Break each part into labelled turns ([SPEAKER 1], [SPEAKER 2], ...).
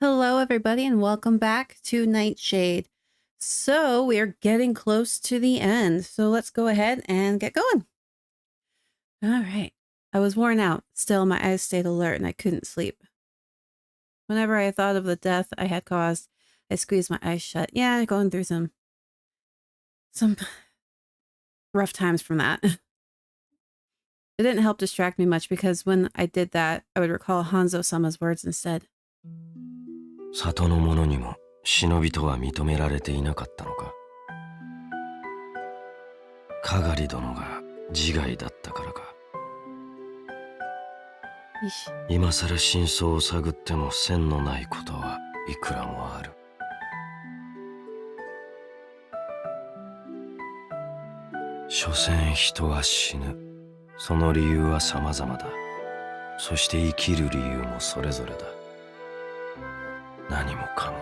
[SPEAKER 1] Hello, everybody, and welcome back to Nightshade. So we are getting close to the end. So let's go ahead and get going. All right. I was worn out. Still, my eyes stayed alert and I couldn't sleep. Whenever I thought of the death I had caused, I squeezed my eyes shut. Yeah, going through some rough times from that. It didn't help distract me much because when I did that, I would recall Hanzo-sama's words instead.
[SPEAKER 2] 里の者にも忍びとは認められていなかったのか。かがり殿が自害だったからか。今さら真相を探っても線のないことはいくらもある。所詮人は死ぬ。その理由は様々だ。そして生きる理由もそれぞれだ。何もかも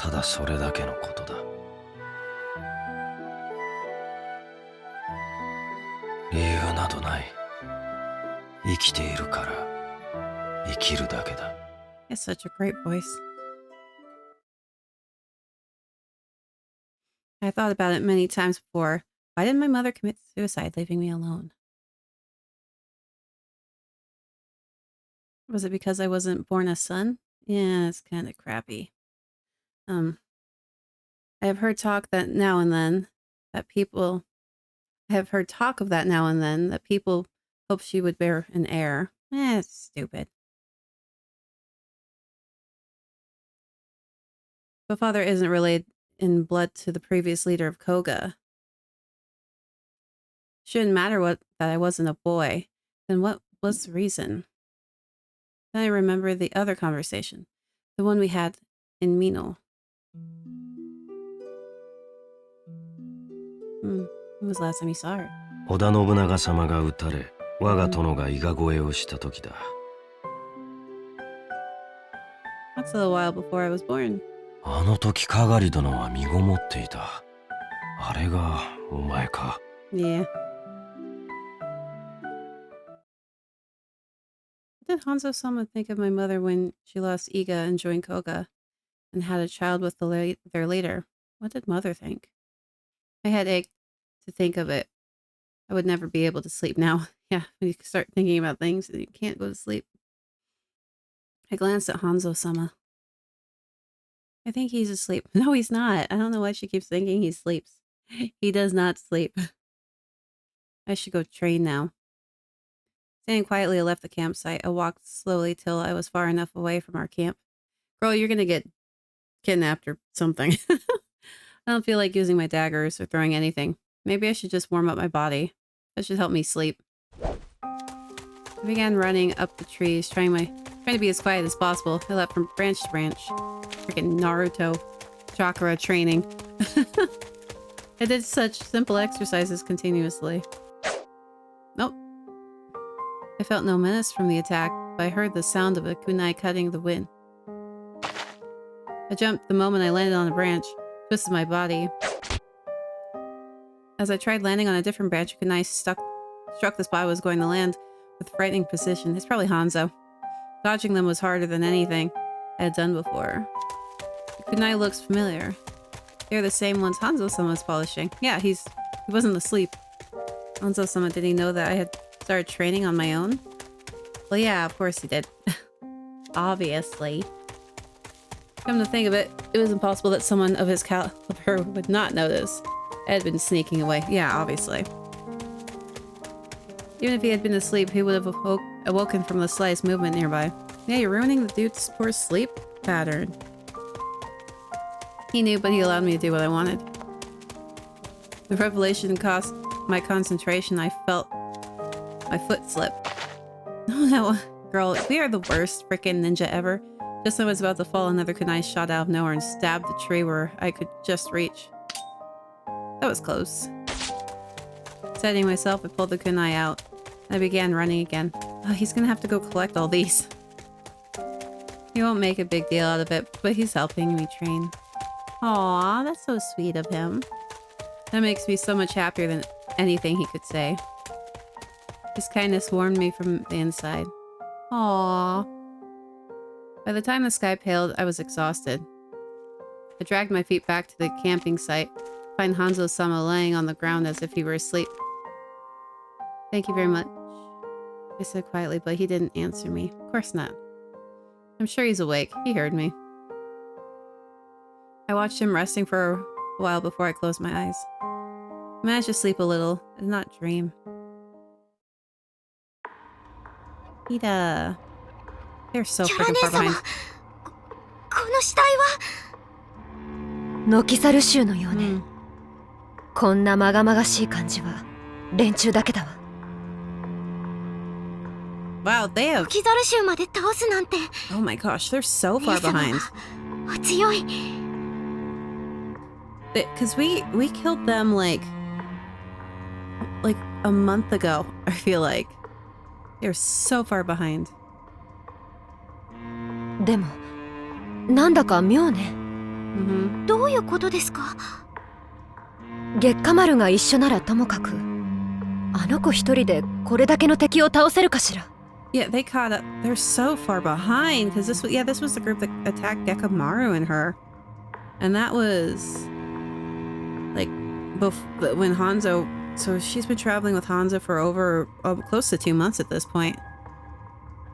[SPEAKER 2] ただそれだけのことだ。理由などない。生きているから生きるだけだ。
[SPEAKER 1] It's such a great voice. I thought about it many times before. Why didn't my mother commit suicide, leaving me alone? Was it because I wasn't born a son? Yeah, it's kind of crappy. I have heard talk that now and then that people hope she would bear an heir. It's stupid. But father isn't related in blood to the previous leader of Koga. Shouldn't matter that I wasn't a boy. Then what was the reason? Then I remember the other conversation, the one we had in Mino. When was the last time you saw her?
[SPEAKER 2] 織田信長様が討たれ、我が殿が伊賀越えをした時だ。
[SPEAKER 1] That's a little while before I was born.
[SPEAKER 2] あの時かがり殿は身ごもっていた。あれがお前か。
[SPEAKER 1] Yeah. What did Hanzo-sama think of my mother when she lost Iga and joined Koga and had a child with their leader? What did mother think? My head ached to think of it. I would never be able to sleep now. Yeah, when you start thinking about things, you can't go to sleep. I glanced at Hanzo-sama. I think he's asleep. No, he's not. I don't know why she keeps thinking he sleeps. He does not sleep. I should go train now. Standing quietly, I left the campsite. I walked slowly till I was far enough away from our camp. Girl, you're gonna get kidnapped or something. I don't feel like using my daggers or throwing anything. Maybe I should just warm up my body. That should help me sleep. I began running up the trees, trying to be as quiet as possible. I leapt from branch to branch. Freaking Naruto chakra training. I did such simple exercises continuously. Nope. I felt no menace from the attack, but I heard the sound of a kunai cutting the wind. I jumped the moment I landed on a branch, twisted my body. As I tried landing on a different branch, a kunai struck the spot I was going to land with frightening precision. It's probably Hanzo. Dodging them was harder than anything I had done before. The kunai looks familiar. They're the same ones Hanzo-sama was polishing. Yeah, he wasn't asleep. Hanzo-sama, did he know that I had started training on my own? Well, yeah, of course he did. Obviously. Come to think of it, it was impossible that someone of his caliber would not notice. I had been sneaking away. Yeah, obviously. Even if he had been asleep, he would have awoken from the slightest movement nearby. Yeah, you're ruining the dude's poor sleep pattern. He knew, but he allowed me to do what I wanted. The revelation cost my concentration. I felt my foot slip. Oh no, girl, we are the worst freaking ninja ever. Just as I was about to fall, another kunai shot out of nowhere and stabbed the tree where I could just reach. That was close. Steadying myself, I pulled the kunai out. I began running again. Oh, he's gonna have to go collect all these. He won't make a big deal out of it, but he's helping me train. Aw, that's so sweet of him. That makes me so much happier than anything he could say. His kindness warmed me from the inside. Aww. By the time the sky paled, I was exhausted. I dragged my feet back to the camping site, to find Hanzo-sama laying on the ground as if he were asleep. Thank you very much, I said quietly, but he didn't answer me. Of course not. I'm sure he's awake. He heard me. I watched him resting for a while before I closed my eyes. I managed to sleep a little and not dream. Ida. They're so freaking far behind.
[SPEAKER 3] この死体はノキサル州のようね。こんなまがまがしい感じは連中だけだわ。
[SPEAKER 1] Wow, they have.
[SPEAKER 3] ノキザル州まで倒すなんて。
[SPEAKER 1] Oh my gosh, they're so far behind.
[SPEAKER 3] 強い。
[SPEAKER 1] Because we killed them like a month ago. I feel like they're so far behind.
[SPEAKER 3] でもなんだか妙ね。
[SPEAKER 1] Mm-hmm.
[SPEAKER 3] どういうことですか？月下丸が一緒ならともかく、あの子一人でこれだけの敵を倒せるかしら。
[SPEAKER 1] Yeah, they caught up. They're so far behind because this was the group that attacked Gekamaru and her, and that was like when Hanzo. So she's been traveling with Hanzo for over close to 2 months at this point.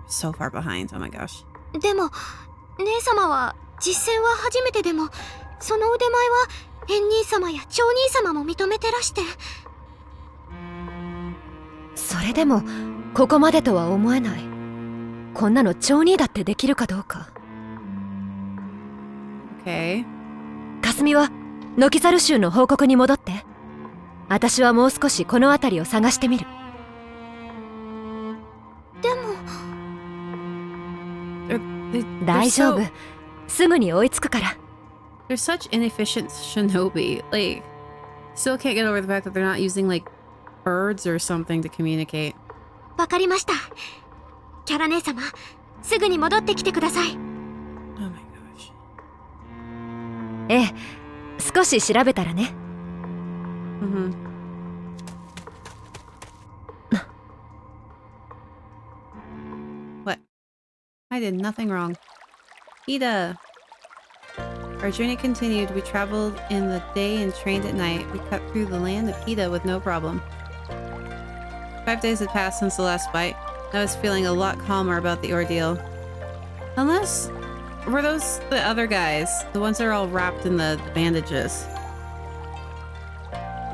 [SPEAKER 1] So far behind. Oh my gosh.
[SPEAKER 3] でも姉様は実戦は初めてでも、その腕前は縁兄様や長兄様も認めてらして。それでもここまでとは思えない。こんなの長兄だってできるかどうか。
[SPEAKER 1] Okay.
[SPEAKER 3] 霞はノキザル州の報告に戻って。私はもう少しこの辺りを探してみる。でも大丈夫。すぐに追いつくから。
[SPEAKER 1] They're such inefficient shinobi. Like, still can't get over the fact that they're not using like birds or something to communicate.
[SPEAKER 3] わかりました。キャラ姉様、すぐに戻ってきてください。
[SPEAKER 1] Oh my gosh.
[SPEAKER 3] ええ、少し調べたらね。
[SPEAKER 1] Mm-hmm. What? I did nothing wrong. Ida! Our journey continued. We traveled in the day and trained at night. We cut through the land of Ida with no problem. 5 days had passed since the last fight. I was feeling a lot calmer about the ordeal. Unless... were those the other guys? The ones that are all wrapped in the bandages?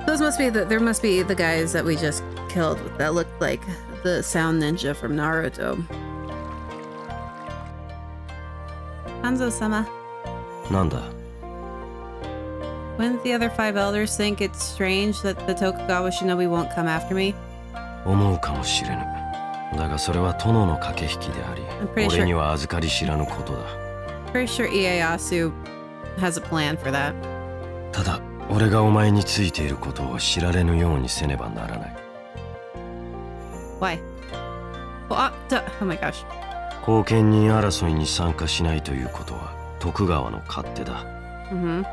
[SPEAKER 1] Those must be there must be the guys that we just killed that looked like the sound ninja from Naruto. Hanzo-sama.
[SPEAKER 2] Nanda.
[SPEAKER 1] Wouldn't the other 5 elders think it's strange that the Tokugawa shinobi won't come after me?
[SPEAKER 2] 思うかもしれぬ。だがそれは殿の駆け引きであり、俺には預かり知らぬことだ。
[SPEAKER 1] Pretty sure Ieyasu has a plan for that.
[SPEAKER 2] ただ、俺がお前についていることを知られぬようにせねばならない。
[SPEAKER 1] Why? Well, oh my gosh.
[SPEAKER 2] 後見人争いに参加しないということは徳川の勝手だ。
[SPEAKER 1] Mm-hmm.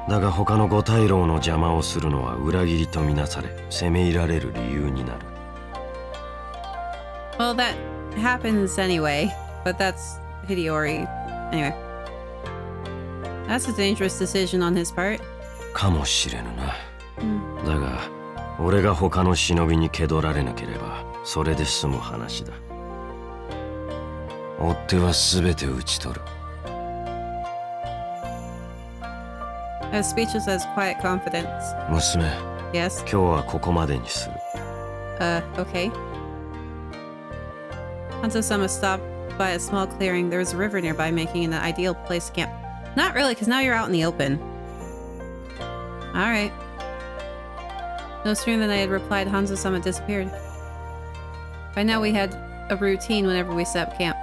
[SPEAKER 2] だが他の五大老の邪魔をするのは裏切りとみなされ、責め入られる理由になる。
[SPEAKER 1] Well, that happens anyway, but that's Hideyori. Anyway. That's a dangerous decision on his part.
[SPEAKER 2] かもしれぬな。だが、俺が他の忍びに気取られなければ、それで済む話だ。追っ手は全て討ち取る。
[SPEAKER 1] As speechless as quiet confidence.
[SPEAKER 2] 娘、
[SPEAKER 1] Yes?
[SPEAKER 2] 今日はここまでにする。
[SPEAKER 1] Okay. Hanzo-sama stopped by a small clearing. There was a river nearby, making it an ideal place to camp. Not really, because now you're out in the open. Alright. No sooner than I had replied, Hanzo-sama disappeared. By now we had a routine whenever we set up camp.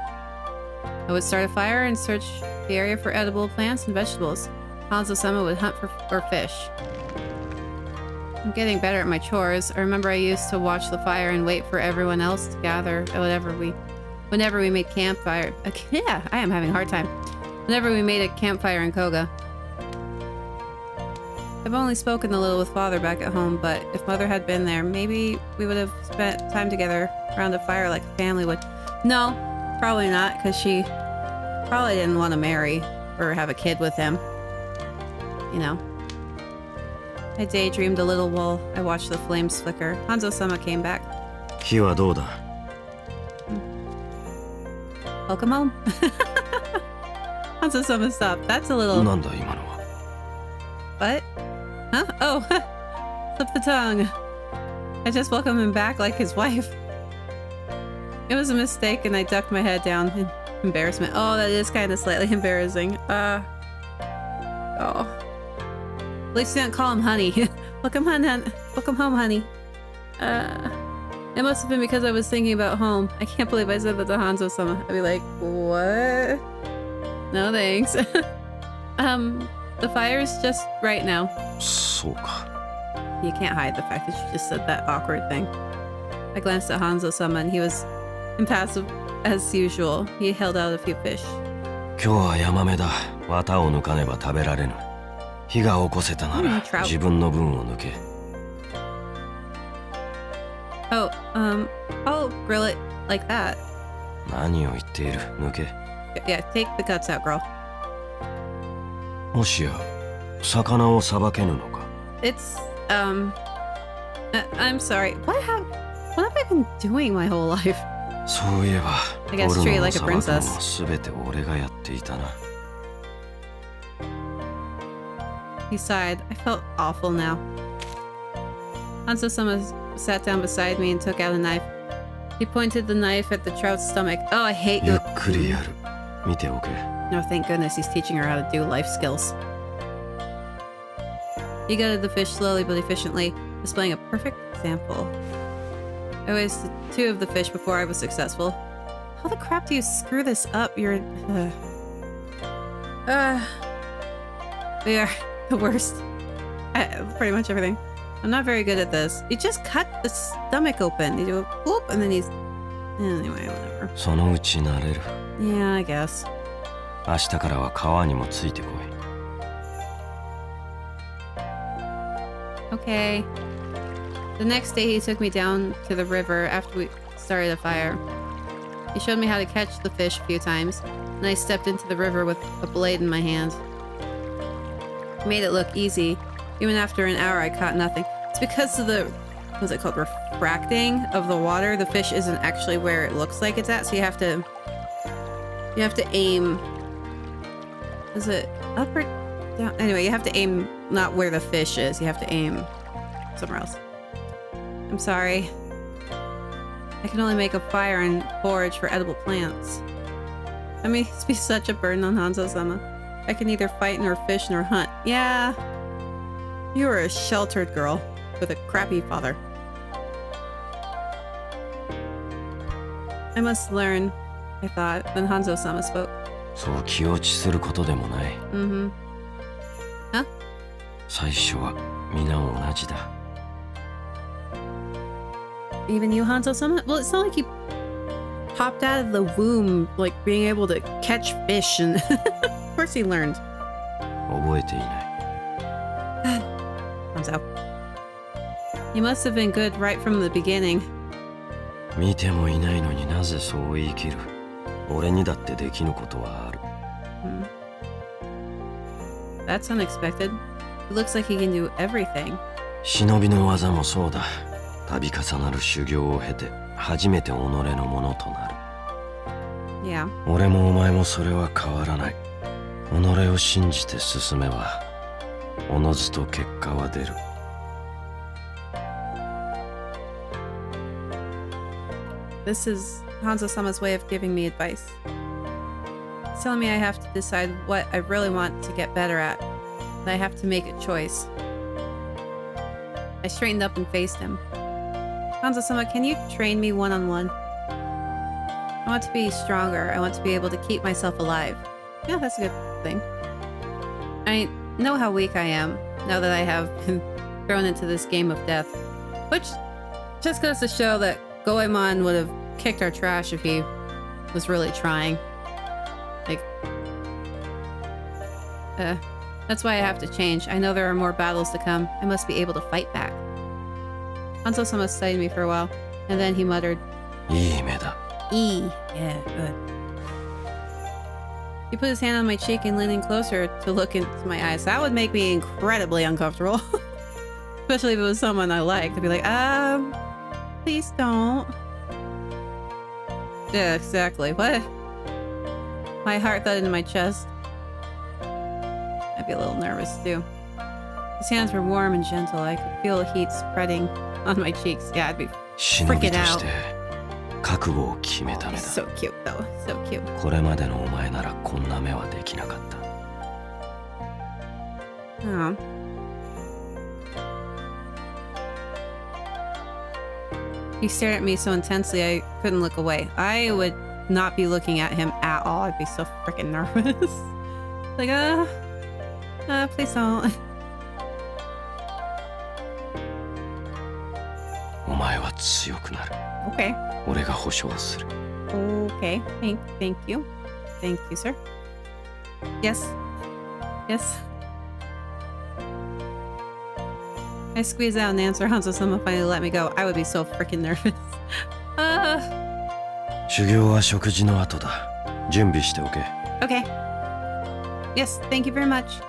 [SPEAKER 1] I would start a fire and search the area for edible plants and vegetables. Hanzo-sama would hunt for fish. I'm getting better at my chores. I remember I used to watch the fire and wait for everyone else to gather whenever we made campfire. Yeah, I am having a hard time. Whenever we made a campfire in Koga. I've only spoken a little with father back at home, but if mother had been there, maybe we would have spent time together around a fire like a family would. No, probably not, because she probably didn't want to marry or have a kid with him. You know. I daydreamed a little while I watched the flames flicker. Hanzo-sama came back.
[SPEAKER 2] 火はどうだ?
[SPEAKER 1] Welcome home. Hanzo-sama stopped. That's a little...
[SPEAKER 2] なんだ今のは?
[SPEAKER 1] What? Huh? Oh, slip the tongue. I just welcomed him back like his wife. It was a mistake and I ducked my head down in embarrassment. Oh, that is kind of slightly embarrassing. Oh. At least you didn't call him honey. Welcome home, honey. It must have been because I was thinking about home. I can't believe I said that to Hanzo-sama. I'd be like, what? No thanks. The fire's just right now.
[SPEAKER 2] そうか.
[SPEAKER 1] You can't hide the fact that you just said that awkward thing. I glanced at Hanzo-sama and he was impassive as usual. He held out a few fish.
[SPEAKER 2] 今日はヤマメだ。綿を抜かねば食べられぬ。火が起こせたなら自分の分を抜け。
[SPEAKER 1] Oh, I'll grill it like that.
[SPEAKER 2] 何を言っている。抜け。
[SPEAKER 1] Yeah, take the guts out, girl.
[SPEAKER 2] もしや魚をさばけぬのか。
[SPEAKER 1] It's I'm sorry. What have I been doing my whole life?
[SPEAKER 2] そういえば
[SPEAKER 1] I guess
[SPEAKER 2] 取る
[SPEAKER 1] treated
[SPEAKER 2] のも
[SPEAKER 1] like a
[SPEAKER 2] さばくのも
[SPEAKER 1] princess.
[SPEAKER 2] 全て俺がやっていたな。
[SPEAKER 1] He sighed. I felt awful now. Hanzo-sama sat down beside me and took out a knife. He pointed the knife at the trout's stomach. Oh, I hate
[SPEAKER 2] ゆっくりやる。見ておけ。
[SPEAKER 1] No, thank goodness he's teaching her how to do life skills. He gutted the fish slowly but efficiently, displaying a perfect example. I wasted 2 of the fish before I was successful. How the crap do you screw this up? We are the worst at pretty much everything. I'm not very good at this. You just cut the stomach open. You do a whoop and then he's... Anyway, whatever.
[SPEAKER 2] そのうち慣れる。
[SPEAKER 1] Yeah, I guess.
[SPEAKER 2] 明日からは川にもついてこい。
[SPEAKER 1] Okay. The next day he took me down to the river after we started a fire. He showed me how to catch the fish a few times, and I stepped into the river with a blade in my hand. He made it look easy. Even after an hour I caught nothing. It's because of the, what's it called, refracting of the water. The fish isn't actually where it looks like it's at, so you have to aim. Is it up or down? Anyway, you have to aim not where the fish is. You have to aim somewhere else. I'm sorry. I can only make a fire and forage for edible plants. That must be such a burden on Hanzo-sama. I can neither fight nor fish nor hunt. Yeah. You are a sheltered girl with a crappy father. I must learn, I thought, when Hanzo-sama spoke.
[SPEAKER 2] そう気落ちすることでもない。
[SPEAKER 1] Mm-hmm. Huh?
[SPEAKER 2] 最初は皆同じだ。
[SPEAKER 1] Even you, Hanzo-sama? Well, it's not like you popped out of the womb, like being able to catch fish, and of course he learned.
[SPEAKER 2] 覚えていない。
[SPEAKER 1] Hanzo. You must have been good right from the beginning.
[SPEAKER 2] 見てもいないのになぜそう言い切る。俺にだってできぬことはある。
[SPEAKER 1] That's unexpected. It looks like he can do everything.
[SPEAKER 2] 忍びの技もそうだ。度重なる修行を経て初めて己のものとなる。
[SPEAKER 1] Yeah.
[SPEAKER 2] 俺もお前もそれは変わらない。己を信じて進めばおのずと結果は出る。
[SPEAKER 1] This is Hanzo-sama's way of giving me advice. He's telling me I have to decide what I really want to get better at. And I have to make a choice. I straightened up and faced him. Hanzo-sama, can you train me one-on-one? I want to be stronger. I want to be able to keep myself alive. Yeah, that's a good thing. I know how weak I am now that I have been thrown into this game of death. Which just goes to show that Goemon would have kicked our trash if he was really trying. Like, that's why I have to change. I know there are more battles to come. I must be able to fight back. Hanzo-sama studied me for a while, and then he muttered,
[SPEAKER 2] いい目だ。
[SPEAKER 1] E. Yeah, good. He put his hand on my cheek and leaning closer to look into my eyes. That would make me incredibly uncomfortable. Especially if it was someone I liked. I'd be like, please don't. Yeah, exactly. What? My heart thudded in my chest. I'd be a little nervous too. His hands were warm and gentle. I could feel the heat spreading on my cheeks. Yeah, I'd be freaking out.
[SPEAKER 2] 覚悟を決めた目だ。
[SPEAKER 1] So cute though. So cute.
[SPEAKER 2] これまでのお前ならこんな目はできなかった。
[SPEAKER 1] Oh. He stared at me so intensely I couldn't look away. I would not be looking at him at all. I'd be so freaking nervous. Like, please don't.
[SPEAKER 2] お前は強くなる。
[SPEAKER 1] Okay.
[SPEAKER 2] 俺が保証する。
[SPEAKER 1] Okay. Thank you. Thank you, sir. Yes. Yes. I squeezed out an answer. Hanzo-sama finally let me go. I would be so freaking nervous.
[SPEAKER 2] 修行は食事の後だ。準備しておけ。
[SPEAKER 1] Okay. Yes, thank you very much.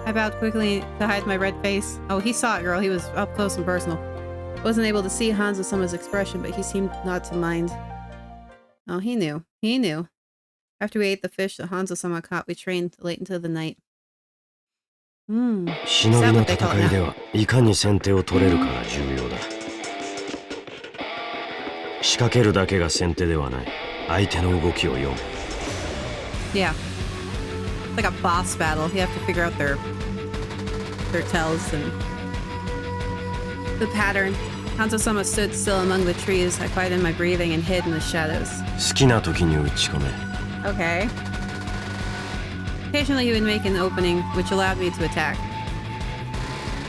[SPEAKER 1] I bowed quickly to hide my red face. Oh, he saw it, girl. He was up close and personal. Wasn't able to see Hanzo-sama's expression, but he seemed not to mind. Oh, he knew. He knew. After we ate the fish that Hanzo-sama caught, we trained late into the night.
[SPEAKER 2] 忍びの戦いではいかに先手を取れるかが重要だ。仕掛けるだけが先手ではない。相手の動きを読む。
[SPEAKER 1] Yeah. It's like a boss battle. You have to figure out their tells and the pattern. Hanzo-sama stood still among the trees. I quieted my breathing and hid in the shadows.
[SPEAKER 2] 好きな時に打ち込め。
[SPEAKER 1] Okay. Occasionally he would make an opening, which allowed me to attack.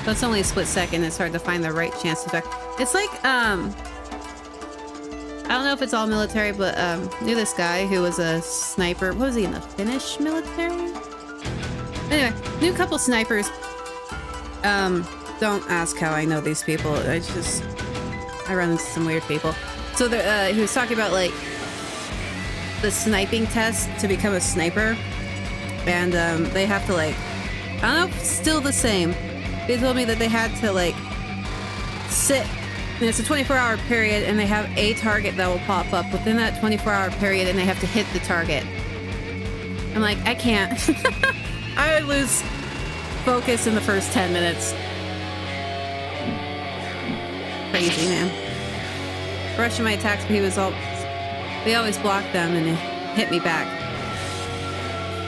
[SPEAKER 1] But it's only a split second. It's hard to find the right chance to attack. It's like, I don't know if it's all military, but knew this guy who was a sniper. What was he in the Finnish military? Anyway, knew a couple snipers. Don't ask how I know these people. I run into some weird people. So he was talking about like the sniping test to become a sniper. And they have to like, I don't know if it's still the same. They told me that they had to like sit, and it's a 24-hour period, and they have a target that will pop up within that 24-hour period, and they have to hit the target. I'm like, I can't. I would lose focus in the first 10 minutes. Crazy, man. Rushing my attacks, but they always blocked them, and it hit me back.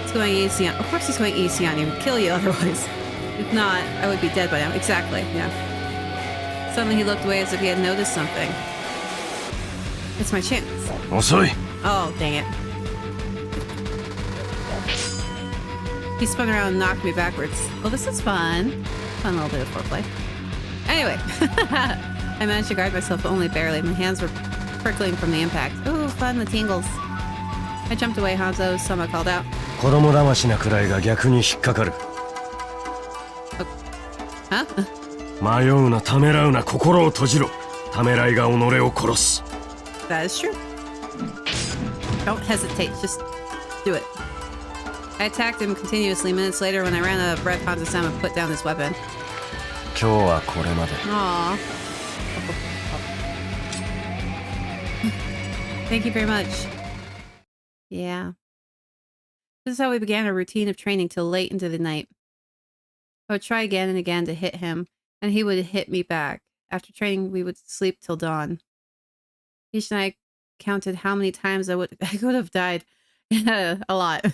[SPEAKER 1] He's going easy on. Of course he's going easy on you. He'd kill you otherwise. If not, I would be dead by now. Exactly, yeah. Suddenly he looked away as if he had noticed something. It's my chance.
[SPEAKER 2] 遅い.
[SPEAKER 1] Oh, dang it. He spun around and knocked me backwards. Well, this is fun. Fun little bit of foreplay. Anyway. I managed to guard myself, but only barely. My hands were prickling from the impact. Ooh, fun, the tingles. I jumped away. Hanzo-sama called out.
[SPEAKER 2] 子供騙しなくらいが逆に引っかかる。
[SPEAKER 1] Huh?
[SPEAKER 2] 迷うな、ためらうな、心を閉じろ。ためらいが己を殺す。
[SPEAKER 1] That is true. Don't hesitate, just do it. I attacked him continuously. Minutes later, when I ran out of breath, Hanzo-sama put down his weapon.
[SPEAKER 2] 今日はこれまで。
[SPEAKER 1] Aww. Thank you very much. Yeah. This is how we began a routine of training till late into the night. I would try again and again to hit him, and he would hit me back. After training, we would sleep till dawn. Each night, I counted how many times I could have died. A lot.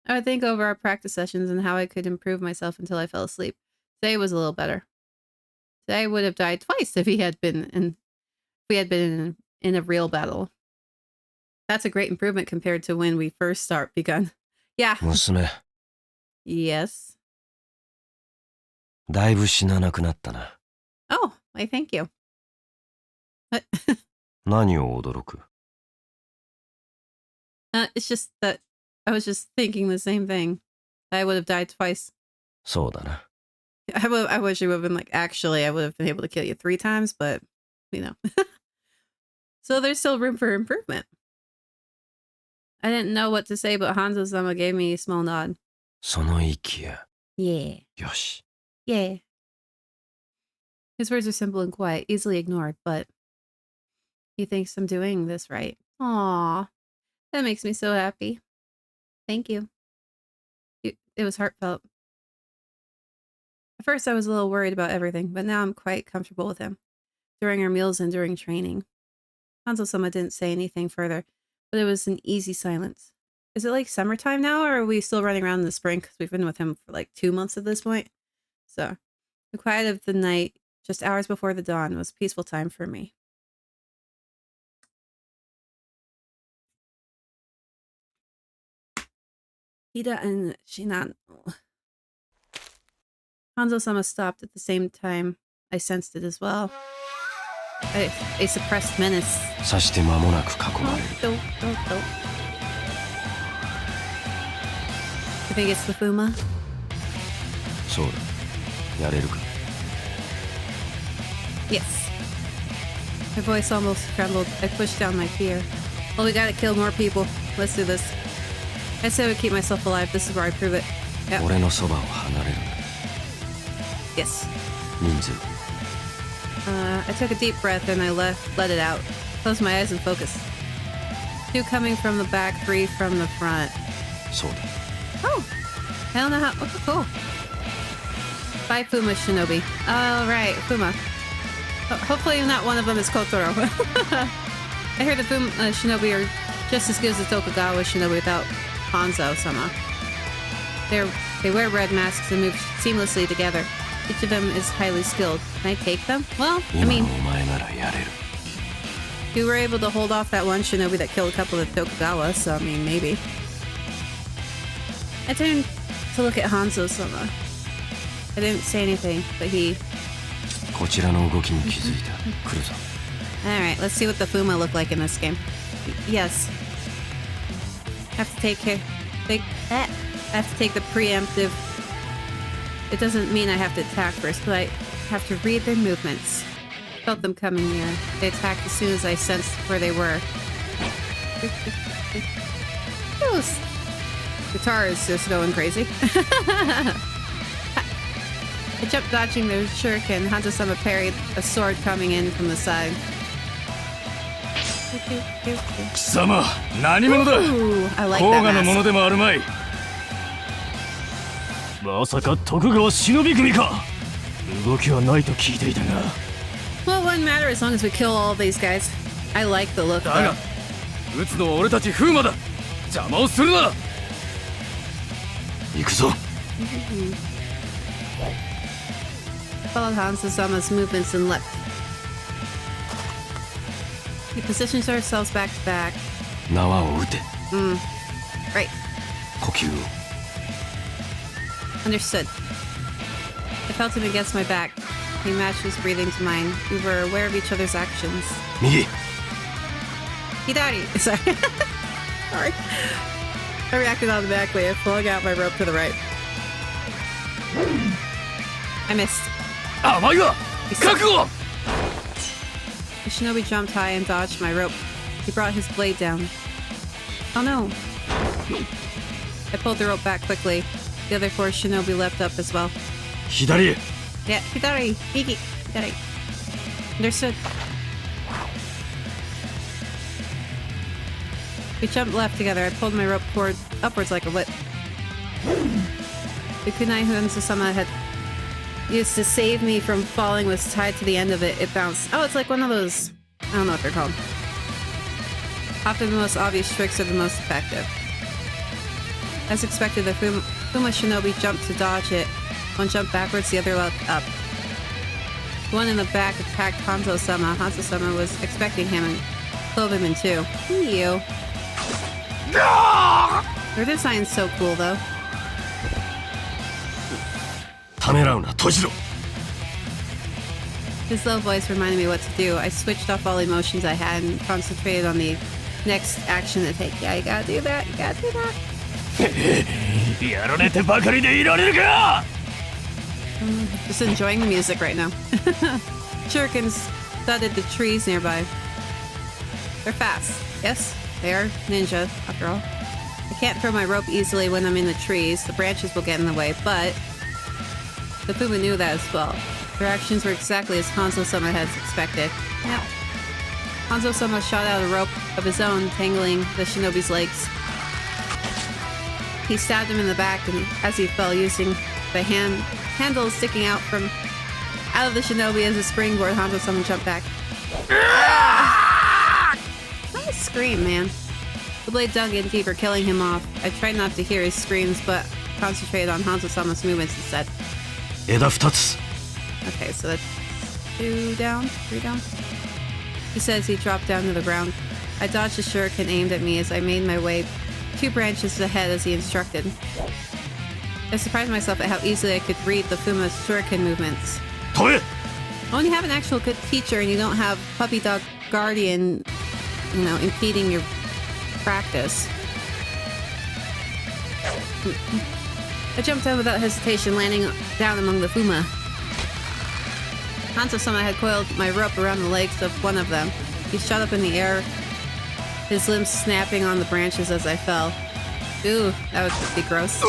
[SPEAKER 1] I would think over our practice sessions and how I could improve myself until I fell asleep. Today was a little better. Today I would have died twice if we had been in a real battle. That's a great improvement compared to when we first begun. Yeah.
[SPEAKER 2] 娘。
[SPEAKER 1] Yes.
[SPEAKER 2] だいぶ死ななくなったな。
[SPEAKER 1] Oh, why thank you. What?
[SPEAKER 2] 何を驚く?
[SPEAKER 1] It's just that I was just thinking the same thing. I would have died twice.
[SPEAKER 2] そうだな。
[SPEAKER 1] I wish you would have been like, actually, I would have been able to kill you 3 times, but, you know. So there's still room for improvement. I didn't know what to say, but Hanzo-sama gave me a small nod.
[SPEAKER 2] その息や。
[SPEAKER 1] Yeah.
[SPEAKER 2] よし。
[SPEAKER 1] Yeah. His words are simple and quiet, easily ignored, but he thinks I'm doing this right. Aww. That makes me so happy. Thank you. It was heartfelt. At first I was a little worried about everything, but now I'm quite comfortable with him. During our meals and during training. Hanzo-sama didn't say anything further, but it was an easy silence. Is it like summertime now, or are we still running around in the spring? Because we've been with him for like 2 months at this point. So, the quiet of the night, just hours before the dawn, was peaceful time for me. Hida and Shinano. Hanzo-sama stopped at the same time. I sensed it as well. A suppressed menace.
[SPEAKER 2] さして間もなく囲まれる。
[SPEAKER 1] You think it's the Fuma?
[SPEAKER 2] そうだ。やれるか。
[SPEAKER 1] Yes. My voice almost trembled. I pushed down my fear. Well, we gotta kill more people. Let's do this. I said I would keep myself alive. This is where I prove it. Yep.
[SPEAKER 2] 俺のそばを離れる。
[SPEAKER 1] Yes.
[SPEAKER 2] 人数。
[SPEAKER 1] I took a deep breath and I let it out. Closed my eyes and focused. 2 coming from the back, 3 from the front.
[SPEAKER 2] そうだ。
[SPEAKER 1] Oh! I don't know how. Okay, cool. 5 Fuma Shinobi. Alright, Fuma. Hopefully not one of them is Kotaro. I heard the Fuma Shinobi are just as good as the Tokugawa Shinobi without Hanzo-sama. They wear red masks and move seamlessly together. Each of them is highly skilled. Can I take them? Well, I mean,
[SPEAKER 2] 今のお前ならやれる。
[SPEAKER 1] you were able to hold off that one shinobi that killed a couple of Tokugawa, so I mean, maybe. I turned to look at Hanzo-sama. I didn't say anything, but he...
[SPEAKER 2] こちらの動きに気づいた。来るぞ。
[SPEAKER 1] Alright, let's see what the Fuma look like in this game. Yes. Have to take care... I have to take the preemptive... It doesn't mean I have to attack first, but I have to read their movements. Felt them coming near. They attacked as soon as I sensed where they were. Those guitar is just going crazy. I jumped dodging their shuriken. Hanzo-sama parried a sword coming in from the side.
[SPEAKER 4] 貴様、何者だ。
[SPEAKER 1] Ooh, I like
[SPEAKER 4] 甲
[SPEAKER 1] that
[SPEAKER 4] 賀のも
[SPEAKER 1] mask.
[SPEAKER 4] のでもあるまい。まさか徳川忍び組か。動きはないと聞いていたが。
[SPEAKER 1] Well, it wouldn't matter as long as we kill all these guys. I like the look
[SPEAKER 4] だが
[SPEAKER 1] though.
[SPEAKER 4] 撃つのは俺たち風魔だ。邪魔をするな。
[SPEAKER 2] 行くぞ。
[SPEAKER 1] I followed Hanzo-sama's movements and leapt. We positioned ourselves back to back.
[SPEAKER 2] 縄を打て。
[SPEAKER 1] Right.
[SPEAKER 2] 呼吸を。
[SPEAKER 1] Understood. I felt him against my back. He matched his breathing to mine. We were aware of each other's actions.
[SPEAKER 2] 右。
[SPEAKER 1] Hidari! Sorry. Sorry. I reacted automatically. I flung out my rope to the right. I missed.
[SPEAKER 4] 甘いわ。覚悟。
[SPEAKER 1] The shinobi jumped high and dodged my rope. He brought his blade down. Oh no. I pulled the rope back quickly. The other 4 shinobi leapt up as well.
[SPEAKER 4] 左へ。
[SPEAKER 1] Yeah, Hidari! Migi! Hidari. Understood. We jumped left together. I pulled my rope upwards like a whip. The kunai Hanzo-sama had used to save me from falling was tied to the end of it. It bounced. Oh, it's like one of those... I don't know what they're called. Often the most obvious tricks are the most effective. As expected, the Fuma shinobi jumped to dodge it. One jumped backwards, the other leapt up. The one in the back attacked Hanzo-sama. Hanzo-sama was expecting him and clove him in 2. Ew. Their design's so cool, though.
[SPEAKER 2] ためらうな。閉じろ。
[SPEAKER 1] His low voice reminded me what to do. I switched off all emotions I had and concentrated on the next action to take. Yeah, you gotta do that. You gotta do that.
[SPEAKER 4] やられてばかりでいられるか。
[SPEAKER 1] Just enjoying the music right now. Shurikens thudded the trees nearby. They're fast. Yes, they are ninja, after all. I can't throw my rope easily when I'm in the trees. The branches will get in the way, but the Fuma knew that as well. Their actions were exactly as Hanzo-sama had expected. Yep. Hanzo-sama shot out a rope of his own, tangling the shinobi's legs. He stabbed him in the back, and as he fell, using the handle sticking out of the shinobi as a springboard, Hanzo-sama jumped back. Nice scream, man. The blade dug in deeper, killing him off. I tried not to hear his screams, but concentrated on Hanzo-sama's movements instead.
[SPEAKER 4] 枝2つ
[SPEAKER 1] Okay, so that's 2 down, 3 down. He says he dropped down to the ground. I dodged a shuriken aimed at me as I made my way 2 branches ahead as he instructed. I surprised myself at how easily I could read the Fuma's shuriken movements.
[SPEAKER 4] 飛べ
[SPEAKER 1] When you have an actual good teacher and you don't have puppy dog guardian, impeding your practice. I jumped down without hesitation, landing down among the Fuma. Hanzo-sama had coiled my rope around the legs of one of them. He shot up in the air, his limbs snapping on the branches as I fell. Ooh, that would be gross.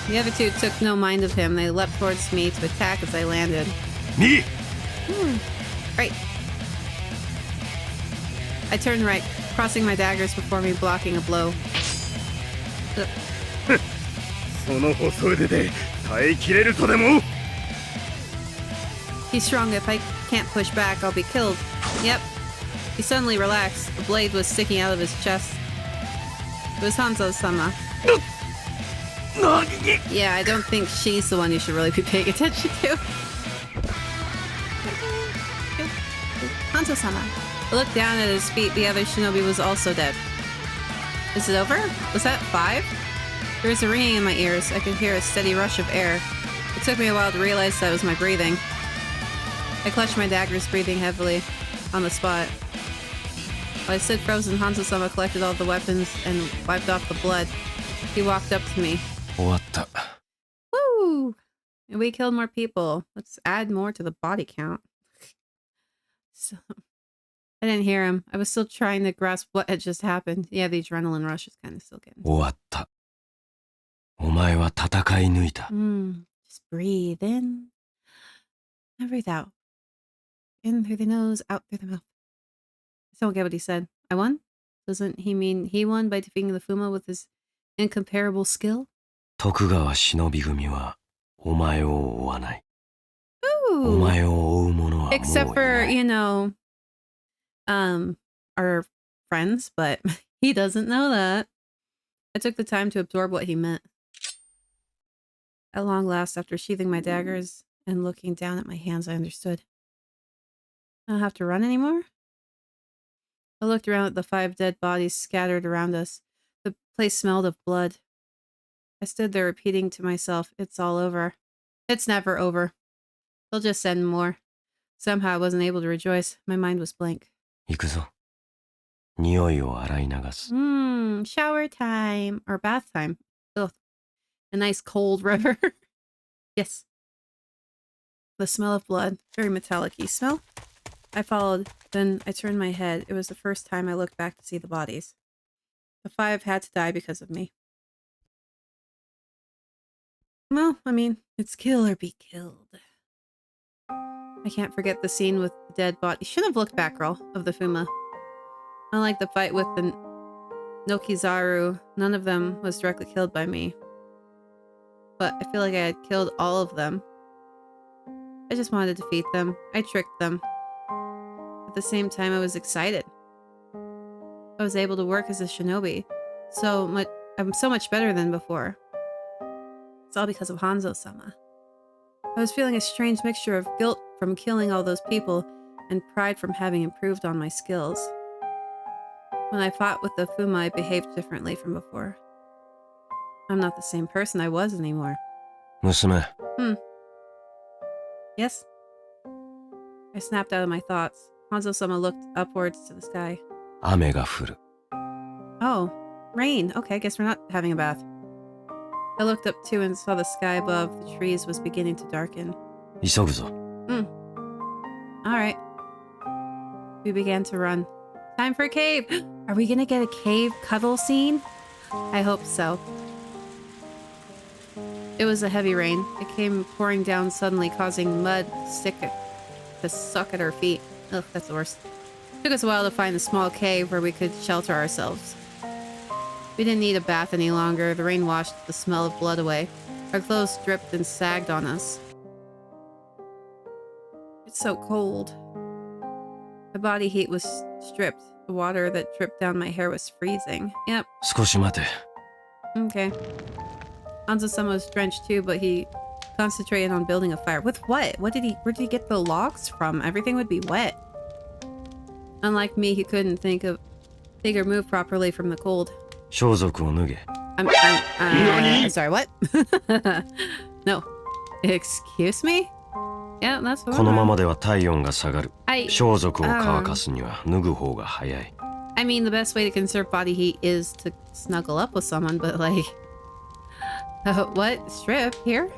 [SPEAKER 1] The other 2 took no mind of him. They leapt towards me to attack as I landed.
[SPEAKER 4] 右
[SPEAKER 1] Right. I turned right, crossing my daggers before me, blocking a blow.
[SPEAKER 4] その細腕で耐えきれるとでも
[SPEAKER 1] He's strong. If I can't push back, I'll be killed. Yep. He suddenly relaxed. The blade was sticking out of his chest. It was Hanzo-sama. Yeah, I don't think she's the one you should really be paying attention to. Hanzo-sama. I looked down at his feet. The other shinobi was also dead. Is it over? Was that 5? There was a ringing in my ears. I could hear a steady rush of air. It took me a while to realize that was my breathing. I clutched my daggers, breathing heavily on the spot. While I stood frozen, Hanzo-sama collected all the weapons and wiped off the blood. He walked up to me.
[SPEAKER 2] 終わった
[SPEAKER 1] Woo! And we killed more people. Let's add more to the body count. So, I didn't hear him. I was still trying to grasp what had just happened. Yeah, the adrenaline rush is kind of still getting.
[SPEAKER 2] 終わったお前は戦い抜いた
[SPEAKER 1] Just breathe in and breathe out. In through the nose, out through the mouth. I still don't get what he said. I won? Doesn't he mean he won by defeating the Fuma with his incomparable skill?
[SPEAKER 2] 徳川忍び組はお前を追わない
[SPEAKER 1] Ooh.
[SPEAKER 2] お前を追う者はもういない
[SPEAKER 1] Except for, our friends, but he doesn't know that. I took the time to absorb what he meant. At long last, after sheathing my daggers and looking down at my hands, I understood. I don't have to run anymore? I looked around at the 5 dead bodies scattered around us. The place smelled of blood. I stood there repeating to myself, it's all over. It's never over. They'll just send more. Somehow I wasn't able to rejoice. My mind was blank.
[SPEAKER 2] 行くぞ匂いを洗い流す
[SPEAKER 1] Shower time. Or bath time. Ugh. A nice cold river. Yes. The smell of blood. Very metallic-y smell. I followed. Then I turned my head. It was the first time I looked back to see the bodies. The 5 had to die because of me. Well, I mean, it's kill or be killed. I can't forget the scene with the dead body. Should have looked back, girl, of the Fuma. Unlike the fight with the Nokizaru, none of them was directly killed by me. But I feel like I had killed all of them. I just wanted to defeat them. I tricked them. At the same time, I was excited. I was able to work as a shinobi. I'm so much better than before. It's all because of Hanzo-sama. I was feeling a strange mixture of guilt from killing all those people and pride from having improved on my skills. When I fought with the Fuma, I behaved differently from before. I'm not the same person I was anymore.
[SPEAKER 2] 娘
[SPEAKER 1] Yes? I snapped out of my thoughts. Hanzo-sama looked upwards to the sky.
[SPEAKER 2] 雨が降る
[SPEAKER 1] Oh, rain. Okay, I guess we're not having a bath. I looked up too and saw the sky above the trees was beginning to darken.
[SPEAKER 2] 急ぐぞ
[SPEAKER 1] Alright. We began to run. Time for a cave! Are we gonna get a cave cuddle scene? I hope so. It was a heavy rain. It came pouring down suddenly, causing mud to suck at our feet. Ugh, that's the worst. It took us a while to find a small cave where we could shelter ourselves. We didn't need a bath any longer. The rain washed the smell of blood away. Our clothes dripped and sagged on us. It's so cold. My body heat was stripped. The water that dripped down my hair was freezing. Yep.
[SPEAKER 2] 少し待て。
[SPEAKER 1] Okay. Hanzo-sama was drenched too, but he concentrated on building a fire. With what? Where did he get the logs from? Everything would be wet. Unlike me, he couldn't think or move properly from the cold.
[SPEAKER 2] 装束を脱げ。
[SPEAKER 1] Sorry, what? No. Excuse me? Yeah, that's what
[SPEAKER 2] このままでは体温が下がる。
[SPEAKER 1] I
[SPEAKER 2] 装束を乾かすには脱ぐ方が早い。
[SPEAKER 1] I mean, the best way to conserve body heat is to snuggle up with someone, but like... what? Strip? Here?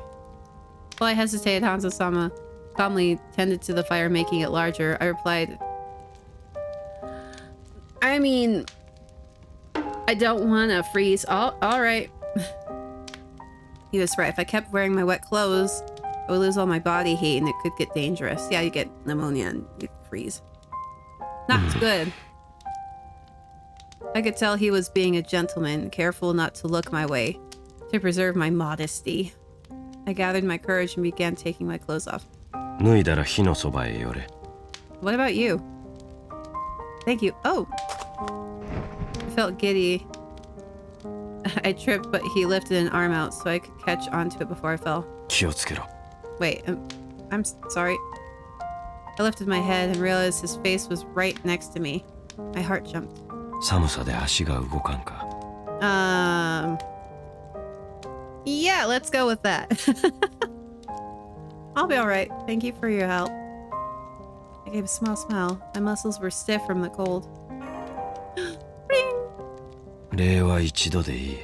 [SPEAKER 1] While I hesitated, Hanzo-sama calmly tended to the fire, making it larger. I replied, I mean... I don't want to freeze. Oh, alright. He was right. If I kept wearing my wet clothes, I would lose all my body heat and it could get dangerous. Yeah, you get pneumonia and you freeze. Not good. I could tell he was being a gentleman, careful not to look my way, to preserve my modesty. I gathered my courage and began taking my clothes off.
[SPEAKER 2] 脱いだら火のそばへ寄れ。
[SPEAKER 1] What about you? Thank you. Oh! I felt giddy. I tripped, but he lifted an arm out so I could catch onto it before I fell.
[SPEAKER 2] 気をつけろ。
[SPEAKER 1] Wait, I'm sorry. I lifted my head and realized his face was right next to me. My heart jumped.
[SPEAKER 2] 寒さで足が動かんか。
[SPEAKER 1] Yeah, let's go with that. I'll be alright. Thank you for your help. I gave a small smile. My muscles were stiff from the cold. Ring!
[SPEAKER 2] 礼は一度でいい。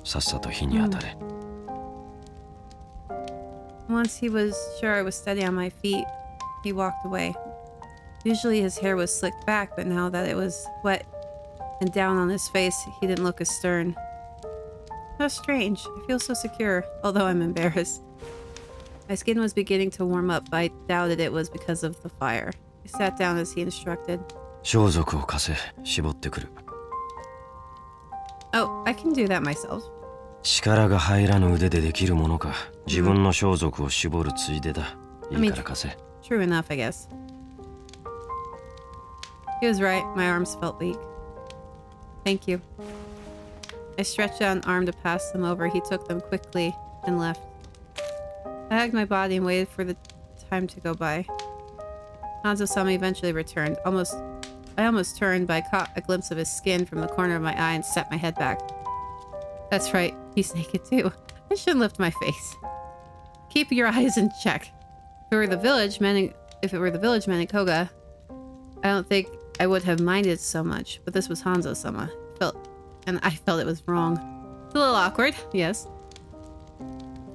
[SPEAKER 2] さっさと火に当たれ。
[SPEAKER 1] Once he was sure I was steady on my feet, he walked away. Usually his hair was slicked back, but now that it was wet and down on his face, he didn't look as stern. How strange. I feel so secure, although I'm embarrassed. My skin was beginning to warm up, but I doubted it was because of the fire. I sat down as he instructed.
[SPEAKER 2] 装束を貸せ。絞ってくる。
[SPEAKER 1] Oh, I can do that myself.
[SPEAKER 2] 力が入らぬ腕でできるものか。自分の装束を絞るついでだ。いいから貸せ。
[SPEAKER 1] True enough, I guess. He was right. My arms felt weak. Thank you. I stretched out an arm to pass them over. He took them quickly and left. I hugged my body and waited for the time to go by. Hanzo-sama eventually returned. I almost turned, but I caught a glimpse of his skin from the corner of my eye and set my head back. That's right, he's naked too. I shouldn't lift my face. Keep your eyes in check. If it were the village men in Koga, I don't think I would have minded so much, but this was Hanzo-sama. I felt it was wrong. It's a little awkward, yes.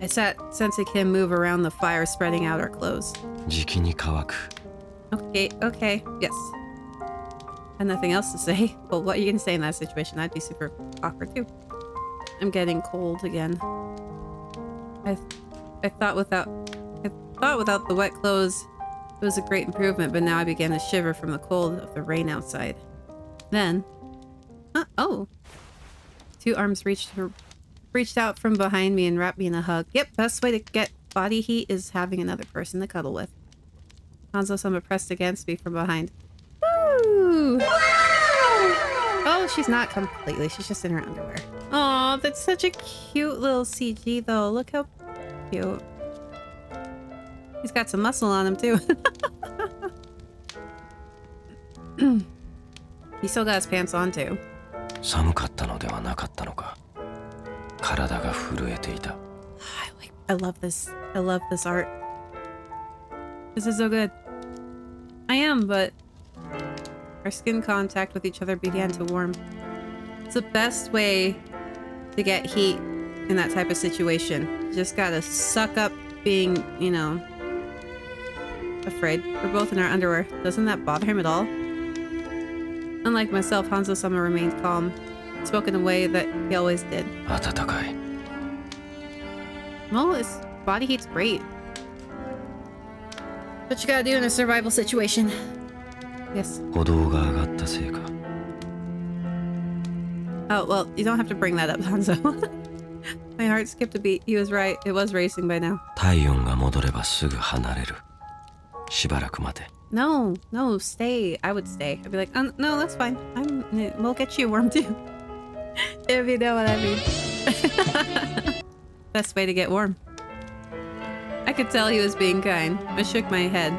[SPEAKER 1] I sat, sensing him move around the fire, spreading out our clothes.
[SPEAKER 2] じきに乾く。
[SPEAKER 1] Okay, yes. I had nothing else to say. Well, what are you gonna say in that situation? That'd be super awkward too. I'm getting cold again. I thought without the wet clothes, it was a great improvement, but now I began to shiver from the cold of the rain outside. Then, oh, two arms reached out from behind me and wrapped me in a hug. Yep, best way to get body heat is having another person to cuddle with. Hanzo-sama pressed against me from behind. Woo! Oh, she's not completely. She's just in her underwear. Oh, that's such a cute little CG, though. Look how cute. He's got some muscle on him, too. He still got his pants on, too.
[SPEAKER 2] 寒かったのではなかったのか。体が震えていた。
[SPEAKER 1] I love this. I love this art. This is so good. I am, but our skin contact with each other began to warm. It's the best way to get heat in that type of situation. You just gotta suck up being, afraid. We're both in our underwear. Doesn't that bother him at all? Unlike myself, Hanzo-sama remained calm, spoke in a way that he always did.
[SPEAKER 2] 暖かい。
[SPEAKER 1] Well, his body heat's great. What you gotta do in a survival situation. Yes.
[SPEAKER 2] 鼓動が上がったせいか。
[SPEAKER 1] Oh, well, you don't have to bring that up, Hanzo. My heart skipped a beat. He was right. It was racing by now.
[SPEAKER 2] 体温が戻ればすぐ離れる。しばらく待て。
[SPEAKER 1] No, no, stay. I would stay. I'd be like, no, that's fine. We'll get you warm too. If you know what I mean. Best way to get warm. I could tell he was being kind. I shook my head.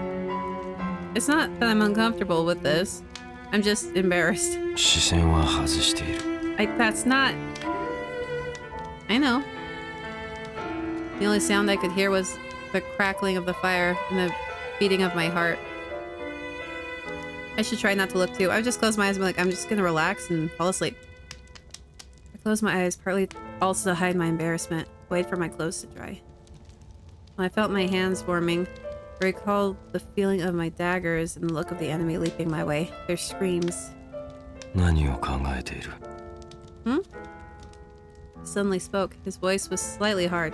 [SPEAKER 1] It's not that I'm uncomfortable with this. I'm just embarrassed.
[SPEAKER 2] 視線は外している。
[SPEAKER 1] That's not... I know. The only sound I could hear was the crackling of the fire and the beating of my heart. I should try not to look too. I would just close my eyes and be like, I'm just gonna relax and fall asleep. I closed my eyes, partly also to hide my embarrassment, wait for my clothes to dry. When I felt my hands warming, I recalled the feeling of my daggers and the look of the enemy leaping my way. Their screams.
[SPEAKER 2] 何を考えている？
[SPEAKER 1] Hmm? He suddenly spoke. His voice was slightly hard.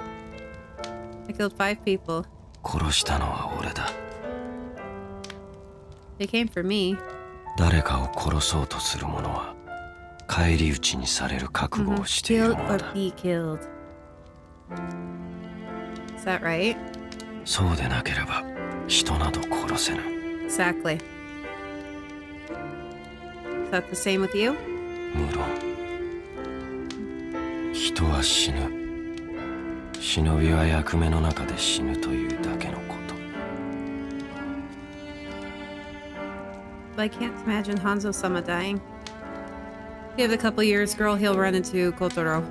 [SPEAKER 1] I killed 5 people.
[SPEAKER 2] 殺したのは俺だ。
[SPEAKER 1] They came for me.
[SPEAKER 2] 誰かを殺そうとする者は返り討ちにされる覚悟をしている
[SPEAKER 1] Kill
[SPEAKER 2] もの
[SPEAKER 1] or
[SPEAKER 2] だ。
[SPEAKER 1] be killed. Is that right?
[SPEAKER 2] そうでなければ人など殺せぬ。
[SPEAKER 1] Exactly. Is that the same with you?
[SPEAKER 2] 無論。人は死ぬ。忍びは役目の中で死ぬというだけのこと。
[SPEAKER 1] But I can't imagine Hanzo-sama dying. Give it a couple years, girl, he'll run into Kotaro.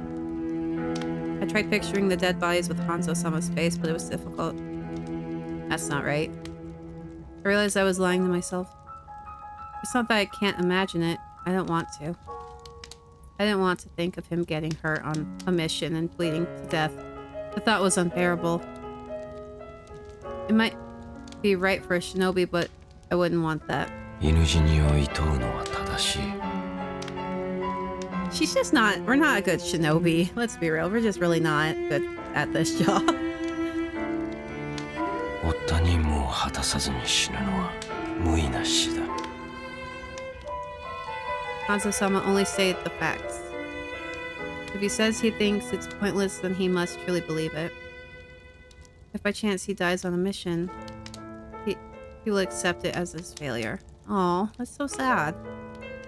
[SPEAKER 1] I tried picturing the dead bodies with Hanzo-sama's face, but it was difficult. That's not right. I realized I was lying to myself. It's not that I can't imagine it. I don't want to. I didn't want to think of him getting hurt on a mission and bleeding to death. The thought was unbearable. It might be right for a shinobi, but I wouldn't want that.
[SPEAKER 2] 犬死にを厭うのは正しい。
[SPEAKER 1] She's just not... We're not a good shinobi. Let's be real. We're just really not good at this job.
[SPEAKER 2] 負った任務を果たさずに死ぬのは無意な死だ。
[SPEAKER 1] Hanzo-sama only stated the facts. If he says he thinks it's pointless, then he must truly believe it. If by chance he dies on a mission, he will accept it as his failure. Aw, that's so sad.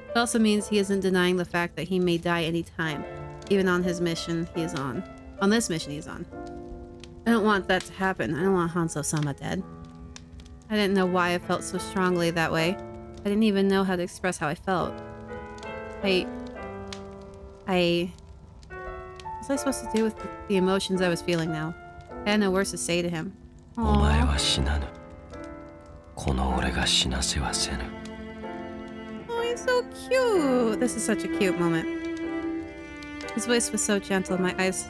[SPEAKER 1] It also means he isn't denying the fact that he may die anytime, even on his mission he is on. On this mission he's on. I don't want that to happen. I don't want Hanzo-sama dead. I didn't know why I felt so strongly that way. I didn't even know how to express how I felt. What was I supposed to do with the emotions I was feeling now? I had no words to say to him.
[SPEAKER 2] お前
[SPEAKER 1] Aww.
[SPEAKER 2] は死なぬ。この俺が死なせはせぬ。
[SPEAKER 1] Oh, he's so cute. This is such a cute moment. His voice was so gentle, my eyes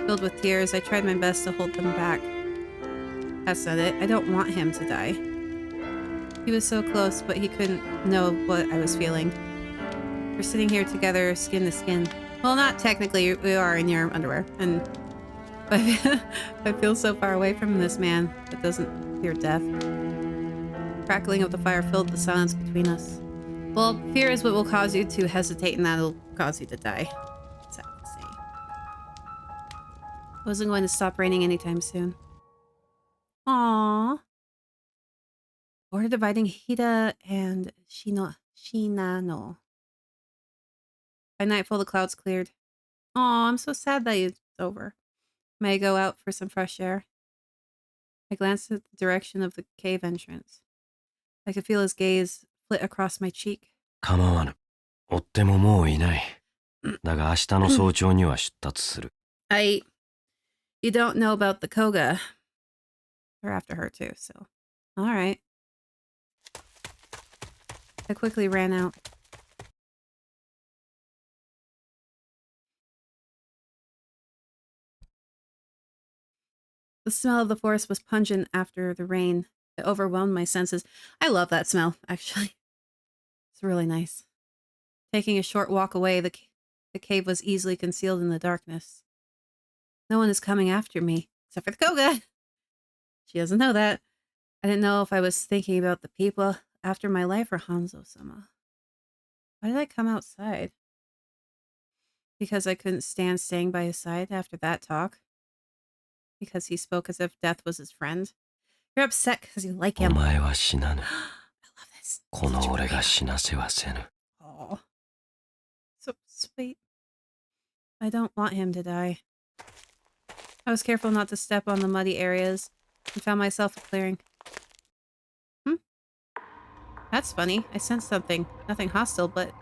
[SPEAKER 1] filled with tears. I tried my best to hold them back. That's not it. I don't want him to die. He was so close, but he couldn't know what I was feeling. We're sitting here together, skin to skin. Well, not technically, we are in your underwear. And I feel so far away from this man that doesn't fear death. Crackling of the fire filled the silence between us. Well, fear is what will cause you to hesitate, and that'll cause you to die. Sad to say. It wasn't going to stop raining anytime soon. Aww. Border dividing Hida and Shinano. By nightfall, the clouds cleared. Aw, I'm so sad that it's over. May I go out for some fresh air? I glanced at the direction of the cave entrance. I could feel his gaze flit across my cheek.
[SPEAKER 2] 構わぬ。追ってももういない。だが明日の早朝には出立する。
[SPEAKER 1] You don't know about the Koga. They're after her too, so. Alright. I quickly ran out. The smell of the forest was pungent after the rain. It overwhelmed my senses. I love that smell, actually. It's really nice. Taking a short walk away, the cave was easily concealed in the darkness. No one is coming after me, except for the Koga. She doesn't know that. I didn't know if I was thinking about the people after my life or Hanzo-sama. Why did I come outside? Because I couldn't stand staying by his side after that talk? Because he spoke as if death was his friend? You're upset because you like
[SPEAKER 2] お
[SPEAKER 1] him.
[SPEAKER 2] 前は死なぬ。
[SPEAKER 1] I love this.
[SPEAKER 2] この俺が死なせはせぬ。
[SPEAKER 1] Aw. So sweet. I don't want him to die. I was careful not to step on the muddy areas and found myself a clearing. That's funny. I sensed something. Nothing hostile, but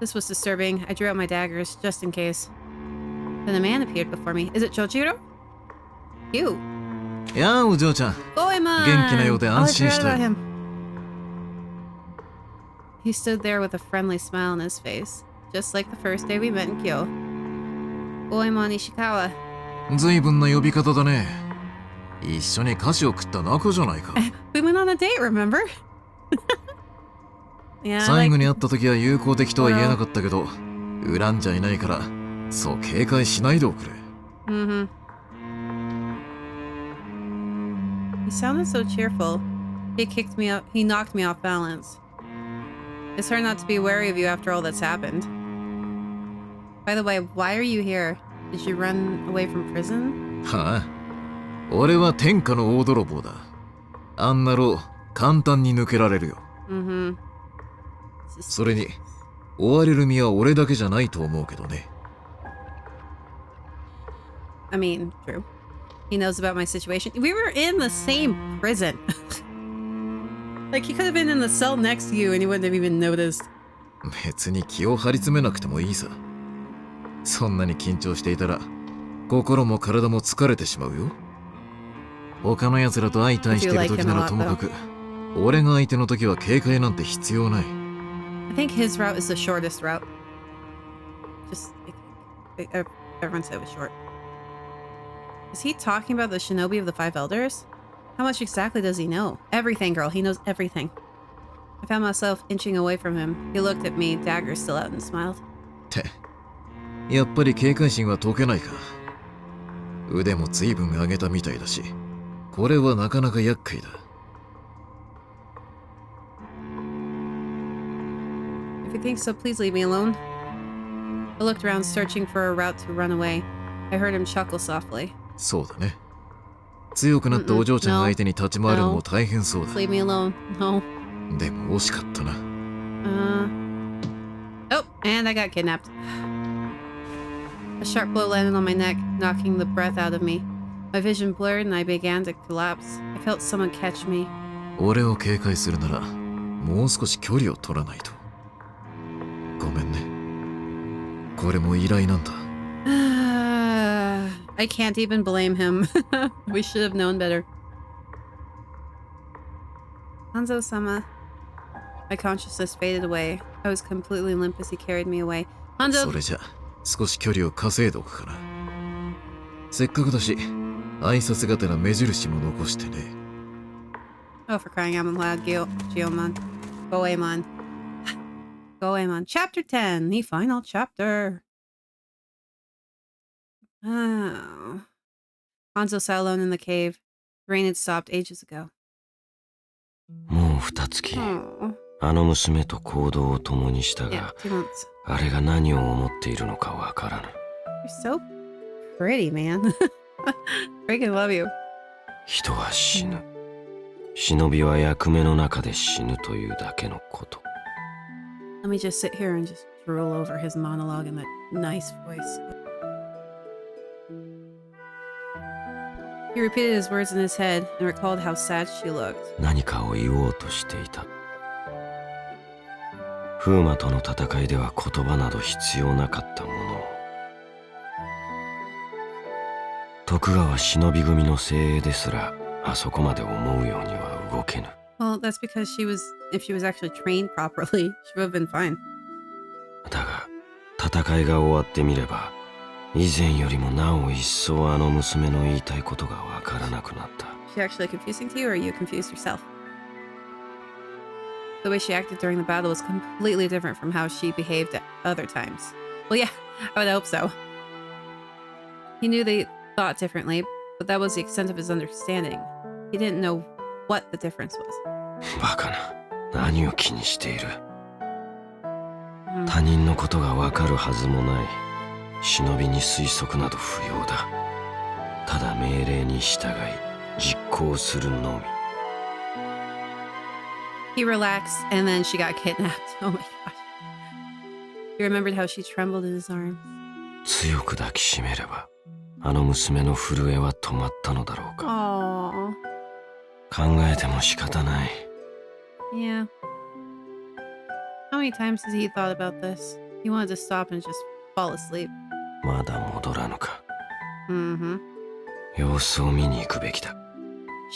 [SPEAKER 1] this was disturbing. I drew out my daggers just in case. Then a man appeared before me. Is it Chojiro? You.
[SPEAKER 5] やあお嬢ちゃん
[SPEAKER 1] Goemon!
[SPEAKER 5] 元気なようで
[SPEAKER 1] Oh, I
[SPEAKER 5] 安心
[SPEAKER 1] forgot
[SPEAKER 5] した
[SPEAKER 1] about
[SPEAKER 5] よ
[SPEAKER 1] him. He stood there with a friendly smile on his face, just like the first day we met in Kyo. Goemon Ishikawa.
[SPEAKER 5] 随分な呼び方だね一緒に菓子を食った仲じゃないか
[SPEAKER 1] We went on a date, remember? Yeah,
[SPEAKER 5] 最後に会った時は友好的とは言えなかったけど恨んじゃいないからそう警戒しないでおくれ
[SPEAKER 1] Mm-hmm. He sounded so cheerful. He knocked me off balance. It's hard not to be wary of you after all that's happened. By the way, why are you here? Did you run away from prison?
[SPEAKER 5] はあ俺は天下の大泥棒だあんなろ簡単に抜けられるよ
[SPEAKER 1] Mm-hmm.
[SPEAKER 5] それに追われる身は俺だけじゃないと思うけどね
[SPEAKER 1] I mean, true. He knows about my situation. We were in the same prison. Like, he could have been in the cell next to you and he wouldn't have even noticed.
[SPEAKER 5] 別に気を張り詰めなくてもいいさそんなに緊張していたら心も体も疲れてしまうよ他の奴らと相対してる時ならともかく俺が相手の時は警戒なんて必要ない
[SPEAKER 1] I think his route is the shortest route. Just, everyone said it was short. Is he talking about the shinobi of the five elders? How much exactly does he know? Everything, girl. He knows everything. I found myself inching away from him. He looked at me, dagger still out, and smiled.
[SPEAKER 5] ってやっぱり警戒心は解けないか腕も随分上げたみたいだしこれはなかなか厄介だ
[SPEAKER 1] If you think so, please leave me alone. I looked around, searching for a route to run away. I heard him chuckle softly.
[SPEAKER 5] そうだね強くなったお嬢ちゃん相手に立ち回るのも大変そうだ
[SPEAKER 1] Leave me alone. No.
[SPEAKER 5] でも惜しかったな
[SPEAKER 1] Oh, and I got kidnapped. A sharp blow landed on my neck, knocking the breath out of me. My vision blurred and I began to collapse. I felt someone catch me.
[SPEAKER 5] 俺を警戒するならもう少し距離を取らないとごめんねこれも依頼なんだ
[SPEAKER 1] I can't even blame him. We should have known better. Hanzo-sama. My consciousness faded away. I was completely limp as he carried me away.
[SPEAKER 5] そ
[SPEAKER 1] Hanzo!
[SPEAKER 5] れじゃ少し距離を稼いでおくかなせっかくだし挨拶がてら目印も残してね
[SPEAKER 1] Oh, for crying out loud, Geomon. Goemon. Goemon. Chapter 10. The final chapter. Oh. Hanzo sat alone in the cave. The rain had stopped ages ago.
[SPEAKER 2] もう2月
[SPEAKER 1] Oh.
[SPEAKER 2] あの娘と行動を共にした
[SPEAKER 1] Yeah,
[SPEAKER 2] が
[SPEAKER 1] 2 months.
[SPEAKER 2] あれが何を思っているのかわからぬ
[SPEAKER 1] You're so pretty, man. Freaking love you.
[SPEAKER 2] 人は死ぬ忍びは役目の中で死ぬというだけのこと
[SPEAKER 1] Let me just sit here and just drool over his monologue in that nice voice. He repeated his words in his head and recalled how sad she looked.
[SPEAKER 2] 何かを言おうとしていた風魔との戦いでは言葉など必要なかったものを徳川忍び組の精鋭ですらあそこまで思うようには動けぬ
[SPEAKER 1] Well, that's because if she was actually trained properly, she would have been fine.
[SPEAKER 2] だが戦いが終わってみれば以前よりもなお一層あの娘の言いたいことがわからなくなった
[SPEAKER 1] Is she actually confusing to you, or are you confused yourself? the way she acted during the battle was completely different from how she behaved at other times. Well, yeah, I would hope so. He knew they thought differently, but that was the extent of his understanding. He didn't know what the difference was.
[SPEAKER 2] バカな。何を気にしている。他人のことがわかるはずもない。忍びに推測など不要だ。ただ命令に従い、実行するのみ。
[SPEAKER 1] He relaxed, and then she got kidnapped. Oh my gosh. He remembered how she trembled in his arms.
[SPEAKER 2] 強く抱きしめれば、あの娘の震えは止まったのだろうか。
[SPEAKER 1] Aww.
[SPEAKER 2] 考えても仕方ない。
[SPEAKER 1] Yeah. How many times has he thought about this? He wanted to stop and just fall asleep.
[SPEAKER 2] まだ戻らぬか。
[SPEAKER 1] Mm-hmm.
[SPEAKER 2] 様子を見に行くべきだ。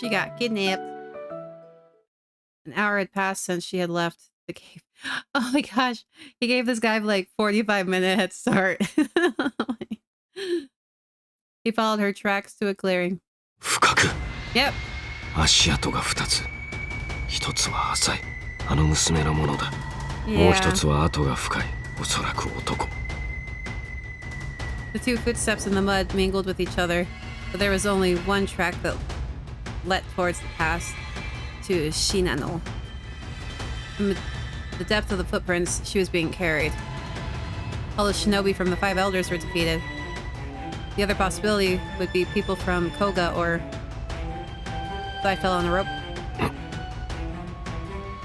[SPEAKER 1] She got kidnapped. An hour had passed since she had left the cave. Oh my gosh. He gave this guy like 45-minute head start. He followed her tracks to a clearing.
[SPEAKER 2] 深く。
[SPEAKER 1] Yep.
[SPEAKER 2] 足跡が2つ。1つは浅い。あの娘のものだ。もう
[SPEAKER 1] Yeah.
[SPEAKER 2] 1つは跡が深い。おそらく男。
[SPEAKER 1] The two footsteps in the mud mingled with each other, but there was only one track that led towards the pass to Shinano. From the depth of the footprints, she was being carried. All the shinobi from the 5 elders were defeated. The other possibility would be people from Koga or... So I fell on a rope.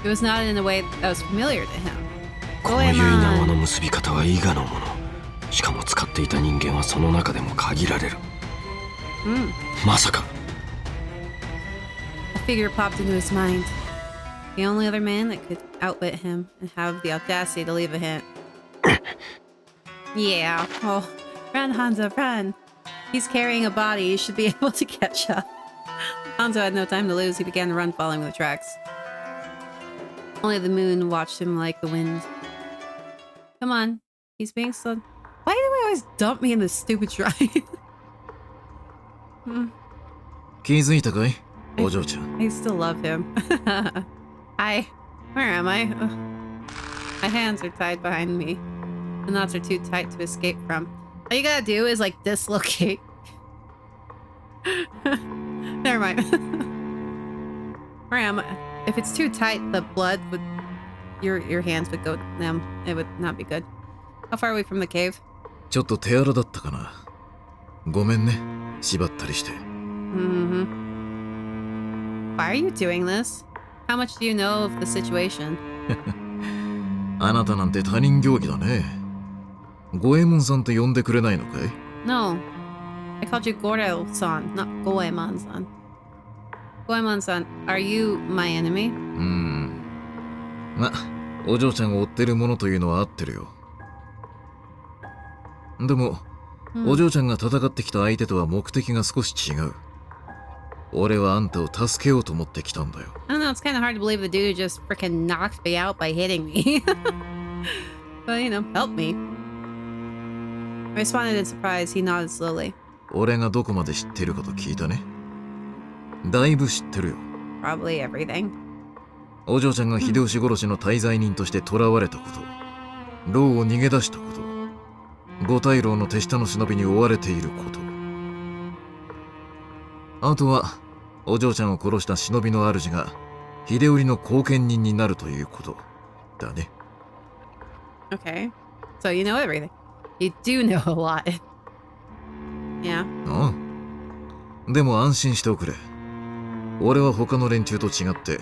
[SPEAKER 1] It was not in a way that was familiar to him.
[SPEAKER 2] この結い縄の結び方は伊賀のもの。しかも使っていた人間はその中でも限られる。まさか。
[SPEAKER 1] A figure popped into his mind. The only other man that could outwit him and have the audacity to leave a hint. Yeah. Oh, run, Hanzo, run. He's carrying a body. He should be able to catch up. Hanzo had no time to lose. He began to run, following the tracks. Only the moon watched him like the wind. Come on. He's being slow. Why do they always dump me in this stupid drive?
[SPEAKER 5] 気づいたかいお嬢ちゃん。
[SPEAKER 1] I still love him. Hi. Where am I? Ugh. My hands are tied behind me. The knots are too tight to escape from. All you gotta do is like dislocate. Never mind. Where am I? If it's too tight, the blood would... Your hands would go numb. It would not be good. How far are we from the cave?
[SPEAKER 5] ちょっと手荒だったかな。ごめんね。縛ったりして。
[SPEAKER 1] Mm-hmm. Why are you doing this? How much do you know of the situation?
[SPEAKER 5] あなたなんて他人行儀だね。五右衛門さんと呼んでくれないのかい
[SPEAKER 1] No. I called you Gorel-san, not Goemon-san. Goemon-san, are you my enemy?
[SPEAKER 5] ま、お嬢ちゃんを追ってるものというのは合ってるよ。でも、お嬢ちゃんが戦ってきた相手とは目的が少し違う。俺はあんたを助けようと思ってきたんだよ。
[SPEAKER 1] I don't know, it's kind of hard to believe the dude just freaking knocked me out by hitting me. But, you know, help me. I responded in surprise. He nodded slowly.
[SPEAKER 5] 俺がどこまで知ってるかと聞いたね。だいぶ知ってるよ。
[SPEAKER 1] Probably everything.
[SPEAKER 5] お嬢ちゃんが秀吉殺しの大罪人として囚われたこと、牢を逃げ出したこと、五大老の手下の忍びに追われていること。あとは、お嬢ちゃんを殺した忍びの主が秀頼の後見人になるということだね。
[SPEAKER 1] Okay. So you know everything. You do know a lot. Yeah.
[SPEAKER 5] ああ。でも安心しておくれ。俺は他の連中と違って、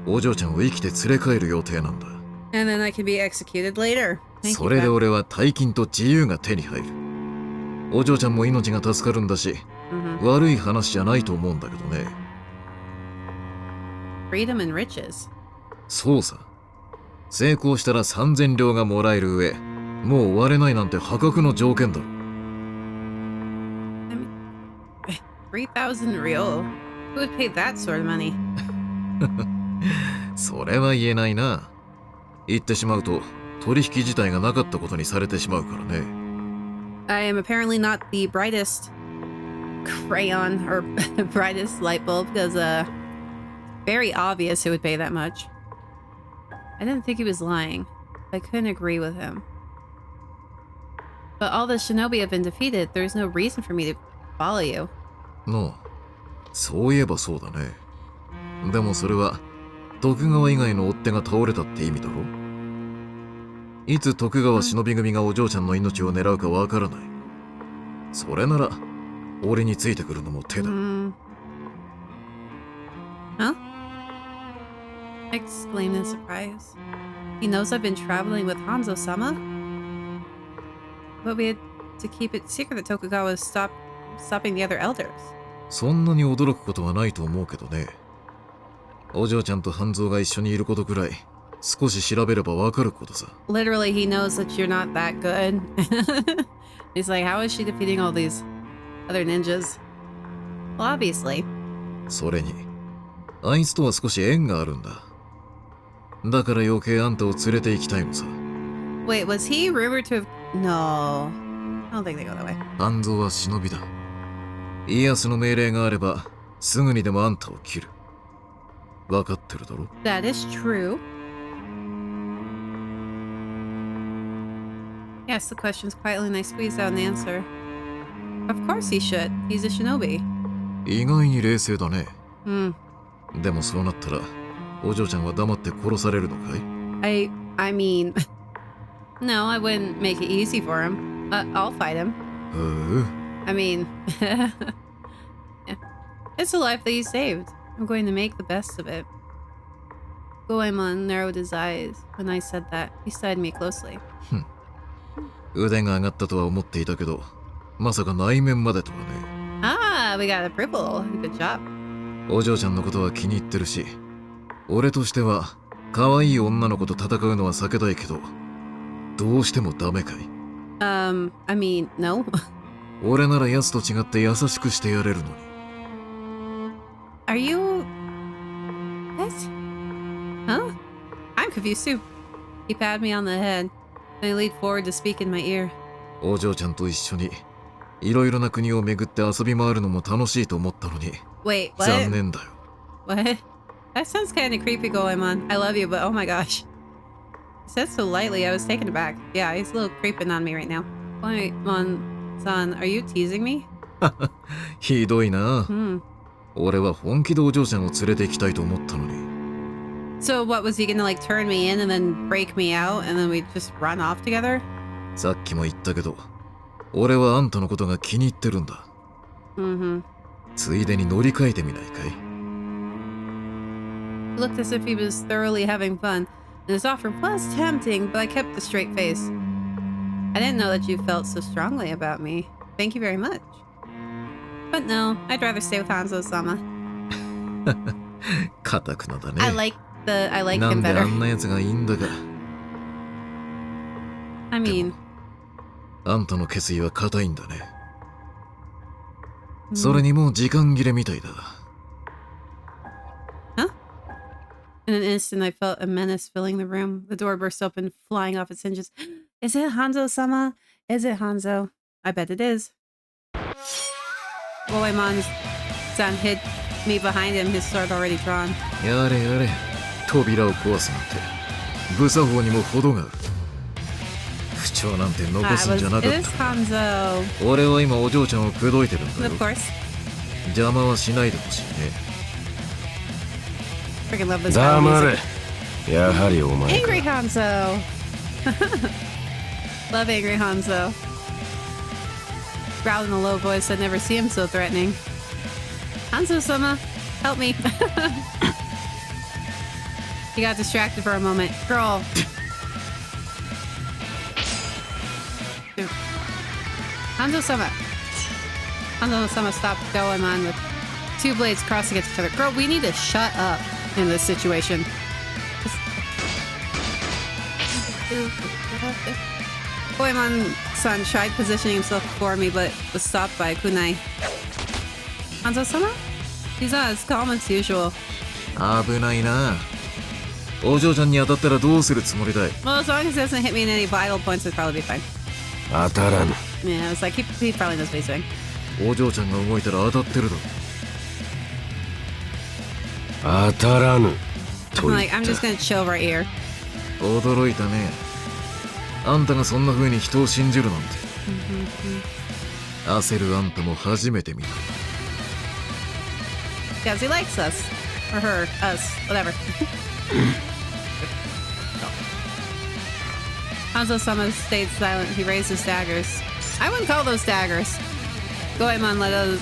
[SPEAKER 5] お嬢ちゃんを生きて連れ帰る予定なんだ。
[SPEAKER 1] And then I can be executed later. Thank
[SPEAKER 5] そ
[SPEAKER 1] you,
[SPEAKER 5] れで
[SPEAKER 1] Fred.
[SPEAKER 5] 俺は大金と自由が手に入る。お嬢ちゃんも命が助かるんだし、悪い話じゃないと思うんだけどね。
[SPEAKER 1] Freedom and riches.
[SPEAKER 5] そうさ。成功したら3000両がもらえる上、もう終われないなんて破格の条件だろ。
[SPEAKER 1] 3,000 real. Who would pay that sort of money?
[SPEAKER 5] それは言えないな。言ってしまうと取引自体がなかったことにされてしまうからね。
[SPEAKER 1] I am apparently not the brightest crayon or brightest light bulb because very obvious who would pay that much. I didn't think he was lying. I couldn't agree with him. But all the shinobi have been defeated. There's no reason for me to follow you.
[SPEAKER 5] なあ、そういえばそうだね。でもそれは徳川以外の追っ手が倒れたって意味だろ。いつ徳川忍び組がお嬢ちゃんの命を狙うかわからない。それなら俺についてくるのも手だ。
[SPEAKER 1] Huh? I exclaimed in surprise. He knows I've been traveling with Hanzo-sama? But we had to keep it secret that Tokugawa was stopping the other elders.
[SPEAKER 5] そんなに驚くことはないと思うけどね。お嬢ちゃんと半蔵が一緒にいることくらい少し調べればわかることさ。
[SPEAKER 1] Literally, he knows that you're not that good. He's like, how is she defeating all these other ninjas? Well, obviously.
[SPEAKER 5] それに、あいつとは少し縁があるんだ。だから余計あんたを連れて行きたいのさ。
[SPEAKER 1] Wait, was he rumored to have... No. I don't think they go that way.
[SPEAKER 5] 半蔵は忍びだ。家康の命令があれば、すぐにでもあんたを切る。わかってるだろ？
[SPEAKER 1] That is true. He asked the questions quietly and I squeezed out an answer. Of course he should. He's a shinobi.
[SPEAKER 5] 意外に冷静だね。
[SPEAKER 1] Hmm.
[SPEAKER 5] でもそうなったら、お嬢ちゃんは黙って殺されるのかい？
[SPEAKER 1] I mean... No, I wouldn't make it easy for him. I'll fight him. I mean... yeah. It's a life that he saved. I'm going to make the best of it. Goemon narrowed his eyes. When I said that, he studied me closely.
[SPEAKER 5] 腕が上がったとは思っていたけど、まさか内面までとはね。
[SPEAKER 1] Ah, we got approval. Good job.
[SPEAKER 5] お嬢ちゃんのことは気に入ってるし、俺としては可愛い女の子と戦うのは避けたいけど、どうしてもダメかい？
[SPEAKER 1] I mean, no.
[SPEAKER 5] 俺なら奴と違って優しくしてやれるのに。
[SPEAKER 1] Are you... What? Huh? I'm confused too. He patted me on the head. Then he leaned forward to speak in my ear.
[SPEAKER 5] お嬢ちゃんと一緒にいろいろな国を巡って遊び回るのも楽しいと思ったのに。
[SPEAKER 1] Wait, what?
[SPEAKER 5] 残念だよ。
[SPEAKER 1] What? That sounds kind of creepy, Goemon. I love you, but oh my gosh. He said so lightly, I was taken aback. Yeah, he's a little creeping on me right now. Goemon-san, are you teasing me?
[SPEAKER 5] ひどいな。
[SPEAKER 1] Hmm.
[SPEAKER 5] 俺は本気でお嬢ちゃんを連れて行きたいと思ったのに。
[SPEAKER 1] So what, was he gonna like turn me in and then break me out and then we'd just run off together?
[SPEAKER 5] さっきも言ったけど、俺はあんたのことが気に入ってるんだ。
[SPEAKER 1] Mm-hmm.
[SPEAKER 5] ついでに乗り換えてみないかい？
[SPEAKER 1] He looked as if he was thoroughly having fun, and his offer was tempting, but I kept a straight face. I didn't know that you felt so strongly about me. Thank you very much. But no, I'd rather stay with Hanzo-sama.
[SPEAKER 5] 固くなだね。
[SPEAKER 1] I like him
[SPEAKER 5] なんで
[SPEAKER 1] better.
[SPEAKER 5] あんなやつがいいんだか。
[SPEAKER 1] I mean...
[SPEAKER 5] あんたの決意は固いんだね。それにもう時間切れみたいだ。
[SPEAKER 1] Huh? In an instant, I felt a menace filling the room. The door burst open, flying off its hinges. Is it Hanzo-sama? Is it Hanzo? I bet it is. Goemon-san hid me behind him, his sword already drawn.
[SPEAKER 5] やれやれ、扉を壊すなんて無作法にも程がある。不調なんて残すんじゃなかっ
[SPEAKER 1] It is
[SPEAKER 5] た。
[SPEAKER 1] Hanzo.
[SPEAKER 5] 俺は今お嬢ちゃんを口説いてるんだ
[SPEAKER 1] Of
[SPEAKER 5] よ。
[SPEAKER 1] course.
[SPEAKER 5] 邪魔はしないでほしいね。
[SPEAKER 1] Freaking love this
[SPEAKER 2] 黙
[SPEAKER 1] battle
[SPEAKER 2] れ
[SPEAKER 1] music.
[SPEAKER 2] やはりお前か
[SPEAKER 1] Angry Hanzo. Love angry Hanzo. Growled in a low voice, I'd never see him so threatening. Hanzo-sama, help me. He got distracted for a moment. Girl. Hanzo-sama. Hanzo-sama stopped Goemon with two blades crossed against each other. Girl, we need to shut up in this situation. Goemon-san tried positioning himself before me, but was stopped by kunai. Hanzo-sama? He's not as calm as usual.
[SPEAKER 5] 危ないな。お嬢ちゃんに当たったらどうするつもりだい？
[SPEAKER 1] Well, as long as he doesn't hit me in any vital points, it'd probably be fine.
[SPEAKER 2] 当たらぬ
[SPEAKER 1] Yeah, I was like, he probably knows what he's doing.
[SPEAKER 5] お嬢ちゃんが動いたら当たってるだろ。
[SPEAKER 2] 当たらぬと
[SPEAKER 1] I'm
[SPEAKER 2] 言
[SPEAKER 1] like,
[SPEAKER 2] っ
[SPEAKER 1] I'm just
[SPEAKER 2] た
[SPEAKER 1] gonna chill right here.
[SPEAKER 5] 驚いたね。あんたがそんな風に人を信じるなんて。焦るあんたも初めて見た。
[SPEAKER 1] Because he likes us. Or her, us, whatever. Hanzo-sama stayed silent. He raised his daggers. I wouldn't call those daggers. Goemon let out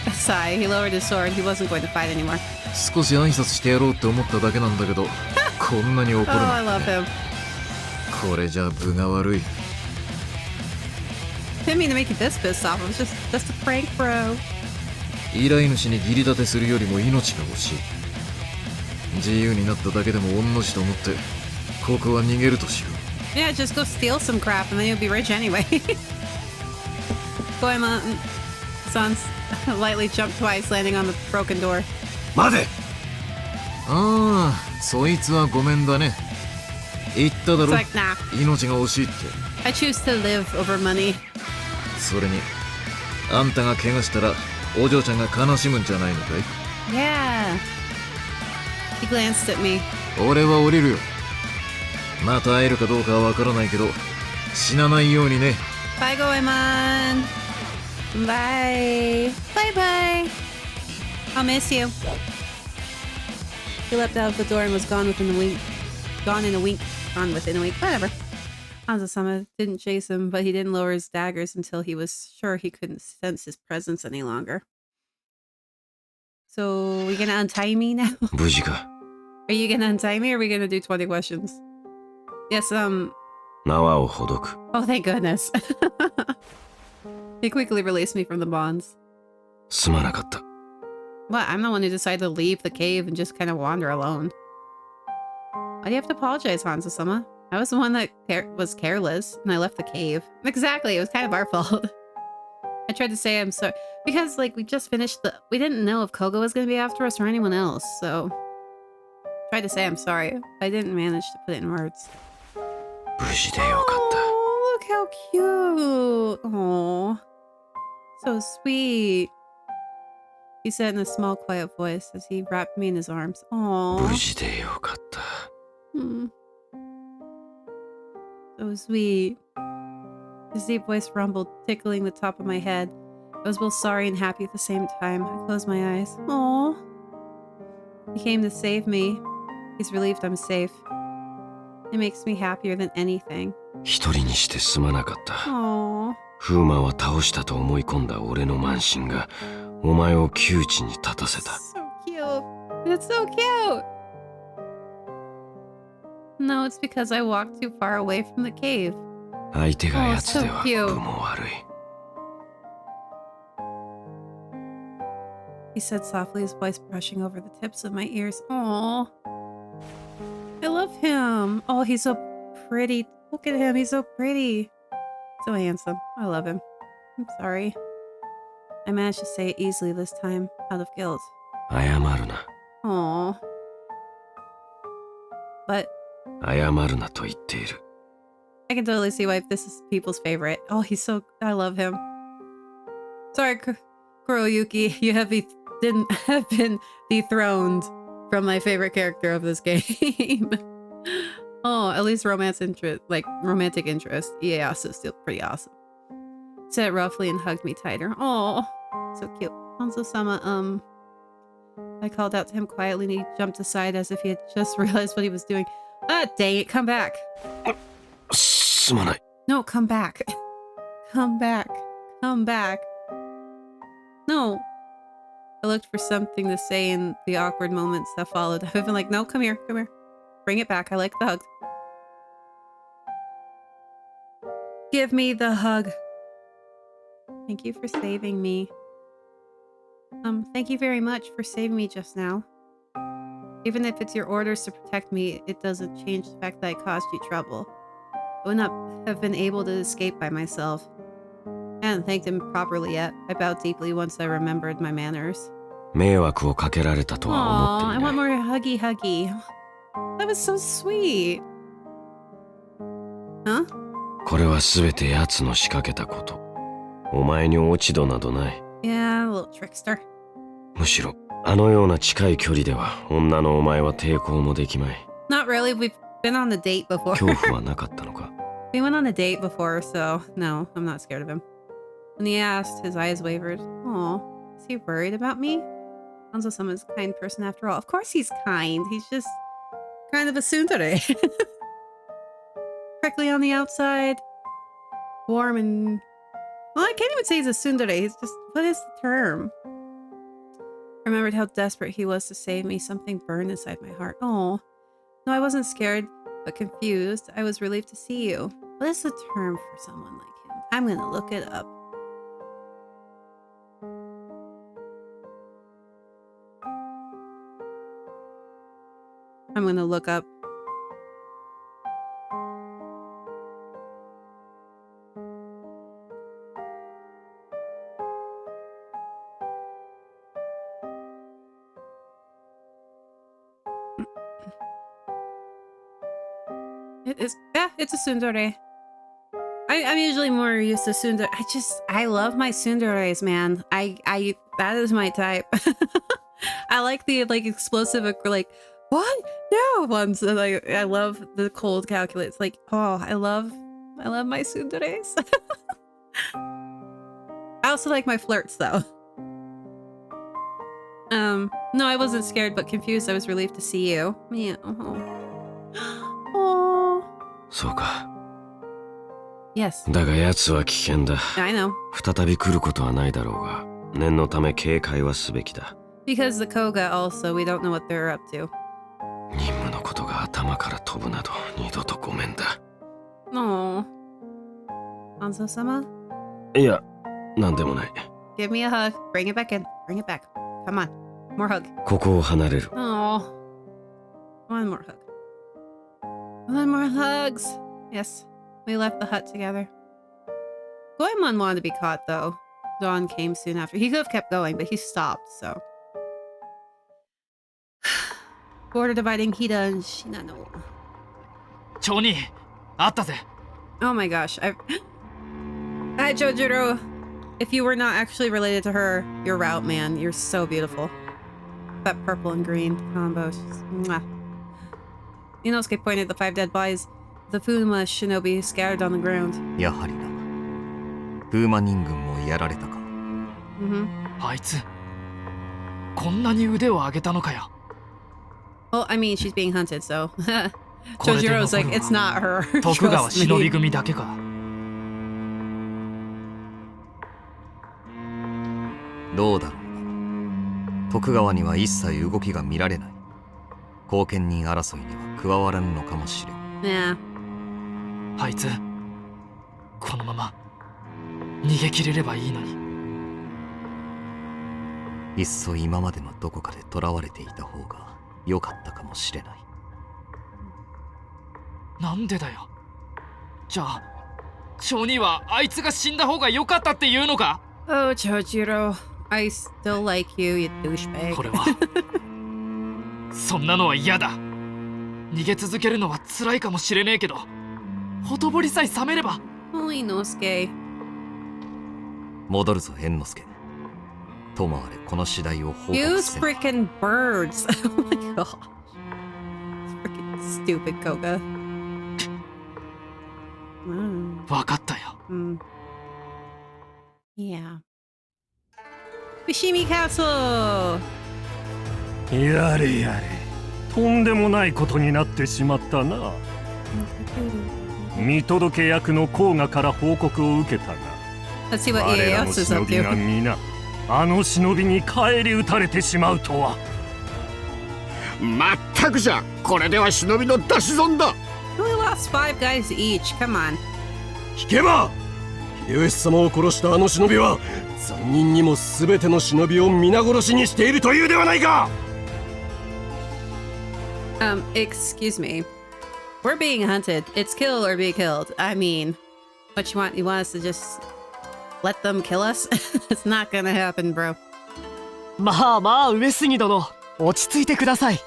[SPEAKER 1] a sigh. He lowered his sword. He wasn't going to fight anymore.
[SPEAKER 5] 少し挨拶してやろうって思っただけなんだけど、こんなに怒る
[SPEAKER 1] Oh, I
[SPEAKER 5] なん
[SPEAKER 1] love
[SPEAKER 5] て、ね。
[SPEAKER 1] him.
[SPEAKER 5] これじゃ分が悪い。
[SPEAKER 1] Didn't mean to make you this pissed off. It was just a prank, bro.
[SPEAKER 5] 依頼主に義理立てするよりも命が欲しい。自由になっただけでも御の字と思って、ここは逃げるとしよう。
[SPEAKER 1] Yeah, just go steal some crap and then you'll be rich anyway. Goemon-san lightly jumped twice, landing on the broken door.
[SPEAKER 2] 待て。
[SPEAKER 5] ああ、そいつはごめんだね。言っただ
[SPEAKER 1] It's
[SPEAKER 5] ろ、
[SPEAKER 1] like, nah.
[SPEAKER 5] 命が欲しいって。
[SPEAKER 1] I choose to live over money.
[SPEAKER 5] それに、あんたが怪我したら、お嬢ちゃんが悲しむんじゃないのかい？
[SPEAKER 1] Yeah. He glanced at me.
[SPEAKER 5] 俺は降りるよ。また会えるかどうかはわからないけど、死なないようにね。
[SPEAKER 1] Bye, Goemon. Bye. Bye bye. I'll miss you. He leapt out of the door and was gone within a wink. Gone in a wink. Gone within a wink. Whatever. Hanzo-sama didn't chase him, but he didn't lower his daggers until he was sure he couldn't sense his presence any longer. So, we gonna untie me now?
[SPEAKER 2] 無事か。
[SPEAKER 1] Are you gonna untie me or are we gonna do 20 questions? Yes,
[SPEAKER 2] 縄をほどく。
[SPEAKER 1] oh, thank goodness. He quickly released me from the bonds.
[SPEAKER 2] すまなかった。
[SPEAKER 1] What? I'm the one who decided to leave the cave and just kind of wander alone. Why do you have to apologize, Hanzo-sama? I was the one that was careless and I left the cave. Exactly, it was kind of our fault. I tried to say I'm sorry. Because, like, we just finished we didn't know if Koga was going to be after us or anyone else, so... I tried to say I'm sorry. I didn't manage to put it in words.
[SPEAKER 2] 無事でよかった。
[SPEAKER 1] Oh, look how cute. Oh, so sweet. He said in a small, quiet voice as he wrapped me in his arms.
[SPEAKER 2] 無
[SPEAKER 1] Oh,
[SPEAKER 2] 事でよかった。
[SPEAKER 1] so sweet. His deep voice rumbled, tickling the top of my head. I was both sorry and happy at the same time. I closed my eyes. Oh, he came to save me. He's relieved I'm safe. It makes me happier than anything.
[SPEAKER 2] 一人にしてすまなかった。
[SPEAKER 1] Oh,
[SPEAKER 2] 風魔は倒したと思い込んだ俺の慢心がお前を窮地に立たせた。
[SPEAKER 1] so cute. That's so cute. No, it's because I walked too far away from the cave.
[SPEAKER 2] 相手が奴では
[SPEAKER 1] Oh, so cute.
[SPEAKER 2] 分も悪い。
[SPEAKER 1] He said softly, his voice brushing over the tips of my ears. Aww. I love him. Oh, he's so pretty. Look at him. He's so pretty. So handsome. I love him. I'm sorry. I managed to say it easily this time, out of guilt.
[SPEAKER 2] 謝るな。
[SPEAKER 1] Aww. But
[SPEAKER 2] 謝るなと言っている。
[SPEAKER 1] I can totally see why this is people's favorite. Oh, he's so... I love him. Sorry, Kuroyuki. You didn't have been dethroned from my favorite character of this game. Oh, at least romantic interest. Yeah, so still pretty awesome. Said it roughly and hugged me tighter. Oh, so cute. Hanzo-sama, I called out to him quietly and he jumped aside as if he had just realized what he was doing. Ah, dang it, come back.
[SPEAKER 2] すまない。
[SPEAKER 1] No, come back. Come back. Come back. No. I looked for something to say in the awkward moments that followed. I've been like, no, come here, come here. Bring it back. I like the hug. Give me the hug. Thank you for saving me. Thank you very much for saving me just now. Even if it's your orders to protect me, it doesn't change the fact that I caused you trouble. I would not have been able to escape by myself. I hadn't thanked him properly yet. I bowed deeply once I remembered my manners.
[SPEAKER 2] 迷惑をかけられたとは
[SPEAKER 1] Aw,
[SPEAKER 2] 思
[SPEAKER 1] I
[SPEAKER 2] ってい
[SPEAKER 1] want
[SPEAKER 2] ない。
[SPEAKER 1] more huggy. That was so sweet. Huh?
[SPEAKER 2] これはすべて奴の仕掛けたこと。お前に落ち度などない。
[SPEAKER 1] Yeah, a little trickster.
[SPEAKER 2] むしろ、あのような近い距離では女のお前は抵抗もできまい。
[SPEAKER 1] Not really. been on a date before.
[SPEAKER 2] 恐怖はなかったのか？
[SPEAKER 1] We went on a date before, so no, I'm not scared of him. When he asked, his eyes wavered. Oh, is he worried about me? Hanzo-sama's a kind person after all. Of course he's kind. He's just kind of a tsundere. Prickly on the outside. Warm and... Well, I can't even say he's a tsundere. He's just... What is the term? I remembered how desperate he was to save me. Something burned inside my heart. Oh. No, I wasn't scared, but confused. I was relieved to see you. What is the term for someone like him? I'm gonna look it up. I'm gonna look up. It is, yeah, it's a tsundere. I'm usually more used to tsundere. I love my tsunderes, man. That is my type. I like the like explosive, like, what? No ones. I love the cold calculates. Like, oh, I love my tsunderes. I also like my flirts though. No, I wasn't scared but confused. I was relieved to see you. Yeah. Oh.
[SPEAKER 2] そうか。
[SPEAKER 1] Yes.
[SPEAKER 2] だが奴は危険だ。
[SPEAKER 1] I know.
[SPEAKER 2] 再び来ることはないだろうが、念のため警戒はすべきだ。
[SPEAKER 1] Because the Koga also, we don't know what they're up to.
[SPEAKER 2] 任務のことが頭から飛ぶなど、二度とごめんだ。
[SPEAKER 1] No. Hanzo-sama?
[SPEAKER 2] いや、なんでもない。
[SPEAKER 1] Give me a hug. Bring it back in. Bring it back. Come on. More hug.
[SPEAKER 2] ここを離れる。
[SPEAKER 1] Oh. One more hug. One more hugs. Yes. We left the hut together. Goemon wanted to be caught, though. Dawn came soon after. He could have kept going, but he stopped, so. Border dividing Hida and Shinano.
[SPEAKER 4] 町人、あったぜ。
[SPEAKER 1] Oh my gosh. Hi, Jojiro. If you were not actually related to her, you're route, man. You're so beautiful. That purple and green combo. Mwah. Inosuke pointed at the 5 dead bodies. The Fuma shinobi scattered on the ground.
[SPEAKER 6] やはりな。プーマ人軍もやられたか。
[SPEAKER 4] あいつ、こんなに腕を上げたのかよ。
[SPEAKER 1] Well, I mean, she's being hunted, so. Jojiro's like, it's not her.
[SPEAKER 4] 徳川
[SPEAKER 1] Trust
[SPEAKER 4] 忍び
[SPEAKER 1] me.
[SPEAKER 4] 組だけか。
[SPEAKER 6] どうだろうな。徳川には一切動きが見られない。後見人争いには加わらぬのかもしれん。
[SPEAKER 1] Yeah.
[SPEAKER 4] あいつ、このまま逃げ切れればいいのに。
[SPEAKER 6] いっそ今までのどこかで囚われていた方が良かったかもしれない。
[SPEAKER 4] なんでだよ。じゃあ、町人はあいつが死んだ方が良かったって言うのか？
[SPEAKER 1] Oh, Jojiro. I still like you, you douchebag.
[SPEAKER 4] これはそんなのは嫌だ。逃げ続けるのは辛いかもしれねえけど、ほとぼりさえ冷めれば。
[SPEAKER 1] Holy Inosuke.
[SPEAKER 6] 戻るぞ猿之助。ともあれこの次第を報告
[SPEAKER 1] Use
[SPEAKER 6] せん。
[SPEAKER 1] freaking birds. Oh my gosh. Freaking stupid Koga.
[SPEAKER 4] わかったよ。
[SPEAKER 1] Yeah. Fushimi Castle!
[SPEAKER 4] やれやれ、とんでもないことになってしまったな。見届け役の甲賀から報告を受けたが、
[SPEAKER 1] Let's see what
[SPEAKER 4] 我らの
[SPEAKER 1] Ieyasu is
[SPEAKER 4] 忍
[SPEAKER 1] up
[SPEAKER 4] びが
[SPEAKER 1] to.
[SPEAKER 4] 皆あの忍びに返り討たれてしまうとは。
[SPEAKER 7] まったくじゃ、これでは忍びの出し損だ。
[SPEAKER 1] We lost 5 guys each. Come on.
[SPEAKER 8] 聞けば、秀吉様を殺したあの忍びは残忍にも全ての忍びを皆殺しにしているというではないか。
[SPEAKER 1] Excuse me. We're being hunted. It's kill or be killed. I mean, what you want? You want us to just let them kill us? It's not gonna happen, bro.
[SPEAKER 4] まあまあ、上杉殿、落ち着いてください。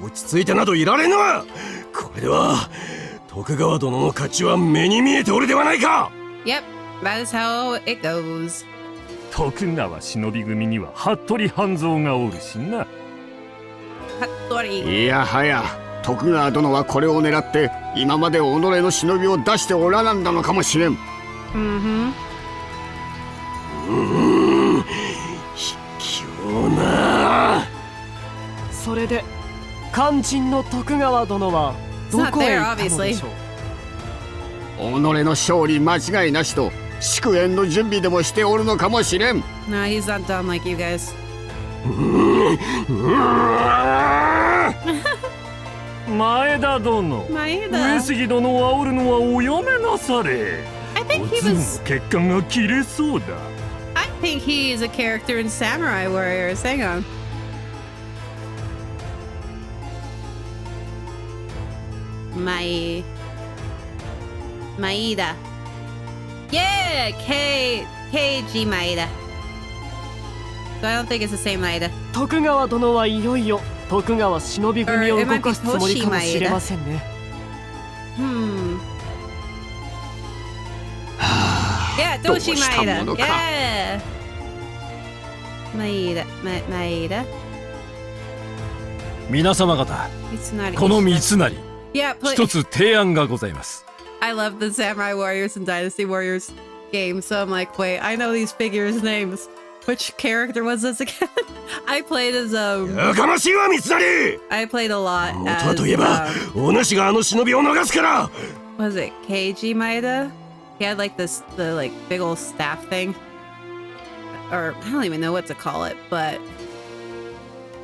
[SPEAKER 8] 落ち着いてなどいられぬわ。これでは徳川殿の勝ちは目に見えておるではないか。
[SPEAKER 1] Yep, that is how it goes.
[SPEAKER 4] 徳川忍び組には服部半蔵がおるしな。
[SPEAKER 7] いやはや徳川殿はこれを狙って今まで己の忍びを出しておらなんだのかもしれん。
[SPEAKER 8] 卑怯な。
[SPEAKER 9] それで肝心の徳川殿はどこへ行ったのでしょう。
[SPEAKER 7] 己の勝利間違いなしと祝宴の準備でもしておるのかもしれん。
[SPEAKER 1] No, he's not dumb like you guys.
[SPEAKER 10] 前田殿、上杉殿を煽るのはおやめなされ。
[SPEAKER 1] I think
[SPEAKER 10] お
[SPEAKER 1] he
[SPEAKER 10] つの
[SPEAKER 1] was.
[SPEAKER 10] 血管が切れそうだ。
[SPEAKER 1] I think he is a character in Samurai Warriors. Hang on. Maeda. Yeah, KG Maeda. So I don't think it's the same Maeda.
[SPEAKER 9] 徳川殿はいよいよ徳川忍び組を動かすつもりかもしれませんね。
[SPEAKER 1] Yeah, Toshi Maeda. Yeah. Maeda.
[SPEAKER 11] 皆様方、
[SPEAKER 1] Mitsunari.
[SPEAKER 11] この三成、
[SPEAKER 1] Yeah,
[SPEAKER 11] 一つ提案がございます。
[SPEAKER 1] I love the Samurai Warriors and Dynasty Warriors game, so I'm like, wait, I know these figures' names. Which character was this again? I played as
[SPEAKER 8] やかましいわ三成。
[SPEAKER 1] I played a lot
[SPEAKER 8] 元は
[SPEAKER 1] as
[SPEAKER 8] といえばお主があの忍びを逃すから。
[SPEAKER 1] was it KG Maeda? He had like the like big old staff thing. Or I don't even know what to call it, but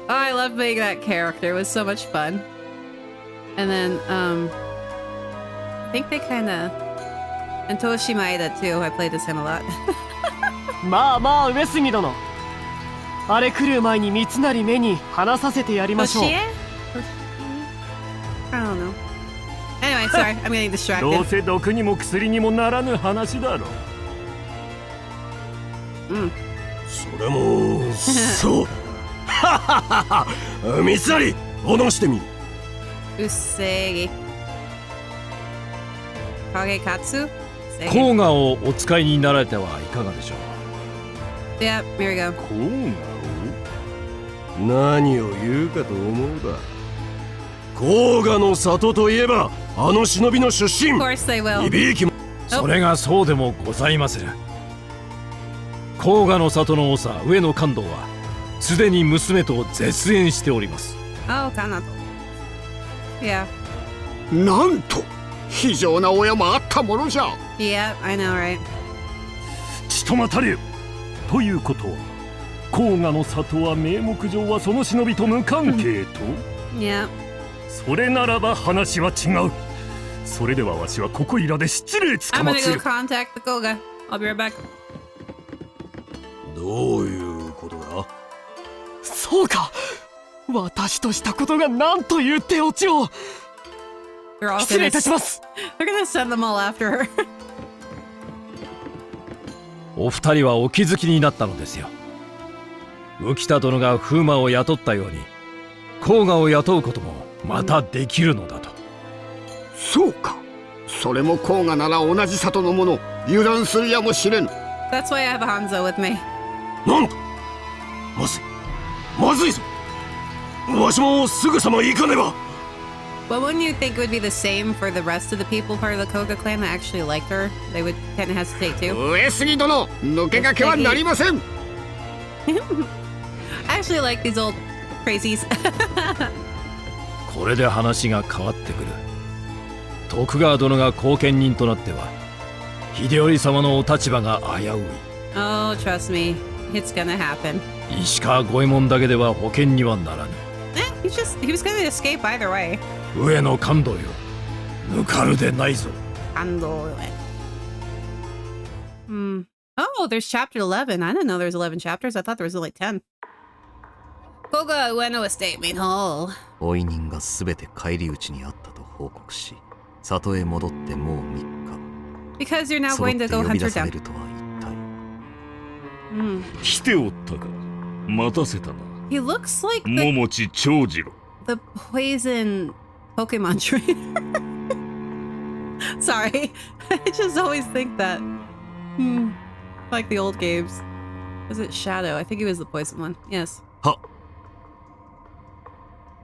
[SPEAKER 1] oh, I loved being that character. It was so much fun. And then I think they kinda and Toshi Maeda too. I played as him a lot.
[SPEAKER 9] まあまあ上杉殿、あれ来る前に三成目に話させてやりましょう。
[SPEAKER 1] I don't know. Anyway, sorry, I'm getting
[SPEAKER 10] どう
[SPEAKER 1] distracted.
[SPEAKER 10] せ毒にも薬にもならぬ話だろう。
[SPEAKER 8] それもそう。はははは。三成、脅してみ。
[SPEAKER 1] Usegi. Kagekatsu?
[SPEAKER 11] 甲賀をお使いになられてはいかがでしょう。
[SPEAKER 1] Yep, here we go.
[SPEAKER 10] 甲賀を
[SPEAKER 8] 何を言うかと思うだ。甲賀の里といえばあの忍びの出身。
[SPEAKER 1] Of course they will.
[SPEAKER 8] いびいきも。
[SPEAKER 11] それがそうでもございません。甲賀の里の長上野勘道はすでに娘と絶縁しております。
[SPEAKER 1] Oh, Kanato. Yeah.
[SPEAKER 7] なんと非常な親もあったものじゃ。
[SPEAKER 1] Yeah, I know, right?
[SPEAKER 10] ちと待たれよ。ということは甲賀の里は名目上はその忍びと無関係と。
[SPEAKER 1] Yeah.
[SPEAKER 10] それならば話は違う。それではわしはここいらで失礼つか
[SPEAKER 1] I'm
[SPEAKER 10] ま
[SPEAKER 1] gonna
[SPEAKER 10] つ
[SPEAKER 1] go
[SPEAKER 10] る。
[SPEAKER 1] contact the Koga. I'll be right back.
[SPEAKER 8] どういうことだ。
[SPEAKER 9] そうか、私としたことがなんという手落ちを。
[SPEAKER 1] They're all
[SPEAKER 9] 失礼
[SPEAKER 1] gonna
[SPEAKER 9] いたします。
[SPEAKER 1] they're gonna send them all after her.
[SPEAKER 11] お二人はお気づきになったのですよ。浮田殿が風魔を雇ったように甲賀を雇うこともまたできるのだと。
[SPEAKER 7] そうか。それも甲賀なら同じ里のもの。油断するやもしれん。
[SPEAKER 1] That's why I have Hanzo with me.
[SPEAKER 8] なんとまずいまずいぞ。わしもすぐさま行かねば。
[SPEAKER 1] But wouldn't you think it would be the same for the rest of the people part of the Koga clan that actually liked her? They would kind of hesitate too.
[SPEAKER 7] 上杉殿、抜け駆けはなりません。
[SPEAKER 1] I actually like these old crazies.
[SPEAKER 11] これで話が変わってくる。徳川殿が後見人となっては秀頼様のお立場が危うい。
[SPEAKER 1] Oh, trust me, it's gonna happen.
[SPEAKER 11] 石川五右衛門だけでは保険にはならぬ。
[SPEAKER 1] He was gonna escape either way.
[SPEAKER 11] 上野勘道よ、抜かるでないぞ。
[SPEAKER 1] Hanzo. Oh, there's chapter 11. I didn't know there's 11 chapters. I thought there was only 10. Koga Ueno estate made whole.
[SPEAKER 6] 追い人が全て返り討ちにあったと報告し、里へ戻ってもう3
[SPEAKER 1] Because you're now
[SPEAKER 6] 日。揃っ
[SPEAKER 1] going
[SPEAKER 6] て
[SPEAKER 1] to go
[SPEAKER 6] 呼び
[SPEAKER 1] hunt
[SPEAKER 6] 出
[SPEAKER 1] her
[SPEAKER 6] され
[SPEAKER 1] down.
[SPEAKER 6] るとは一体。
[SPEAKER 10] 来ておったか。待たせたな。
[SPEAKER 1] He looks like
[SPEAKER 10] 桃地長次郎。
[SPEAKER 1] the poison Pokemon trainer. Sorry. I just always think that. Like the old games. Was it Shadow? I think he was the poison one. Yes.
[SPEAKER 6] は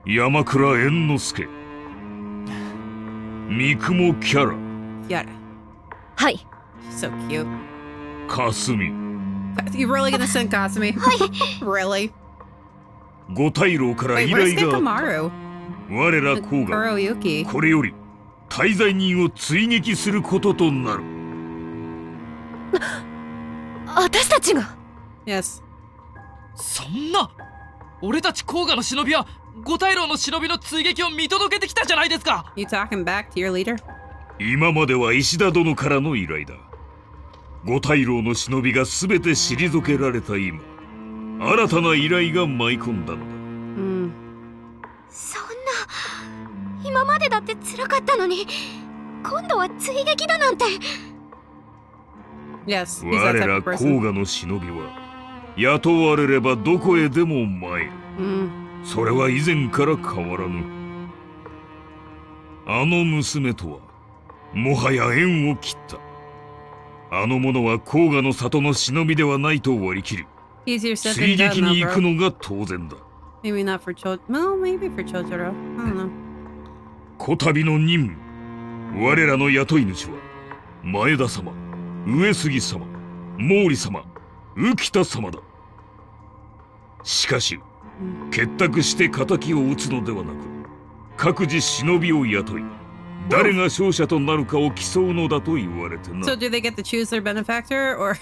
[SPEAKER 10] 山倉猿之助、三雲キャラ、
[SPEAKER 1] Yada.
[SPEAKER 3] はい。
[SPEAKER 1] She's so cute.
[SPEAKER 10] かすみ、
[SPEAKER 1] You really gonna send Kasumi? Really?
[SPEAKER 10] 五大老から
[SPEAKER 1] Wait,
[SPEAKER 10] 依
[SPEAKER 1] where's
[SPEAKER 10] 頼があっ
[SPEAKER 1] Kamaru?
[SPEAKER 10] た。我ら甲が
[SPEAKER 1] Kuroyuki.
[SPEAKER 10] これより滞在人を追撃することとなる。
[SPEAKER 3] 私たちが。
[SPEAKER 1] Yes.
[SPEAKER 4] そんな、俺たち甲賀の忍びは五大老の忍びの追撃を見届けてきたじゃないですか。
[SPEAKER 1] You talking back to your leader?
[SPEAKER 10] 今までは石田殿からの依頼だ。五大老の忍びが全て退けられた今、新たな依頼が舞い込んだのだ。
[SPEAKER 3] そんな、今までだって辛かったのに、今度は追撃だなんて。
[SPEAKER 1] Yes. He's
[SPEAKER 10] 我
[SPEAKER 1] that type
[SPEAKER 10] ら
[SPEAKER 1] of
[SPEAKER 10] 甲
[SPEAKER 1] person.
[SPEAKER 10] 賀の忍びは雇われればどこへでも参る。それは以前から変わらぬ。あの娘とはもはや縁を切った。あの者は甲賀の里の忍びではないと割り切り、
[SPEAKER 1] He's your
[SPEAKER 10] 追
[SPEAKER 1] second
[SPEAKER 10] 撃
[SPEAKER 1] dad
[SPEAKER 10] に
[SPEAKER 1] now,
[SPEAKER 10] 行く
[SPEAKER 1] bro.
[SPEAKER 10] のが当然だ。
[SPEAKER 1] Maybe not for well, maybe for Chojuro. I don't know.
[SPEAKER 10] こたびの任務、我らの雇い主は前田様、上杉様、毛利様、浮田様だ。しかし結託して敵を討つのではなく、各自忍びを雇い、誰が勝者となるかを競うのだと言われてな。
[SPEAKER 1] So do they get to choose their benefactor or?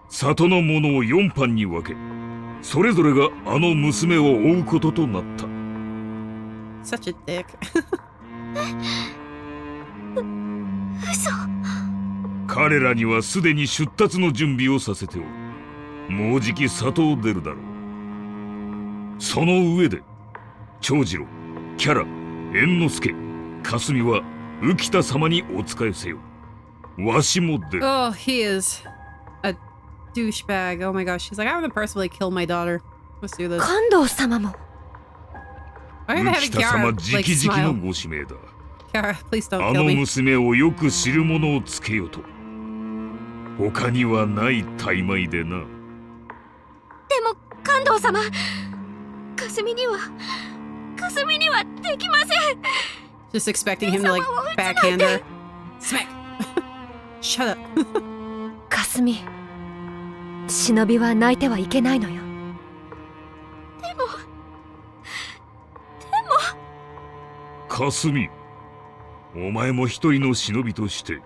[SPEAKER 10] 里の者を4班に分け、それぞれがあの娘を追うこととなった。
[SPEAKER 1] Such a dick.
[SPEAKER 3] 嘘。
[SPEAKER 10] 彼らにはすでに出立の準備をさせておる。もうじき里を出るだろう。その上で長次郎、キャラ、猿之助、霞は浮田様にお仕えせよ。わしも出る。
[SPEAKER 1] Oh, he is a douchebag. Oh my gosh. She's like, I want to personally kill my daughter. Let's do this.
[SPEAKER 3] 感動様も。
[SPEAKER 1] Why are they
[SPEAKER 10] 浮
[SPEAKER 1] having
[SPEAKER 10] 田様
[SPEAKER 1] Kiara
[SPEAKER 10] 直
[SPEAKER 1] like
[SPEAKER 10] 々の
[SPEAKER 1] smile?
[SPEAKER 10] ご指名だ。
[SPEAKER 1] Kiara, please don't
[SPEAKER 10] あ
[SPEAKER 1] kill
[SPEAKER 10] の
[SPEAKER 1] me.
[SPEAKER 10] 娘をよく知る者をつけよと。他にはない大枚でな。
[SPEAKER 3] でも感動様、霞にはできません。
[SPEAKER 1] Just expecting him to like backhand her. Smack. Shut up.
[SPEAKER 3] 霞、忍びは泣いてはいけないのよ。
[SPEAKER 10] 霞、お前も一人の忍びとして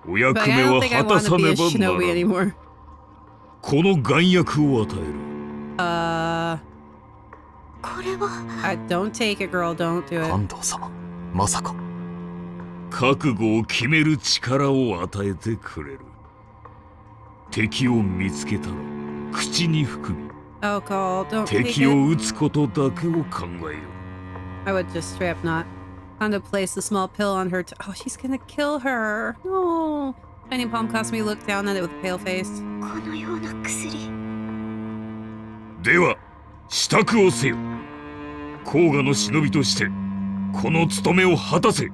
[SPEAKER 10] お役
[SPEAKER 1] But
[SPEAKER 10] 目
[SPEAKER 1] I don't
[SPEAKER 10] は
[SPEAKER 1] think I
[SPEAKER 10] 果た
[SPEAKER 1] want
[SPEAKER 10] さ
[SPEAKER 1] to be
[SPEAKER 10] ね
[SPEAKER 1] a
[SPEAKER 10] ばな
[SPEAKER 1] shinobi
[SPEAKER 10] らぬ。
[SPEAKER 1] anymore.
[SPEAKER 10] この眼薬を与える。
[SPEAKER 3] これは。
[SPEAKER 1] Don't take it, girl. Don't do it.
[SPEAKER 6] 安藤様、まさか。
[SPEAKER 10] 覚悟を決める力を与えてくれる。敵を見つけたら口に含み、
[SPEAKER 1] Oh, Cole, don't take
[SPEAKER 10] 敵
[SPEAKER 1] it.
[SPEAKER 10] を撃つことだけを考えよ。
[SPEAKER 1] I would just straight up not. Hondo placed the small pill on her. Oh, she's gonna kill her. No. Tiny Palm Kasumi looked down at it with a pale face.
[SPEAKER 3] このような薬。
[SPEAKER 10] では支度をせよ。甲賀の忍びとしてこの務めを果たせ。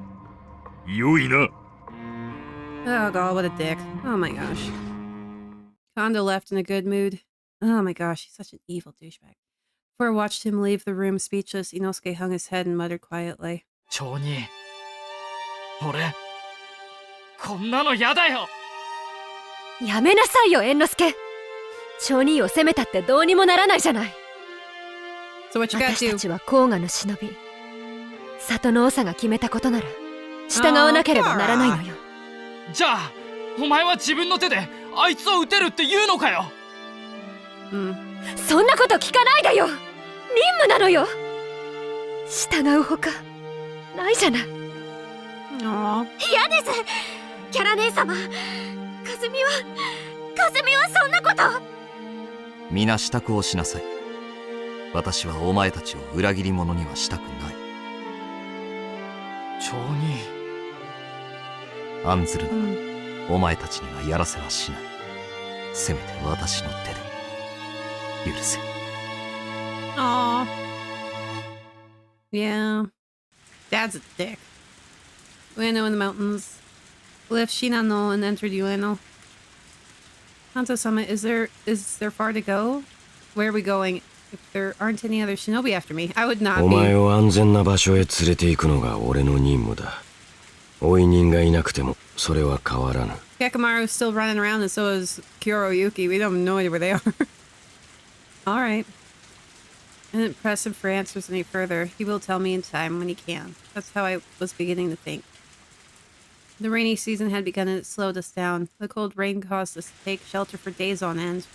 [SPEAKER 10] よいな。
[SPEAKER 1] Oh god, what a dick. Oh my gosh. Kondo left in a good mood. Oh my gosh, he's such an evil douchebag. Before I watched him leave the room speechless, Inosuke hung his head and muttered quietly.
[SPEAKER 4] 町人、俺こんなのやだよ。
[SPEAKER 3] やめなさいよ、猿之助。町人を責めたってどうにもならないじゃない。
[SPEAKER 1] So what you gotta
[SPEAKER 3] 私た
[SPEAKER 1] do?
[SPEAKER 3] ちは甲賀の忍び。里の長が決めたことなら従わなければならないのよ。
[SPEAKER 4] じゃあお前は自分の手であいつを撃てるって言うのかよ。
[SPEAKER 3] そんなこと聞かないでよ。任務なのよ。従うほかないじゃない。
[SPEAKER 1] Aww.
[SPEAKER 3] 嫌です。キャラ姉様、霞はそんなこと。
[SPEAKER 6] 皆支度をしなさい。私はお前たちを裏切り者にはしたくない。
[SPEAKER 4] 町人、
[SPEAKER 6] 案ずるな。お前たちにはやらせはしない。せめて私の手で許せ。
[SPEAKER 1] Aww. Yeah. Dad's a dick. Ueno in the mountains. Left Shinano and entered Ueno. Hanzo Summit, is there far to go? Where are we going? if there aren't any other shinobi after me. I would not
[SPEAKER 2] お
[SPEAKER 1] be.
[SPEAKER 2] 前を安全な場所へ連れて行くのが俺の任務だ。追い人がいなくてもそれは変わらぬ。
[SPEAKER 1] Hyakkimaru's still running around and so is Kuroyuki. We don't have no idea where they are. Alright. I didn't press him for answers any further. He will tell me in time when he can. That's how I was beginning to think. The rainy season had begun and it slowed us down. The cold rain caused us to take shelter for days on end.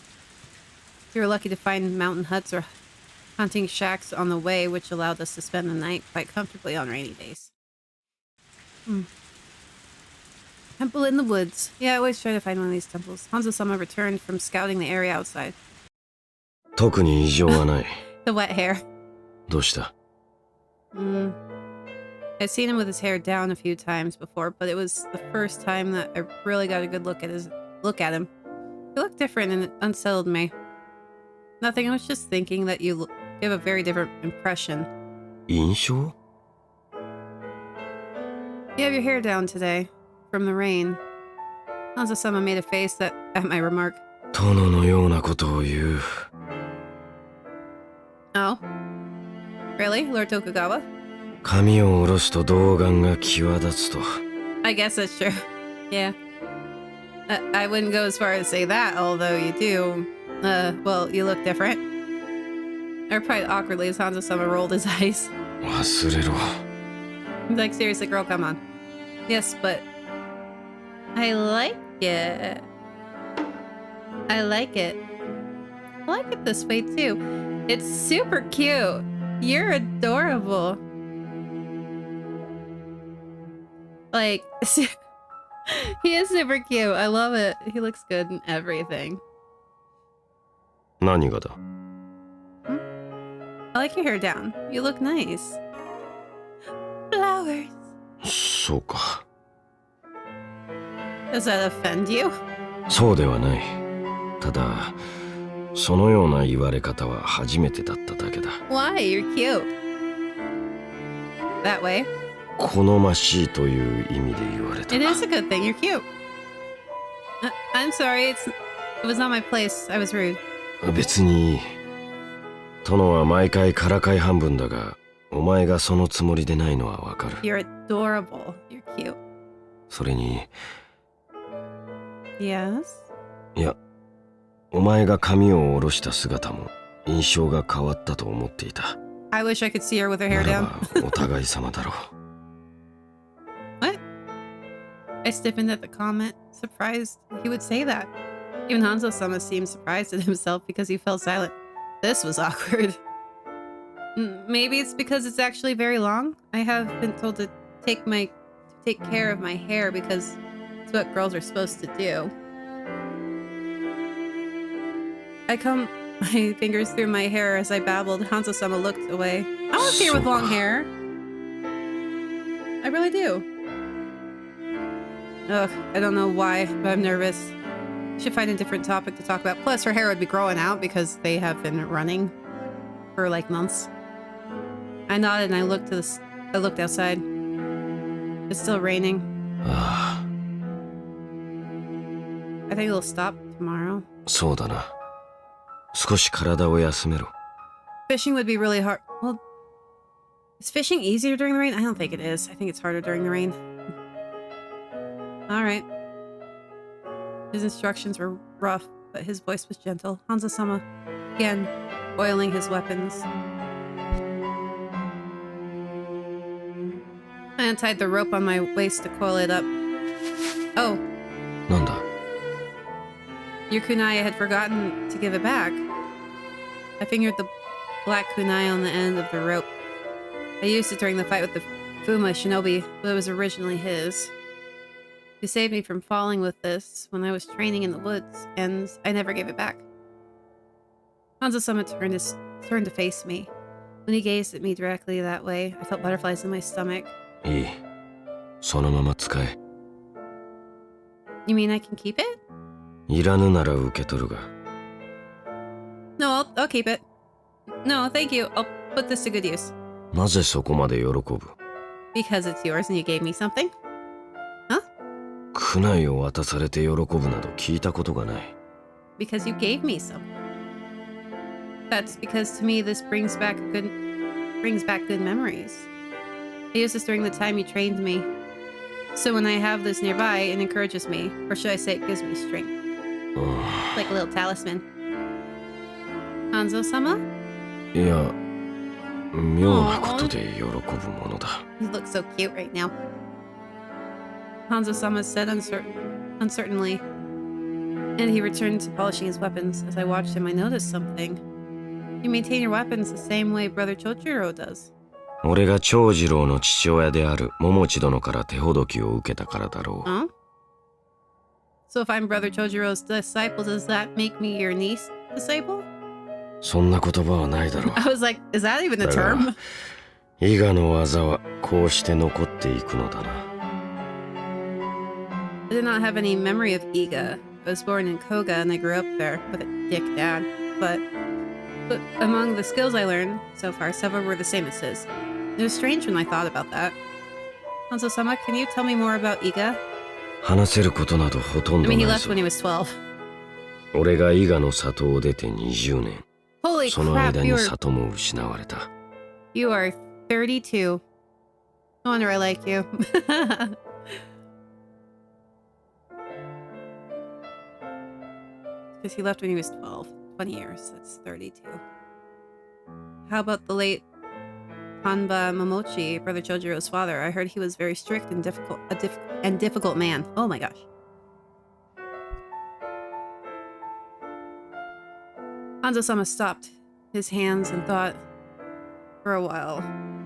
[SPEAKER 1] We were lucky to find mountain huts or hunting shacks on the way, which allowed us to spend the night quite comfortably on rainy days. Temple in the woods. Yeah, I always try to find one of these temples. Hanzo-sama returned from scouting the area outside.
[SPEAKER 2] 特に異常はない。
[SPEAKER 1] The wet hair.
[SPEAKER 2] どうした？
[SPEAKER 1] I'd seen him with his hair down a few times before, but it was the first time that I really got a good look at him. He looked different and it unsettled me. Nothing, I was just thinking that you give a very different impression.
[SPEAKER 2] 印象？
[SPEAKER 1] You have your hair down today. From the rain. Hanzo-sama made a face at my remark.
[SPEAKER 2] 殿のようなことを言う。
[SPEAKER 1] Oh? Really? Lord Tokugawa?
[SPEAKER 2] 髪を下ろすと童顔が際立つと。
[SPEAKER 1] I guess that's true. Yeah. I wouldn't go as far as say that, although you do. Well, you look different. I replied awkwardly as Hanzo-sama rolled his eyes.
[SPEAKER 2] 忘れろ。
[SPEAKER 1] He's like, seriously, girl, come on. Yes, but... I like it. I like it. I like it this way, too. It's super cute. You're adorable. Like, he is super cute. I love it. He looks good in everything.
[SPEAKER 2] 何がだ？
[SPEAKER 1] I like your hair down. You look nice. Flowers.
[SPEAKER 2] そうか。
[SPEAKER 1] Does that offend you?
[SPEAKER 2] そうではない。ただ、そのような言われ方は初めてだっただけだ。
[SPEAKER 1] Why? You're cute. That way.
[SPEAKER 2] 好ましいという意味で言われた。
[SPEAKER 1] It is a good thing. You're cute. I'm sorry. It was not my place. I was rude.
[SPEAKER 2] 別にいい。殿は毎回からかい半分だが、お前がそのつもりでないのはわかる。
[SPEAKER 1] You're adorable. You're cute.
[SPEAKER 2] それに、
[SPEAKER 1] Yes?
[SPEAKER 2] いや、お前が髪を下ろした姿も印象が変わったと思っていた。
[SPEAKER 1] I wish I could see her with her hair
[SPEAKER 2] なら
[SPEAKER 1] down.
[SPEAKER 2] ばお互い様だろう。
[SPEAKER 1] What? I stiffened at the comment, surprised he would say that. Even Hanzo-sama seemed surprised at himself because he felt silent. This was awkward. Maybe it's because it's actually very long. I have been told to take care of my hair because it's what girls are supposed to do. I combed my fingers through my hair as I babbled. Hanzo-sama looked away. I want to see her with long hair. I really do. Ugh, I don't know why, but I'm nervous. I should find a different topic to talk about. Plus, her hair would be growing out because they have been running for like months. I nodded and I looked outside. It's still raining. I think it'll stop tomorrow.
[SPEAKER 2] そうだな。少し体を休めろ。
[SPEAKER 1] Fishing would be really hard. Well, is fishing easier during the rain? I don't think it is. I think it's harder during the rain. Alright. His instructions were rough, but his voice was gentle. Hanzo-sama began oiling his weapons. I untied the rope on my waist to coil it up. Oh.
[SPEAKER 2] なんだ？
[SPEAKER 1] Your kunai, I had forgotten to give it back. I fingered the black kunai on the end of the rope. I used it during the fight with the Fuma shinobi, but it was originally his. He saved me from falling with this when I was training in the woods, and I never gave it back. Hanzo-sama turned to face me. When he gazed at me directly that way, I felt butterflies in my stomach.
[SPEAKER 2] いい。そのまま使え。
[SPEAKER 1] You mean I can keep it?
[SPEAKER 2] いらぬなら受け取るが。
[SPEAKER 1] No, I'll keep it. No, thank you. I'll put this to good use.
[SPEAKER 2] なぜそこまで喜ぶ？
[SPEAKER 1] Because it's yours and you gave me something? Huh?
[SPEAKER 2] 苦内を渡されて喜ぶなど聞いたことがない。
[SPEAKER 1] Because you gave me something. That's because to me this brings back good memories. I used this during the time you trained me. So when I have this nearby, it encourages me. Or should I say it gives me strength. Like a little talisman. Hanzo-sama?
[SPEAKER 2] いや、妙なことで喜ぶものだ。
[SPEAKER 1] You look so cute right now. Hanzo-sama said uncertainly. And he returned to polishing his weapons. As I watched him, I noticed something. You maintain your weapons the same way Brother Chojiro does.
[SPEAKER 2] 俺が長次郎の父親である桃地殿から手ほどきを受けたからだろう。
[SPEAKER 1] Huh? So if I'm Brother Chojiro's disciple, does that make me your niece disciple?
[SPEAKER 2] そんな言葉はないだろう。
[SPEAKER 1] I was like, is that even a
[SPEAKER 2] だが
[SPEAKER 1] term?
[SPEAKER 2] 伊賀の技はこうして残っていくのだな。
[SPEAKER 1] I did not have any memory of Iga. I was born in Koga and I grew up there with a dick dad. But among the skills I learned so far, several were the same as his. It was strange when I thought about that. Hanzo-sama, can you tell me more about Iga?
[SPEAKER 2] 話せることなどほとん
[SPEAKER 1] I
[SPEAKER 2] ど
[SPEAKER 1] mean,
[SPEAKER 2] な
[SPEAKER 1] he
[SPEAKER 2] い
[SPEAKER 1] left
[SPEAKER 2] ぞ。
[SPEAKER 1] when he was 12.
[SPEAKER 2] 俺が伊賀の里を出て20年。
[SPEAKER 1] Holy
[SPEAKER 2] その
[SPEAKER 1] crap,
[SPEAKER 2] 間に里も失われた。
[SPEAKER 1] you are 32. No wonder I like you. Because he left when he was 12. 20 years. That's 32. How about the late Hanba Momochi, Brother Chojiro's father? I heard he was very strict and difficult man. Oh my gosh. Hanzo-sama stopped his hands and thought for a while.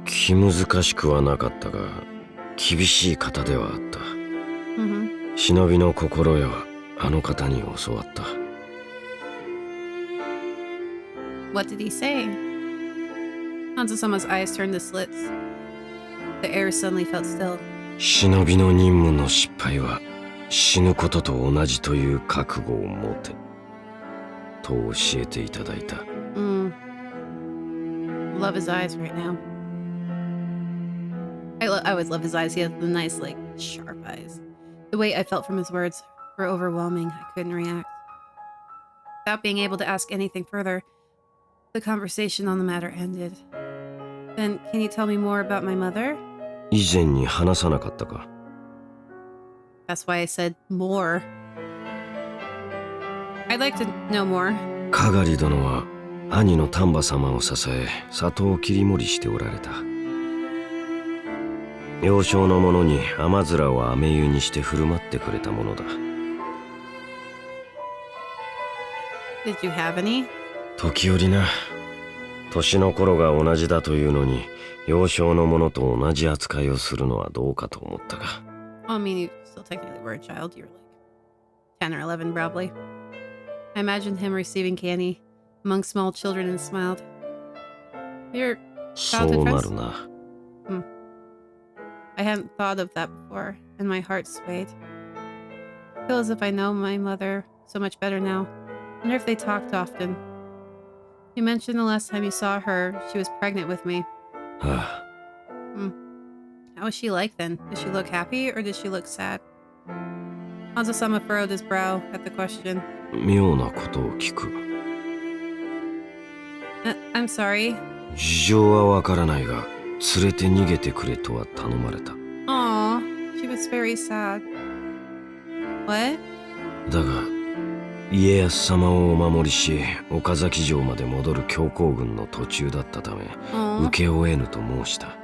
[SPEAKER 2] 気難しくはなかったが、厳しい方ではあった。
[SPEAKER 1] Mm-hmm.
[SPEAKER 2] 忍びの心得はあの方に教わった。
[SPEAKER 1] What did he say? Hanzo-sama's eyes turned to slits. The air suddenly felt still.
[SPEAKER 2] 忍びの任務の失敗は死ぬことと同じという覚悟を持て。と教えていただいた。
[SPEAKER 1] Love his eyes right now. I always love his eyes. He has the nice, like, sharp eyes. The weight I felt from his words were overwhelming. I couldn't react. Without being able to ask anything further, the conversation on the matter ended. Then, can you tell me more about my mother?
[SPEAKER 2] 以前に話さなかったか。
[SPEAKER 1] That's why I said more. I'd like to know more.
[SPEAKER 2] かがり殿は兄の丹波様を支え里を切り盛りしておられた。幼少の者に雨面を飴湯にして振る舞ってくれたものだ。
[SPEAKER 1] Did you have any?
[SPEAKER 2] 時折な。年の頃が同じだというのに幼少の者と同じ扱いをするのはどうかと思ったが。
[SPEAKER 1] I mean, you still technically were a child. You were like 10 or 11 probably. I imagined him receiving candy among small children and smiled. Your
[SPEAKER 2] そ
[SPEAKER 1] childhood
[SPEAKER 2] うな
[SPEAKER 1] friends?
[SPEAKER 2] るな。
[SPEAKER 1] I hadn't thought of that before, and my heart swayed. I feel as if I know my mother so much better now. I wonder if they talked often. You mentioned the last time you saw her, she was pregnant with me.
[SPEAKER 2] はあ、
[SPEAKER 1] How was she like then? Did she look happy or did she look sad? Hanzo-sama furrowed his brow at the question.
[SPEAKER 2] 妙なことを聞く。
[SPEAKER 1] I'm sorry.
[SPEAKER 2] 事情はわからないが連れて逃げてくれとは頼まれた。
[SPEAKER 1] Aw, she was very sad. What?
[SPEAKER 2] だが家康様をお守りし岡崎城まで戻る強行軍の途中だったため
[SPEAKER 1] Aw,
[SPEAKER 2] 請け負えぬと申した。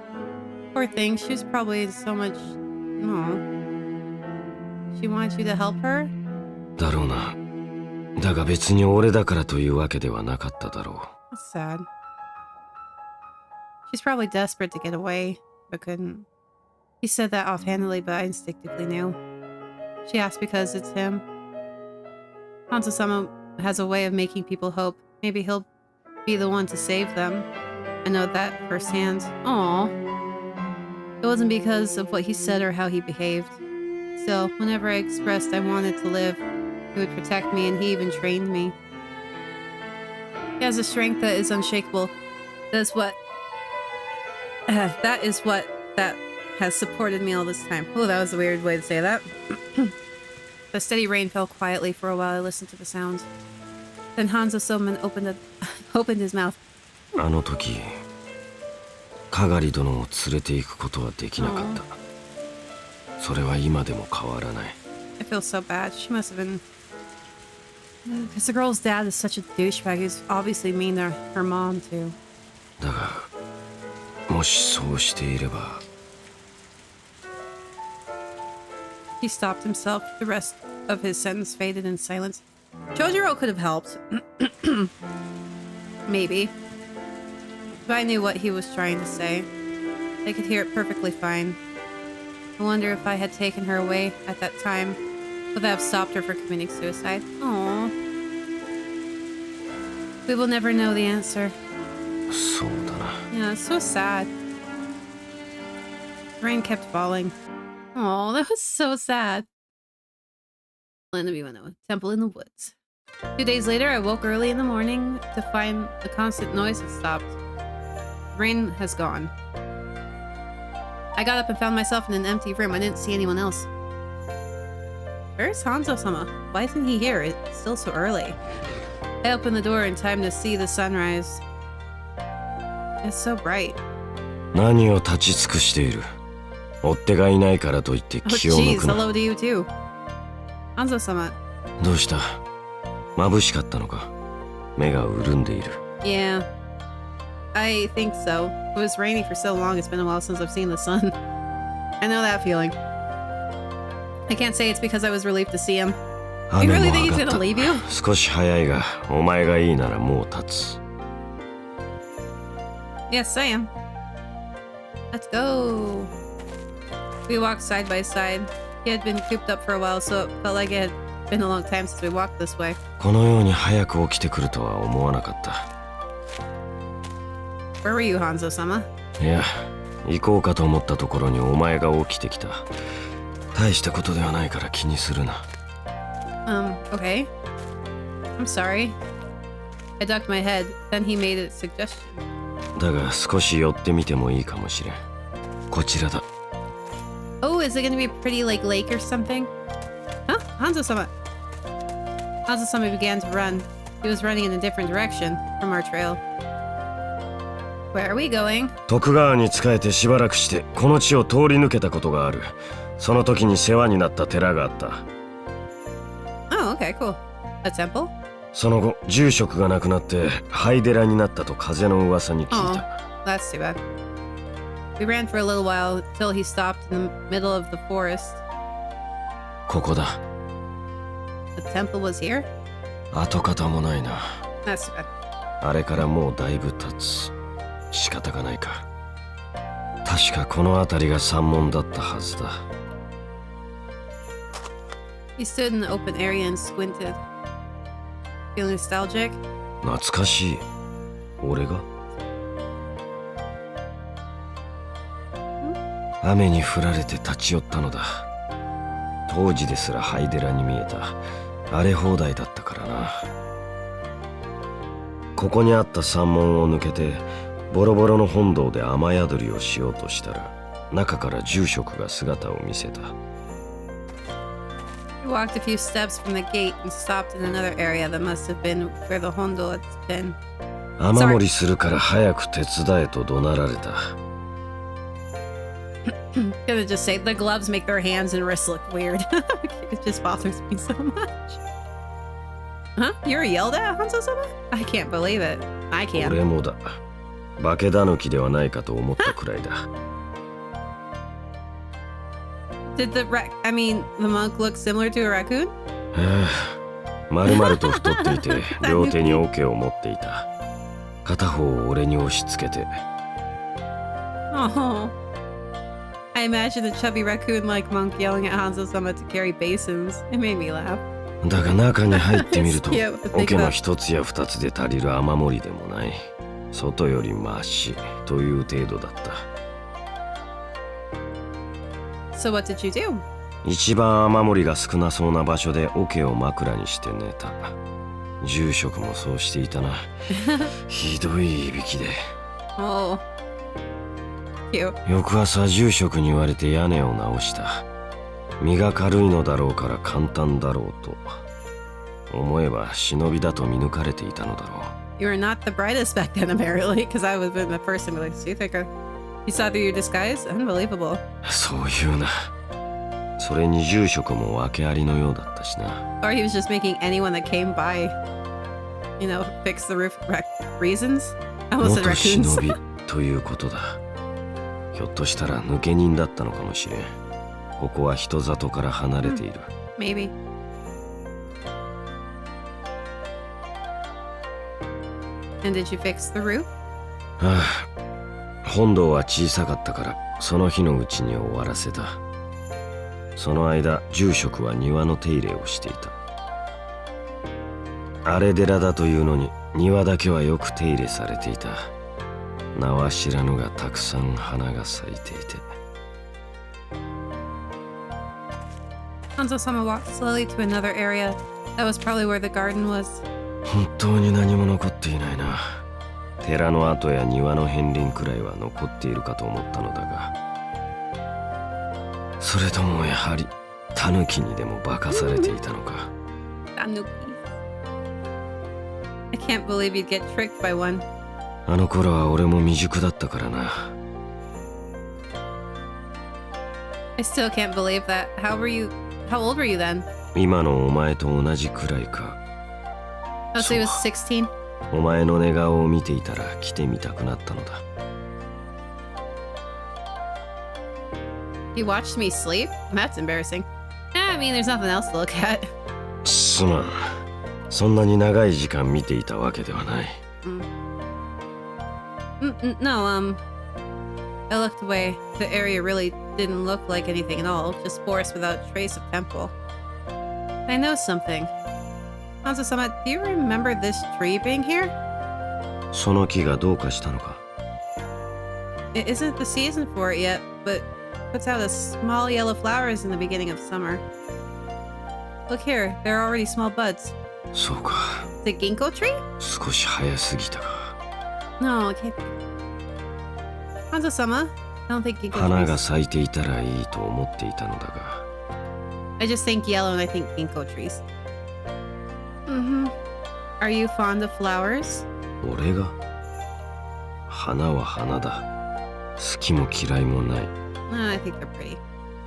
[SPEAKER 1] poor thing. She was probably in so much... Aw. She wanted you to help her?
[SPEAKER 2] だろうな。だが別に俺だからというわけではなかっただろう。
[SPEAKER 1] That's sad. She's probably desperate to get away, but couldn't. He said that offhandedly, but I instinctively knew. She asked because it's him. Hanzo-sama has a way of making people hope. Maybe he'll be the one to save them. I know that firsthand. Aww. It wasn't because of what he said or how he behaved. Still, whenever I expressed I wanted to live, he would protect me and he even trained me. He has a strength that is unshakable. That has supported me all this time. Oh, that was a weird way to say that. The steady rain fell quietly for a while. I listened to the sounds. Then Hanzo-sama opened opened his mouth.
[SPEAKER 2] あの時かがり殿を連れて行くことはできなかった。それは今でも変わらない。
[SPEAKER 1] I feel so bad. She must have been... Because the girl's dad is such a douchebag. He's obviously mean to her mom, too.
[SPEAKER 2] だがもしそうしていれば
[SPEAKER 1] He stopped himself. The rest of his sentence faded in silence. Chojuro could have helped. Maybe. If I knew what he was trying to say, I could hear it perfectly fine. I wonder if I had taken her away at that time, would that have stopped her from committing suicide? Aww. We will never know the answer.
[SPEAKER 2] そうだな。
[SPEAKER 1] Yeah, it's so sad. Rain kept falling. Oh, that was so sad. Temple in the woods. 2 days later, I woke early in the morning to find the constant noise had stopped. Rain has gone. I got up and found myself in an empty room. I didn't see anyone else. Where's Hanzo-sama? Why isn't he here? It's still so early. I opened the door in time to see the sunrise. It's so bright.
[SPEAKER 2] 何を立ち尽くしている。追っ手がいないからといって気を抜
[SPEAKER 1] Jeez,
[SPEAKER 2] くな。
[SPEAKER 1] hello to you too. Hanzo-sama.
[SPEAKER 2] どうした？眩しかったのか？目が潤んでいる。
[SPEAKER 1] Yeah, I think so. It was raining for so long, it's been a while since I've seen the sun. I know that feeling. I can't say it's because I was relieved to see him. You
[SPEAKER 2] 雨
[SPEAKER 1] really
[SPEAKER 2] も
[SPEAKER 1] think
[SPEAKER 2] 上
[SPEAKER 1] he's
[SPEAKER 2] がっ
[SPEAKER 1] gonna leave you?
[SPEAKER 2] た。少し早いが、お前がいいならもう立つ。
[SPEAKER 1] Yes, I am. Let's go. We walked side by side. He had been cooped up for a while, so it felt like it had been a long time since we walked this way.
[SPEAKER 2] このように早く起きてくるとは思わなかった。
[SPEAKER 1] Where were you, Hanzo-sama?
[SPEAKER 2] いや、行こうかと思ったところにお前が起きてきた。大したことではないから気にするな。
[SPEAKER 1] Okay. I'm sorry. I ducked my head. Then he made a suggestion.
[SPEAKER 2] だが少し寄ってみてもいいかもしれん。こちらだ。
[SPEAKER 1] Oh, is it gonna be a pretty like lake or something? Huh? Hanzo-sama. Hanzo-sama began to run. He was running in a different direction from our trail. Where are we going?
[SPEAKER 2] 徳川に仕えてしばらくしてこの地を通り抜けたことがある。その時に世話になった寺があった。
[SPEAKER 1] Oh, okay, cool. A temple?
[SPEAKER 2] その後住職が亡くなって廃寺になったと風の噂に聞い
[SPEAKER 1] Oh,
[SPEAKER 2] た。
[SPEAKER 1] that's too bad. We ran for a little while till he stopped in the middle of the forest.
[SPEAKER 2] ここだ。
[SPEAKER 1] The temple was here?
[SPEAKER 2] 跡形もないな。
[SPEAKER 1] That's too bad.
[SPEAKER 2] あれからもうだいぶ経つ。仕方がないか。確かこの辺りが山門だったはずだ。
[SPEAKER 1] He stood in the open area and squinted. Feel nostalgic?
[SPEAKER 2] 懐かしい。俺が？雨に降られて立ち寄ったのだ。当時ですら廃寺に見えた。荒れ放題だったからな。ここにあった山門を抜けてボロボロの本堂で雨宿りをしようとしたら中から住職が姿を見せた。
[SPEAKER 1] He walked a few steps from the gate and stopped in another area that must have been where the hondo had been.
[SPEAKER 2] 雨漏りするから早く手伝えと怒鳴られた。
[SPEAKER 1] Gonna just say the gloves make their hands and wrists look weird. It just bothers me so much. Huh? You were yelled at, Hanzo-sama? I can't believe it. I can't.
[SPEAKER 2] 俺もだ。化け狸ではないかと思ったくらいだ。
[SPEAKER 1] Did the monk look similar to a raccoon?
[SPEAKER 2] 丸々と太っていて両手に桶を持っていた。片方を俺に押し付けて。
[SPEAKER 1] Oh. I imagined a chubby raccoon-like monk yelling at Hanzo-sama to carry basins. It made me laugh.
[SPEAKER 2] だが中に入ってみると
[SPEAKER 1] It's cute.
[SPEAKER 2] 桶の一つや二つで足りる雨漏りでもない。外よりマシという程度だった。
[SPEAKER 1] So what did you do?
[SPEAKER 2] 一番雨漏りが少なそうな場所で桶を枕にして寝た。住職もそうしていたな。ひどいいびきで。
[SPEAKER 1] Oh. Cute.
[SPEAKER 2] 翌朝住職に言われて屋根を直した。身が軽いのだろうから簡単だろうと。思えば忍びだと見抜かれていたのだろ
[SPEAKER 1] You were not the brightest back then, apparently, because I would have been the first to be like, so you think you saw through your disguise? Unbelievable.
[SPEAKER 2] そういうな。それに住職も訳ありのようだったしな。
[SPEAKER 1] Or he was just making anyone that came by, you know, fix the roof reasons? I almost said
[SPEAKER 2] 元
[SPEAKER 1] raccoons.
[SPEAKER 2] 忍びということだ。ひょっとしたら抜け人だったのかもしれん。ここは人里から離れている。
[SPEAKER 1] Maybe. And did you fix the roof?
[SPEAKER 2] ああ、本堂は小さかったからその日のうちに終わらせた。その間住職は庭の手入れをしていた。荒れ寺だというのに庭だけはよく手入れされていた。名は知らぬがたくさん花が咲いていて。
[SPEAKER 1] Hanzo-sama walked slowly to another area. That was probably where the garden was.
[SPEAKER 2] 本当に何も残っていないな。寺の跡や庭の片鱗くらいは残っているかと思ったのだが、それともやはりタヌキにでも化かされていたのか。
[SPEAKER 1] Tanuki. I can't believe you'd get tricked by one.
[SPEAKER 2] あの頃は俺も未熟だったからな。
[SPEAKER 1] I still can't believe that. How old were you then?
[SPEAKER 2] 今のお前と同じくらいか。
[SPEAKER 1] Oh, so he was 16?
[SPEAKER 2] お前の寝顔を見ていたら来てみたくなったのだ。
[SPEAKER 1] You watched me sleep? That's embarrassing. I mean, there's nothing else to look at.
[SPEAKER 2] すまん。そんなに長い時間見ていたわけではない。
[SPEAKER 1] No, I looked away. The area really didn't look like anything at all. Just forest without trace of temple. I know something. Hanzo-sama, do you remember this tree being here?
[SPEAKER 2] その木がどうかしたのか。
[SPEAKER 1] It isn't the season for it yet, but puts out a small yellow flowers in the beginning of summer. Look here, there are already small buds.
[SPEAKER 2] そうか。
[SPEAKER 1] The ginkgo tree?
[SPEAKER 2] 少し早すぎたか。
[SPEAKER 1] No, it can't be. Hanzo-sama, I don't think ginkgo
[SPEAKER 2] 花が
[SPEAKER 1] trees.
[SPEAKER 2] 咲いていたらいいと思っていたのだが。
[SPEAKER 1] I just think yellow and I think ginkgo trees. Are you fond of flowers?
[SPEAKER 2] 俺が花は花だ。好きも嫌いもない。
[SPEAKER 1] I think they're pretty.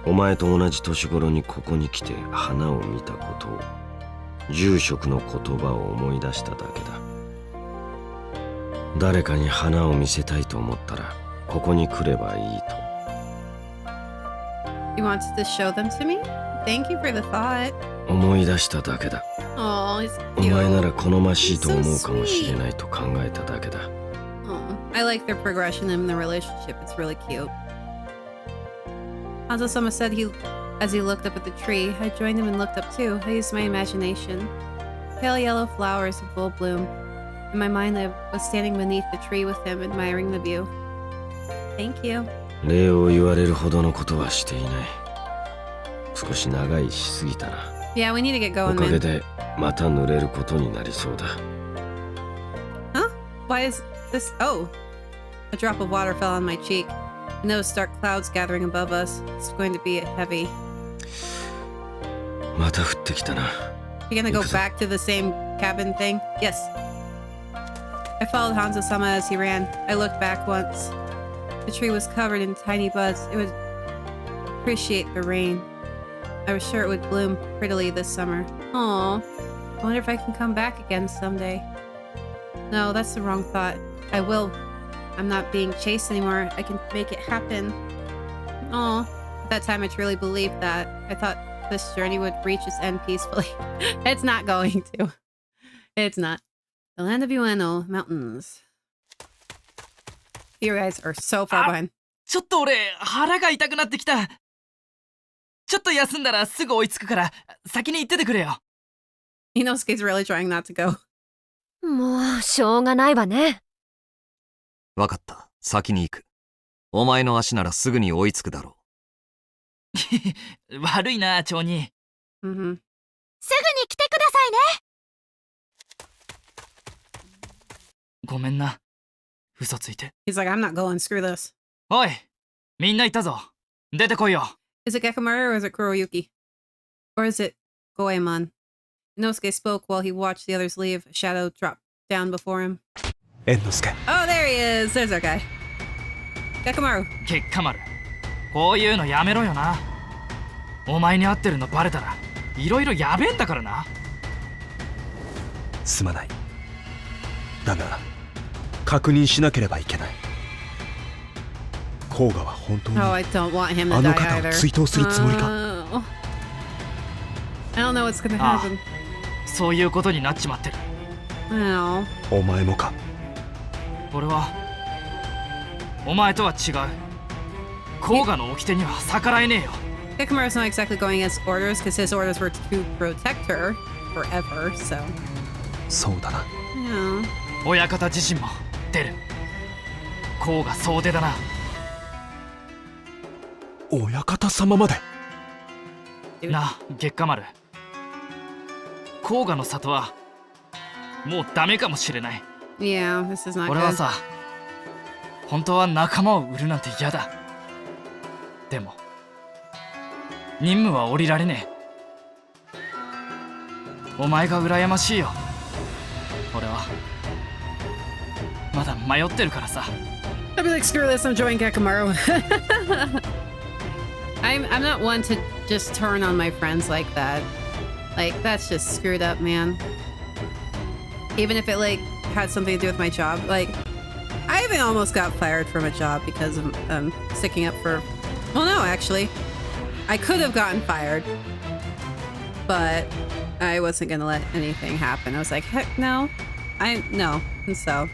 [SPEAKER 2] お前と同じ年頃にここに来て花を見たことを、住職の言葉を思い出しただけだ。誰かに花を見せたいと思ったらここに来ればいいと。
[SPEAKER 1] You wanted to show them to me? Thank you for the thought.
[SPEAKER 2] 思い出しただけだ。
[SPEAKER 1] Oh, he's
[SPEAKER 2] お
[SPEAKER 1] cute.
[SPEAKER 2] 前なら好ましいと
[SPEAKER 1] So
[SPEAKER 2] 思うかもしれ
[SPEAKER 1] sweet.
[SPEAKER 2] ないと考えただけだ。
[SPEAKER 1] Oh, I like their progression in the relationship. It's really cute. Hanzo-sama said as he looked up at the tree. I joined him and looked up too. I used my imagination. Pale yellow flowers in full bloom. In my mind, I was standing beneath the tree with him, admiring the view. Thank you.
[SPEAKER 2] 礼を言われるほどのことはしていない。少し長いしすぎたな。
[SPEAKER 1] Yeah, we need to get
[SPEAKER 2] お
[SPEAKER 1] going,
[SPEAKER 2] かげ
[SPEAKER 1] man.
[SPEAKER 2] でまた濡れることになりそうだ。
[SPEAKER 1] Huh? Why is this? Oh, a drop of water fell on my cheek. I noticed dark clouds gathering above us. It's going to be heavy.
[SPEAKER 2] また降ってきたな。
[SPEAKER 1] You gonna go back to the same cabin thing? Yes. I followed Hanzo-sama as he ran. I looked back once. The tree was covered in tiny buds. It would appreciate the rain. I was sure it would bloom prettily this summer. Aw. I wonder if I can come back again someday. No, that's the wrong thought. I will. I'm not being chased anymore. I can make it happen. Aw. At that time, I truly believed that. I thought this journey would reach its end peacefully. It's not going to. It's not. The land of Ueno Mountains. You guys are so far behind.
[SPEAKER 4] ちょっと俺腹が痛くなってきた。ちょっと休んだらすぐ追いつくから先に行っててくれよ。
[SPEAKER 1] Inosuke's really trying not to go.
[SPEAKER 3] もうしょうがないわね。
[SPEAKER 6] わかった。先に行く。お前の足ならすぐに追いつくだろ
[SPEAKER 4] 悪いな、町人。
[SPEAKER 3] すぐに来てくださいね。
[SPEAKER 4] ごめんな。嘘ついて。
[SPEAKER 1] He's like, I'm not going. Screw this.
[SPEAKER 4] おい、みんないたぞ。出てこいよ。
[SPEAKER 1] Is it Gekamaru or is it Kuroyuki? Or is it Goemon? Inosuke spoke while he watched the others leave. A shadow dropped down before him.
[SPEAKER 8] 猿之助
[SPEAKER 1] Oh, there he is. There's our guy. Gakamaru.
[SPEAKER 4] 月下丸、こういうのやめろよな。お前に会ってるのバレたらいろいろやべえんだからな。
[SPEAKER 8] すまない。だが確認しなければいけない。甲賀は本当に
[SPEAKER 1] Oh, I don't want him
[SPEAKER 8] あ
[SPEAKER 1] to
[SPEAKER 8] の
[SPEAKER 1] die
[SPEAKER 8] 方を
[SPEAKER 1] either.
[SPEAKER 8] 追悼するつもりか。
[SPEAKER 1] I don't know what's gonna
[SPEAKER 4] ああ
[SPEAKER 1] happen.
[SPEAKER 4] そういうことになっちまってる。
[SPEAKER 1] Oh.
[SPEAKER 8] お前もか。
[SPEAKER 4] 俺はお前とは違う。甲賀の掟には逆らえねえよ。
[SPEAKER 1] Hikamaru's not exactly going against orders because his orders were to protect her forever, so.
[SPEAKER 8] そうだな。
[SPEAKER 1] Yeah.
[SPEAKER 4] 親方自身も出る。甲賀総出だな。
[SPEAKER 8] 親方様まで。
[SPEAKER 4] なあ、月下丸。甲賀の里はもうダメかもしれない。
[SPEAKER 1] Yeah, this is not
[SPEAKER 4] 俺は
[SPEAKER 1] good.
[SPEAKER 4] さ、本当は仲間を売るなんて嫌だ。でも任務は降りられねえ。お前が羨ましいよ。俺はまだ迷ってるからさ。
[SPEAKER 1] I'd be like, screw this, I'm joining Gakamaru. I'm not one to just turn on my friends like that. Like, that's just screwed up, man. Even if it, like, had something to do with my job. Like, I even almost got fired from a job because of sticking up for... Well, no, actually. I could have gotten fired. But I wasn't gonna let anything happen. I was like, heck no. No. And so...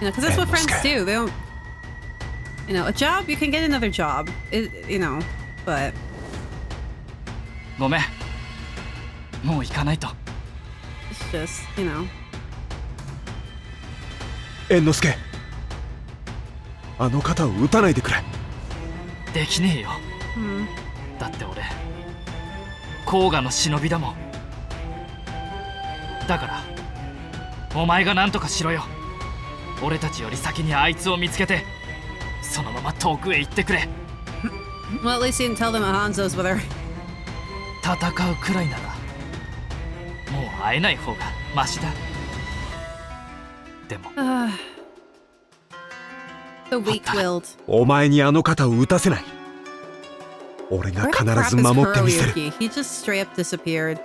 [SPEAKER 1] You know, because that's what friends do. They don't... You know, a job, you can get another job. You know, but...
[SPEAKER 4] ごめん。もう行かないと。
[SPEAKER 1] It's just, you know...
[SPEAKER 8] 猿之助。あの方を撃たないでくれ。
[SPEAKER 4] できねえよ。だって俺、甲賀の忍びだもん。だから、お前が何とかしろよ。俺たちより先にあいつを見つけて、そのまま遠くへ行ってくれ。
[SPEAKER 1] Well, at least you didn't tell them that Hanzo's with her.
[SPEAKER 4] 戦うくらいなら、もう会えない方がマシだ。でも、
[SPEAKER 1] The weak-willed.
[SPEAKER 8] お前にあの方を撃たせない。俺が
[SPEAKER 1] Where
[SPEAKER 8] 必
[SPEAKER 1] the crap
[SPEAKER 8] ず
[SPEAKER 1] is
[SPEAKER 8] 守ってみせる。
[SPEAKER 1] Kuroyuki? He just straight up disappeared.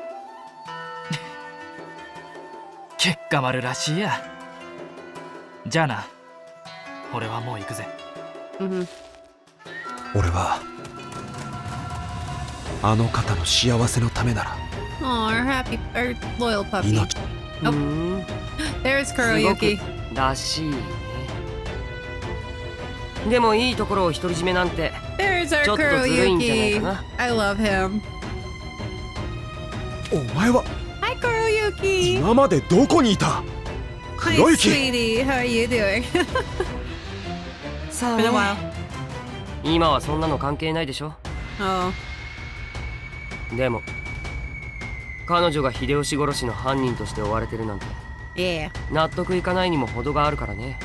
[SPEAKER 4] 結果丸らしいや。じゃあな、俺はもう行くぜ。
[SPEAKER 8] 俺はあの方の幸せのためなら
[SPEAKER 1] Oh, our happy, our loyal puppy.
[SPEAKER 8] 命。
[SPEAKER 1] Oh, there's
[SPEAKER 9] すご
[SPEAKER 1] Kuroyuki.
[SPEAKER 9] くらしいね。でもいいところを独り占めなんて
[SPEAKER 1] There's
[SPEAKER 9] ち
[SPEAKER 1] our
[SPEAKER 9] ょっとずるいんじゃないか
[SPEAKER 1] Kuroyuki.
[SPEAKER 9] な。
[SPEAKER 1] I love him.
[SPEAKER 8] お前は
[SPEAKER 1] Hi, Kuroyuki.
[SPEAKER 8] 今までどこにいた？
[SPEAKER 1] Hi,
[SPEAKER 8] 黒雪。
[SPEAKER 1] sweetie. How are you doing?
[SPEAKER 9] さ
[SPEAKER 1] Been a
[SPEAKER 9] あ
[SPEAKER 1] while.
[SPEAKER 9] ね、今はそんなの関係ないでしょ。
[SPEAKER 1] Oh.
[SPEAKER 9] でも彼女が秀吉殺しの犯人として追われてるなんて
[SPEAKER 1] Yeah.
[SPEAKER 9] 納得いかないにも程があるからね。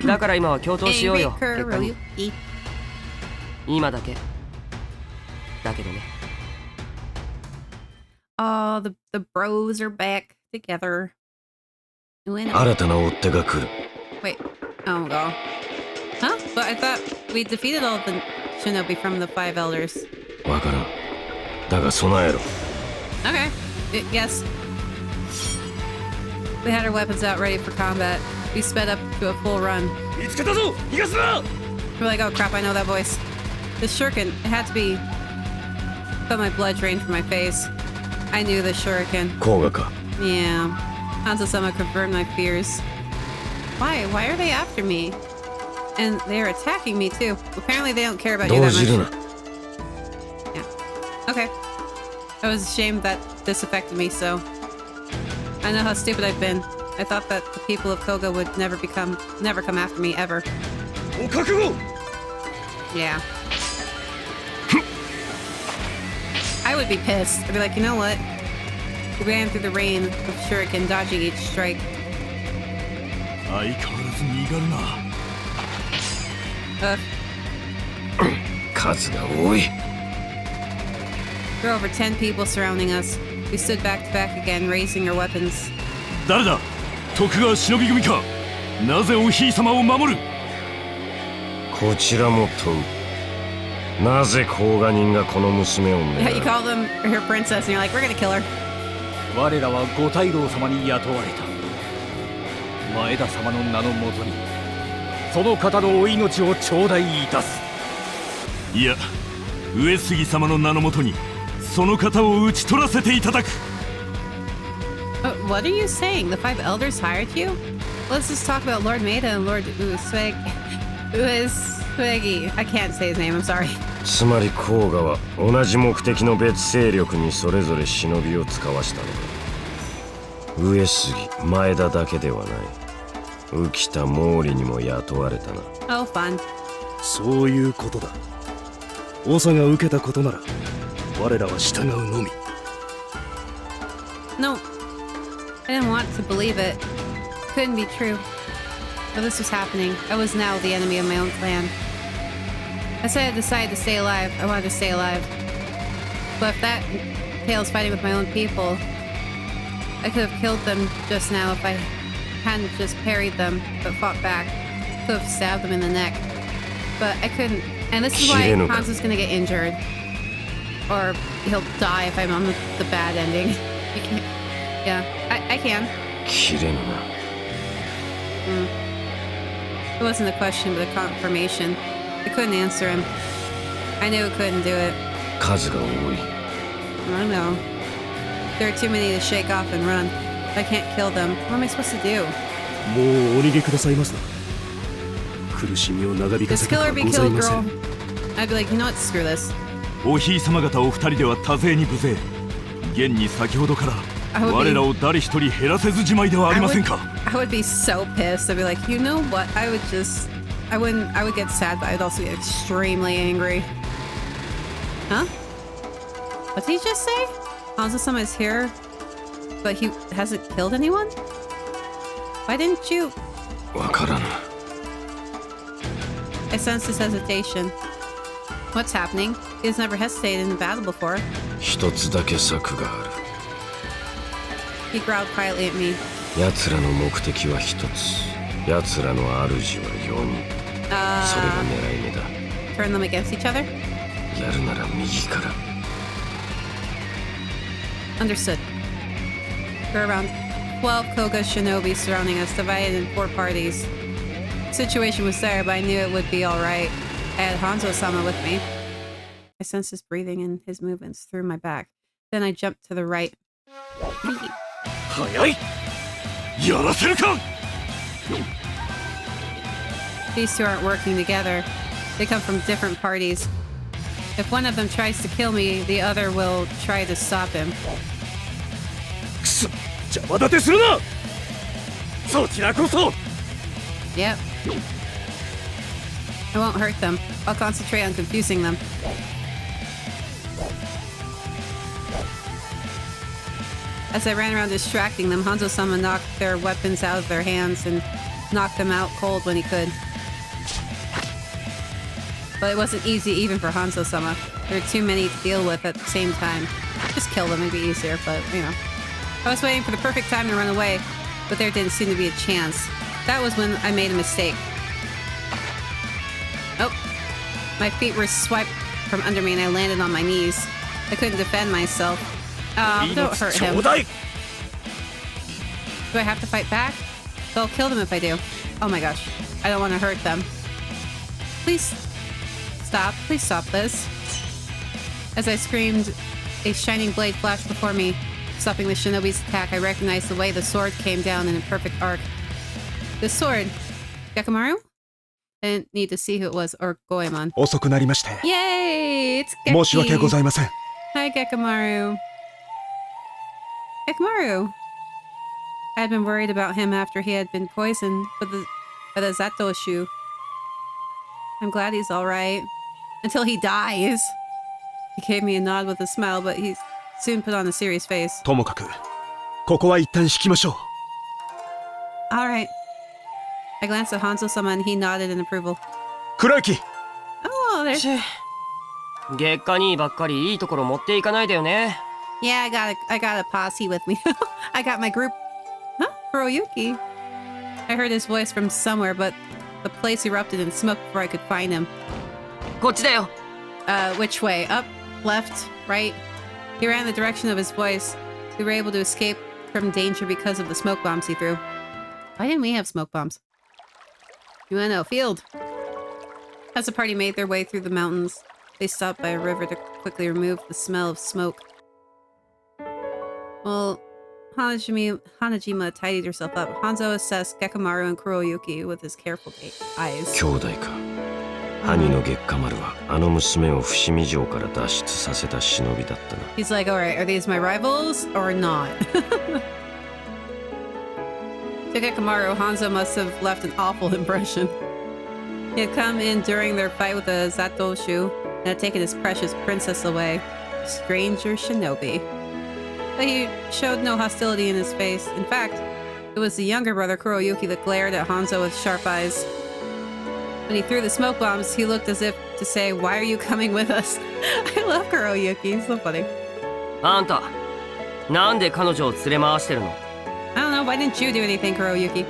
[SPEAKER 9] だから今は共闘しよう
[SPEAKER 1] Angry
[SPEAKER 9] よ。結果に
[SPEAKER 1] Kuroyuki.
[SPEAKER 9] 今だけだけどね。
[SPEAKER 1] Oh, the bros are back together. Doing it.
[SPEAKER 2] 新たな追っ手が来る。
[SPEAKER 1] Wait. Oh my god. Huh? But I thought we defeated all the shinobi from the five elders.
[SPEAKER 2] わからん。だが備えろ。
[SPEAKER 1] Okay. Yes. We had our weapons out ready for combat. We sped up to a full run.
[SPEAKER 8] 見つけたぞ。逃がすな。
[SPEAKER 1] We're like, oh crap, I know that voice. The shuriken, it had to be... But my blood drained from my face. I knew the shuriken.
[SPEAKER 2] 甲賀か。
[SPEAKER 1] Yeah. Hanzo-sama confirmed my fears. Why? Why are they after me? And they're attacking me too. Apparently they don't care about you
[SPEAKER 2] 動
[SPEAKER 1] that
[SPEAKER 2] じる
[SPEAKER 1] much.
[SPEAKER 2] な。
[SPEAKER 1] Yeah. Okay. I was ashamed that this affected me, so... I know how stupid I've been. I thought that the people of Koga would never come after me, ever.
[SPEAKER 8] お覚悟。
[SPEAKER 1] Yeah. I would be pissed. I'd be like, you know what? We ran through the rain with shuriken, dodging each strike.
[SPEAKER 10] 相変わらず身軽な。
[SPEAKER 2] 数が多い。
[SPEAKER 1] There were over 10 people surrounding us. We stood back to back again, raising our weapons.
[SPEAKER 10] 誰だ？徳川忍び組か？なぜおひい様を守る？
[SPEAKER 2] こちらも問う。なぜ甲賀人がこの娘を
[SPEAKER 1] Yeah,
[SPEAKER 2] 狙
[SPEAKER 1] you
[SPEAKER 2] う？
[SPEAKER 1] call them her princess and you're like, we're gonna kill her.
[SPEAKER 11] 我らは五大老様に雇われた。前田様の名のもとにその方のお命を頂戴いたす。
[SPEAKER 10] いや、上杉様の名のもとにその方を討ち取らせていただく。
[SPEAKER 1] What are you saying? The five elders hired you? Let's just talk about Lord Maeda and Lord Ueswegi. I can't say his name, I'm sorry.
[SPEAKER 2] つまり甲賀は同じ目的の別勢力にそれぞれ忍びを使わしたのか。上杉、前田だけではない。浮田、毛利にも雇われたな。
[SPEAKER 1] Oh, fun.
[SPEAKER 8] そういうことだ。長が受けたことなら我らは従うのみ。
[SPEAKER 1] No, I didn't want to believe it. Couldn't be true. But this was happening. I was now the enemy of my own clan. I said I decided to stay alive. I wanted to stay alive. But if that entails fighting with my own people, I could have killed them just now if I hadn't just parried them, but fought back. Could have stabbed them in the neck. But I couldn't. And this is why Hanzo's gonna get injured. Or he'll die if I'm on the bad ending. You can't. Yeah, I can.
[SPEAKER 2] 切れぬな。
[SPEAKER 1] It wasn't a question, but a confirmation. I couldn't answer him. I knew I couldn't do it.
[SPEAKER 2] 数が多い。
[SPEAKER 1] I know. There are too many to shake off and run. I can't kill them. What am I supposed to do?
[SPEAKER 8] もうお逃げくださいますな。苦しみを長引か
[SPEAKER 1] Just
[SPEAKER 8] せて
[SPEAKER 1] kill
[SPEAKER 8] は
[SPEAKER 1] or be
[SPEAKER 8] ござい
[SPEAKER 1] killed,
[SPEAKER 8] ませ
[SPEAKER 1] girl.
[SPEAKER 8] ん。
[SPEAKER 1] I'd be like, you know what? Screw this.
[SPEAKER 10] おひい様方お二人では多勢に無勢。現に先ほどから我らを誰一人減らせずじまいではありませんか。
[SPEAKER 1] I would be so pissed. I'd be like, you know what? I would get sad, but I'd also get extremely angry. Huh? What did he just say? Hanzo-sama is here, but he hasn't killed anyone? Why didn't you?
[SPEAKER 2] わからぬ。
[SPEAKER 1] I sense his hesitation. What's happening? He has never hesitated in a battle before.
[SPEAKER 2] 一つだけ策がある。
[SPEAKER 1] He growled quietly at me.
[SPEAKER 2] 奴らの目的は一つ。奴らの主は4人。それが狙い目だ。
[SPEAKER 1] Turn them against each other?
[SPEAKER 2] やるなら右から。
[SPEAKER 1] Understood. There are around 12 Koga shinobi surrounding us, divided in 4 parties. The situation was dire, but I knew it would be alright. I had Hanzo-sama with me. I sensed his breathing and his movements through my back. Then I jumped to the right.
[SPEAKER 10] 早い。やらせるか。
[SPEAKER 1] These two aren't working together. They come from different parties. If one of them tries to kill me, the other will try to stop him.
[SPEAKER 8] くそ、邪魔立てするな。そちらこそ。
[SPEAKER 1] Yep. I won't hurt them. I'll concentrate on confusing them. As I ran around distracting them, Hanzo-sama knocked their weapons out of their hands and knocked them out cold when he could. But it wasn't easy even for Hanzo-sama. There were too many to deal with at the same time. Just kill them, it'd be easier, but, you know. I was waiting for the perfect time to run away, but there didn't seem to be a chance. That was when I made a mistake. Oh. My feet were swiped from under me and I landed on my knees. I couldn't defend myself. Don't hurt him. Do I have to fight back? They'll kill them if I do. Oh my gosh. I don't want to hurt them. Please stop. Please stop this. As I screamed, a shining blade flashed before me. Stopping the shinobi's attack, I recognized the way the sword came down in a perfect arc. The sword. Gekamaru? I didn't need to see who it was, or Goemon.
[SPEAKER 8] 遅くなりまして。
[SPEAKER 1] Yay! It's
[SPEAKER 8] 申し訳ござい
[SPEAKER 1] Geki.
[SPEAKER 8] ません。
[SPEAKER 1] Hi, Gekamaru. Gekamaru! I had been worried about him after he had been poisoned by the Zatoshu. I'm glad he's alright. Until he dies. He gave me a nod with a smile, but he soon put on a serious face.
[SPEAKER 8] ともかく、ここは一旦引きましょう。
[SPEAKER 1] Alright. I glanced at Hanzo-sama and he nodded in approval.
[SPEAKER 8] 黒雪。
[SPEAKER 1] Oh, there's...
[SPEAKER 9] 月下にばっかりいいところ持っていかないでよね。
[SPEAKER 1] Yeah, I got a posse with me. I got my group. Huh? Kuroyuki. I heard his voice from somewhere, but the place erupted in smoke before I could find him.
[SPEAKER 9] こっちだよ。
[SPEAKER 1] Which way? Up, left, right? He ran in the direction of his voice. We were able to escape from danger because of the smoke bombs he threw. Why didn't we have smoke bombs? UNO field. As the party made their way through the mountains, they stopped by a river to quickly remove the smell of smoke. Well, Hanajima tidied herself up. Hanzo assessed Gekamaru and Kuroyuki with his careful eyes.
[SPEAKER 2] 兄弟か。兄の月下丸はあの娘を伏見城から脱出させた忍びだったな。
[SPEAKER 1] He's like, alright, are these my rivals or not? To Gekamaru, Hanzo must have left an awful impression. He had come in during their fight with the Zatoshu and had taken his precious princess away. Stranger shinobi. But he showed no hostility in his face. In fact, it was the younger brother Kuroyuki that glared at Hanzo with sharp eyes. When he threw the smoke bombs, he looked as if to say, why are you coming with us? I love Kuroyuki, he's so funny.
[SPEAKER 9] あんた、なんで彼女を連れ回してるの？
[SPEAKER 1] I don't know, why didn't you do anything, Kuroyuki?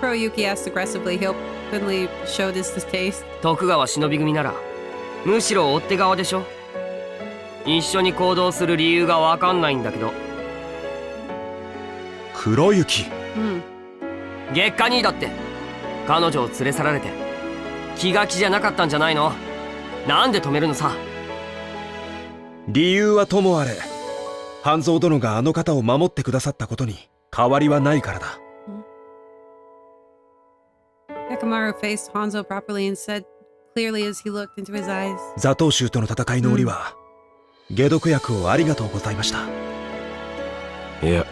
[SPEAKER 1] Kuroyuki asked aggressively. He openly showed his distaste.
[SPEAKER 9] 徳川忍び組なら、むしろ追っ手側でしょ。一緒に行動する理由がわかんないんだけど。
[SPEAKER 8] 黒雪。
[SPEAKER 9] 月下兄だって。彼女を連れ去られて気が気じゃなかったんじゃないの？なんで止めるのさ？
[SPEAKER 8] 理由はともあれ、半蔵殿があの方を守ってくださったことに変わりはないからだ。
[SPEAKER 1] Gekamaru faced Hanzo properly and said clearly as he looked into his eyes.
[SPEAKER 8] ザトウシュウとの戦いの折は、解毒薬をありがとうございました。
[SPEAKER 2] いや。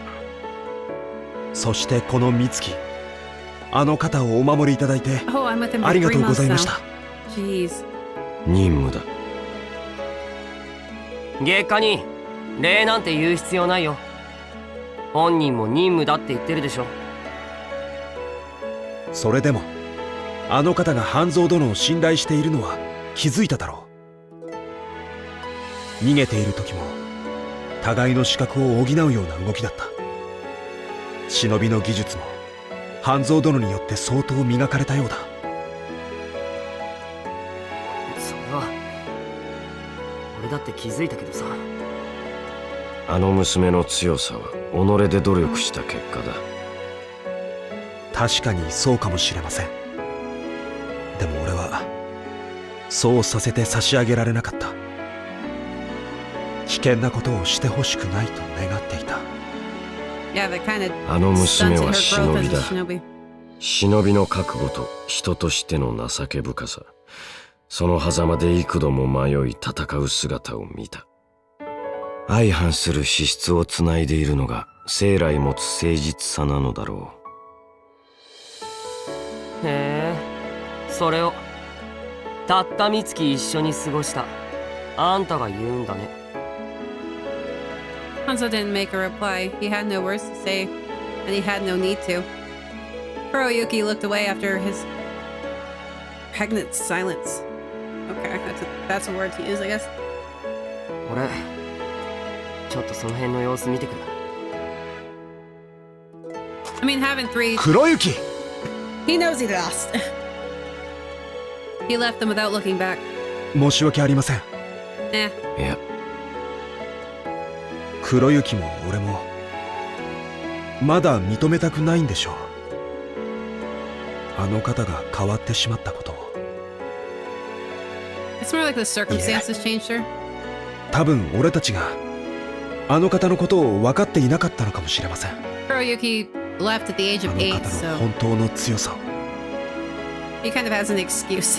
[SPEAKER 8] そしてこの美月。あの方をお守りいただいて、ありがとうございました。
[SPEAKER 2] 任務だ。
[SPEAKER 9] 月下に礼なんて言う必要ないよ。本人も任務だって言ってるでしょ。
[SPEAKER 8] それでも、あの方が半蔵殿を信頼しているのは気づいただろう。逃げている時も、互いの資格を補うような動きだった。忍びの技術も、半蔵殿によって相当磨かれたようだ。
[SPEAKER 9] それは俺だって気づいたけどさ。
[SPEAKER 2] あの娘の強さは己で努力した結果だ。
[SPEAKER 8] 確かにそうかもしれません。でも俺はそうさせて差し上げられなかった。危険なことをしてほしくないと願っていた。
[SPEAKER 2] あの娘は忍びだ。忍びの覚悟と人としての情け深さ、その狭間で幾度も迷い戦う姿を見た。相反する資質をつないでいるのが生来持つ誠実さなのだろ
[SPEAKER 9] う。へえ、それをたった三月一緒に過ごしたあんたが言うんだね。
[SPEAKER 1] Hanzo didn't make a reply. He had no words to say, and he had no need to. Kuroyuki looked away after his pregnant silence. Okay, that's a word to use, I guess.
[SPEAKER 9] 俺、ちょっとその辺の様子見てくる。
[SPEAKER 1] I mean, having three...
[SPEAKER 8] 黒雪!
[SPEAKER 1] He knows he lost. He left them without looking back.
[SPEAKER 8] 申し訳ありません。
[SPEAKER 2] いや。
[SPEAKER 8] 黒雪も俺もまだ認めたくないんでしょう。あの方が変わってしまったことを。
[SPEAKER 1] It's more like the circumstances changed her.
[SPEAKER 8] 多分俺たちがあの方のことを分かっていなかったのかもしれません。
[SPEAKER 1] Kuroyuki left at the age of 8,
[SPEAKER 8] あの方の本当の強さを。
[SPEAKER 1] He kind of has an excuse.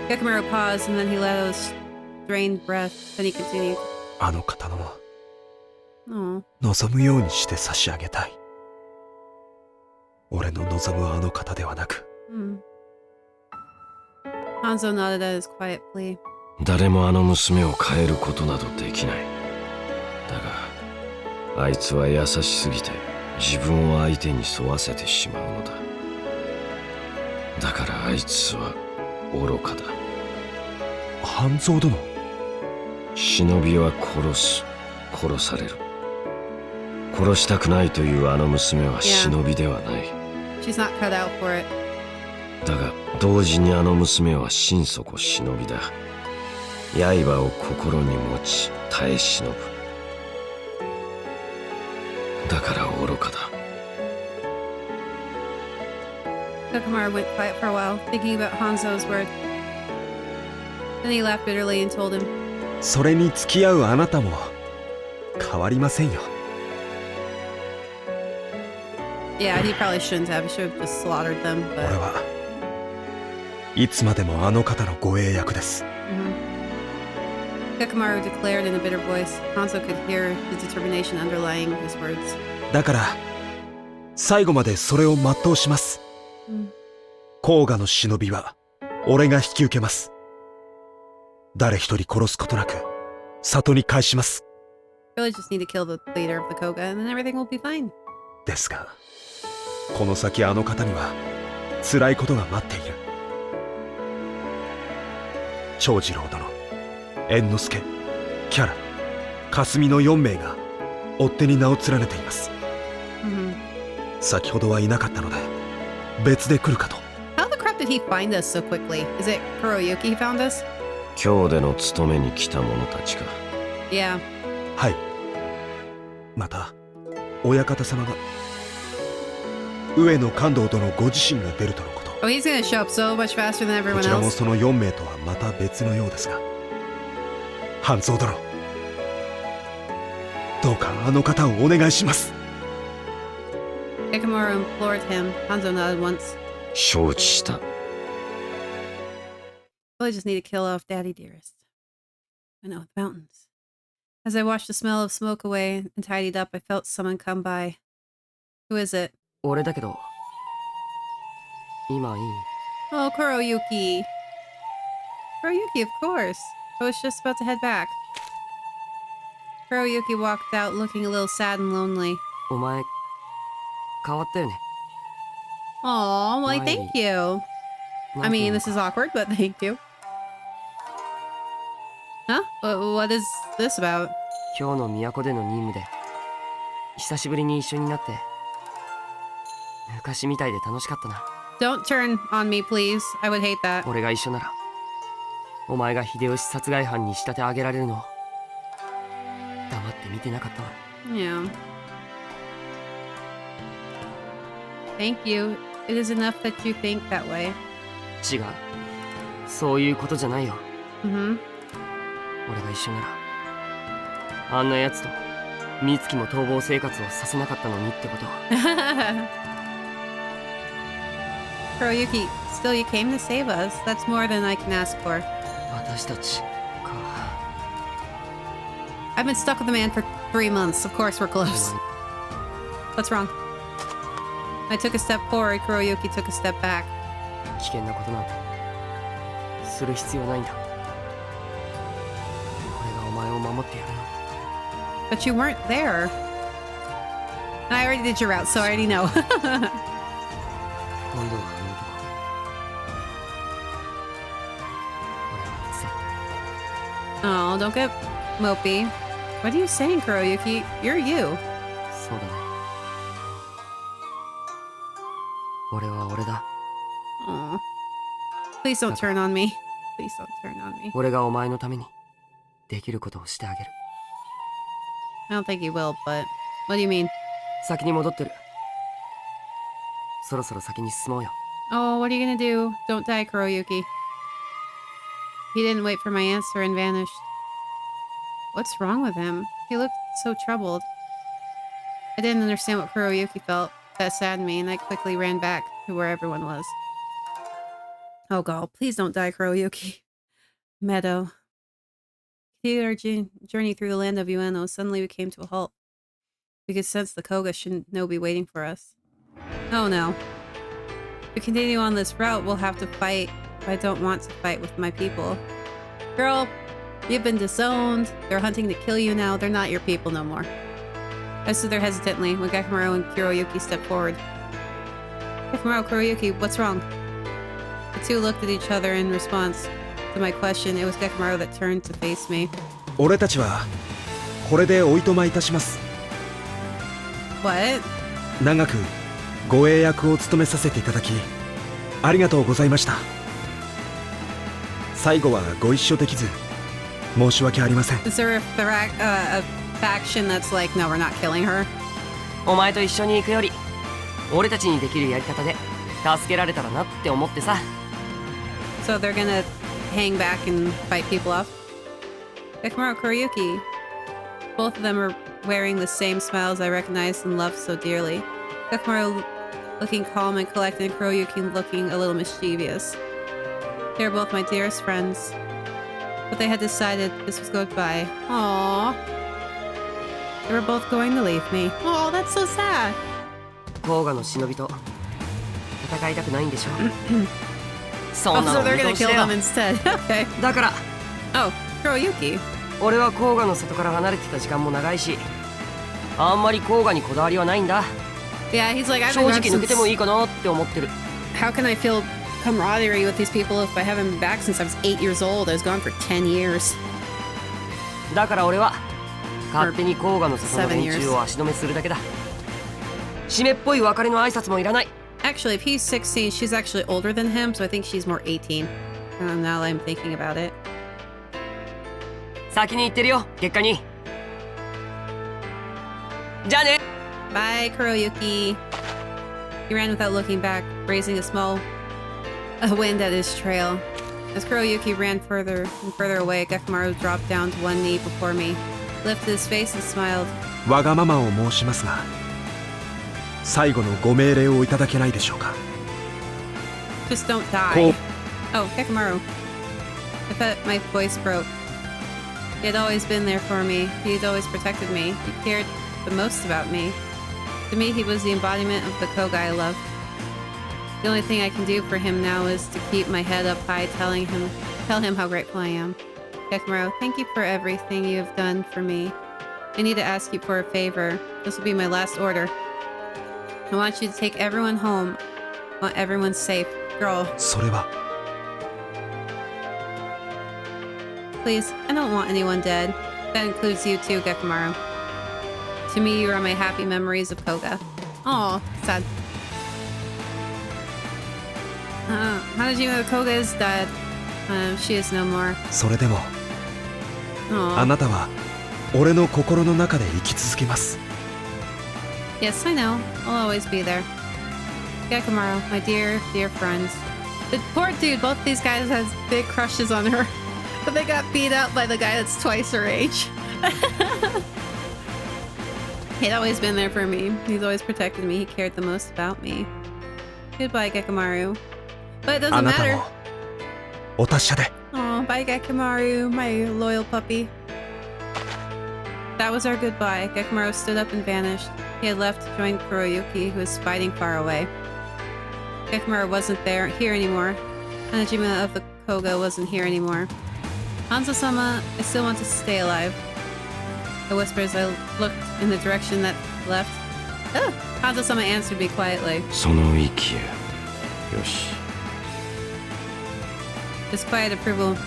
[SPEAKER 1] Gekamaru paused and then he let out a strained breath. Then he continued.
[SPEAKER 8] あの方の望むようにして差し上げたい。俺の望むあの方ではなく。
[SPEAKER 1] Hanzo nodded at his quiet plea.
[SPEAKER 2] 誰もあの娘を変えることなどできない。だが、あいつは優しすぎて自分を相手に沿わせてしまうのだ。だからあいつは愚かだ。
[SPEAKER 8] 半蔵殿。
[SPEAKER 2] 忍びは殺す、殺される。殺したくないというあの娘は忍びではない。
[SPEAKER 1] She's not cut out for it.
[SPEAKER 2] だが同時にあの娘は心底忍びだ。刃を心に持ち耐え忍ぶ。だから愚かだ。
[SPEAKER 1] Kakamaru went quiet for a while, thinking about Hanzo's word. Then he laughed bitterly and told him,
[SPEAKER 8] それに付き合うあなたも変わりませんよ。
[SPEAKER 1] Yeah, he probably shouldn't have. He should have just slaughtered them,
[SPEAKER 8] 俺
[SPEAKER 1] but...
[SPEAKER 8] はいつまでもあの方の護衛役です。
[SPEAKER 1] Kakamaru declared in a bitter voice. Hanzo could hear the determination underlying his words.
[SPEAKER 8] だから最後までそれを全うします。甲賀の忍びは俺が引き受けます。誰一人殺すことなく里に返します。
[SPEAKER 1] Really just need to kill the leader of the Koga and then everything will be fine.
[SPEAKER 8] ですがこの先あの方には辛いことが待っている。長次郎殿、猿之助、キャラ、霞の4名が追っ手に名を連ねています。先ほどはいなかったので別で来るかと。
[SPEAKER 1] How the crap did he find us so quickly? Is it Kuroyuki who found us?
[SPEAKER 2] 今日での務めに来た者たちか。
[SPEAKER 1] Yeah.
[SPEAKER 8] はい。また親方様が上野勘道殿ご自身が出るとのこと。
[SPEAKER 1] Oh, he's gonna show up so much faster than
[SPEAKER 8] こ
[SPEAKER 1] everyone
[SPEAKER 8] ちらも
[SPEAKER 1] else.
[SPEAKER 8] その4名とはまた別のようですが、半蔵殿、どうかあの方をお願いします。
[SPEAKER 1] Kakamaru implored him. Hanzo nodded once.
[SPEAKER 2] 承知した。
[SPEAKER 1] Really just need to kill off Daddy Dearest. I know, the mountains. As I washed the smell of smoke away and tidied up, I felt someone come by. Who is it?
[SPEAKER 9] 俺だけど今いい？
[SPEAKER 1] Oh, Kuroyuki. Kuroyuki, of course. I was just about to head back. Kuroyuki walked out looking a little sad and lonely.
[SPEAKER 9] お前変わったよね。
[SPEAKER 1] Aw, well,
[SPEAKER 9] Why?
[SPEAKER 1] thank you. I mean, this is awkward, but thank you. Huh? What is this about?
[SPEAKER 9] 今日の都での任務で久しぶりに一緒になって昔みたいで楽しかったな。
[SPEAKER 1] Don't turn on me, please. I would hate that.
[SPEAKER 9] 俺が一緒ならお前が秀吉殺害犯に仕立て上げられるのを黙って見てなかったわ。
[SPEAKER 1] Yeah. Thank you. It is enough that you think that way.
[SPEAKER 9] 違う、そういうことじゃないよ。
[SPEAKER 1] Mm-hmm.
[SPEAKER 9] 俺が一緒ならあんなやつと美月も逃亡生活をさせなかったのにってこと。
[SPEAKER 1] Kuroyuki, still you came to save us. That's more than I can ask for.
[SPEAKER 9] 私たちか。
[SPEAKER 1] I've been stuck with the man for 3 months. Of course we're close. What's wrong? I took a step forward. Kuroyuki took a step back.
[SPEAKER 9] 危険なことなんてする必要ないんだ。俺がお前を守ってやるの。
[SPEAKER 1] But you weren't there. And I already did your route, so I already know.
[SPEAKER 9] 今度はあの男。俺はいつだって
[SPEAKER 1] Oh, don't get mopey. What are you saying, Kuroyuki? You're you.
[SPEAKER 9] そうだね。俺は俺だ。
[SPEAKER 1] Aw. Please don't turn on me. Please don't turn on me.
[SPEAKER 9] 俺がお前のためにできることをしてあげる。
[SPEAKER 1] I don't think you will, but what do you mean?
[SPEAKER 9] 先に戻ってる。そろそろ先に進もうよ。
[SPEAKER 1] Oh, what are you gonna do? Don't die, Kuroyuki. He didn't wait for my answer and vanished. What's wrong with him? He looked so troubled. I didn't understand what Kuroyuki felt. That saddened me, and I quickly ran back to where everyone was. Oh god, please don't die, Kuroyuki. Meadow. Continued our journey through the land of Ueno. Suddenly we came to a halt. We could sense the Koga should no be waiting for us. Oh no. If we continue on this route, we'll have to fight. I don't want to fight with my people. Girl, you've been disowned. They're hunting to kill you now. They're not your people no more. I stood there hesitantly when Gakumaru and Kuroyuki stepped forward. Gakumaru, Kuroyuki, what's wrong? The two looked at each other in response to my question. It was Gakumaru that turned to face me.
[SPEAKER 8] 俺たちはこれでおいとまいたします。
[SPEAKER 1] What?
[SPEAKER 8] 長く護衛役を務めさせていただきありがとうございました。最後はご一緒できず申し訳ありません。
[SPEAKER 1] Is there a faction that's like, no, we're not killing her?
[SPEAKER 9] お前と一緒に行くより俺たちにできるやり方で助けられたらなって思ってさ。
[SPEAKER 1] So they're gonna hang back and fight people off? Gakamaru, Kuroyuki. Both of them are wearing the same smiles I recognized and loved so dearly. Gakamaru looking calm and collected, and Kuroyuki looking a little mischievous. They were both my dearest friends, but they had decided this was goodbye. Aww. They were both going to leave me. Oh, that's so sad.
[SPEAKER 9] 甲賀の忍びと戦いたくないんでしょ。そんな
[SPEAKER 1] Oh,
[SPEAKER 9] の
[SPEAKER 1] so they're
[SPEAKER 9] 見
[SPEAKER 1] gonna
[SPEAKER 9] 通し
[SPEAKER 1] kill
[SPEAKER 9] だよ。
[SPEAKER 1] them instead. Okay.
[SPEAKER 9] だから
[SPEAKER 1] Oh, Kuroyuki.
[SPEAKER 9] 俺は甲賀の里から離れてた時間も長いし、あんまり甲賀にこだわりはないんだ。
[SPEAKER 1] Yeah, he's like, I've
[SPEAKER 9] 正
[SPEAKER 1] been
[SPEAKER 9] 直
[SPEAKER 1] back
[SPEAKER 9] 抜けてもい
[SPEAKER 1] since...
[SPEAKER 9] いかなって思ってる。
[SPEAKER 1] How can I feel camaraderie with these people if I haven't been back since I was 8 years old? I was gone for 10 years.
[SPEAKER 9] だから俺は勝手に甲賀の里の連中を足止めするだけだ。締めっぽい別れの挨拶もいらない。
[SPEAKER 1] Actually, if he's 16, she's actually older than him, so I think she's more 18. Now that I'm thinking about it.
[SPEAKER 9] 先に行ってるよ、結果に。じゃあね。
[SPEAKER 1] Bye, Kuroyuki. He ran without looking back, raising a small wind at his trail. As Kuroyuki ran further and further away, Gakamaru dropped down to one knee before me, lifted his face and smiled.
[SPEAKER 8] わがままを申しますが最後のご命令をいただけないでしょうか。
[SPEAKER 1] Just don't die. Oh, Gakamaru. I thought my voice broke. He had always been there for me. He had always protected me. He cared the most about me. To me, he was the embodiment of the Koga I loved. The only thing I can do for him now is to keep my head up high, tell him how grateful I am. Gakamaru, thank you for everything you have done for me. I need to ask you for a favor. This will be my last order. I want you to take everyone home. I want everyone safe. Girl.
[SPEAKER 8] それは
[SPEAKER 1] Please, I don't want anyone dead. That includes you too, Gakamaru. To me, you are my happy memories of Koga. Oh, sad. How did you know Koga is dead? She is no more.
[SPEAKER 8] それでも
[SPEAKER 1] Oh.
[SPEAKER 8] あなたは俺の心の中で生き続けます。
[SPEAKER 1] Yes, I know. I'll always be there. Gakamaru, my dear, dear friends. The poor dude, both these guys has big crushes on her. But they got beat up by the guy that's twice her age. He'd always been there for me. He's always protected me. He cared the most about me. Goodbye, Gakamaru. But it
[SPEAKER 8] あ
[SPEAKER 1] doesn't
[SPEAKER 8] なた
[SPEAKER 1] matter.
[SPEAKER 8] もお達者で。
[SPEAKER 1] Oh, bye, Gakamaru, my loyal puppy. That was our goodbye. Gakamaru stood up and vanished. He had left to join Kuroyuki, who was fighting far away. Gakamaru wasn't here anymore. Hanajima of the Koga wasn't here anymore. Hanzo-sama, I still want to stay alive. I whispered as I looked in the direction that left. Ah! Hanzo-sama answered me quietly.
[SPEAKER 2] その息よし
[SPEAKER 1] His quiet approval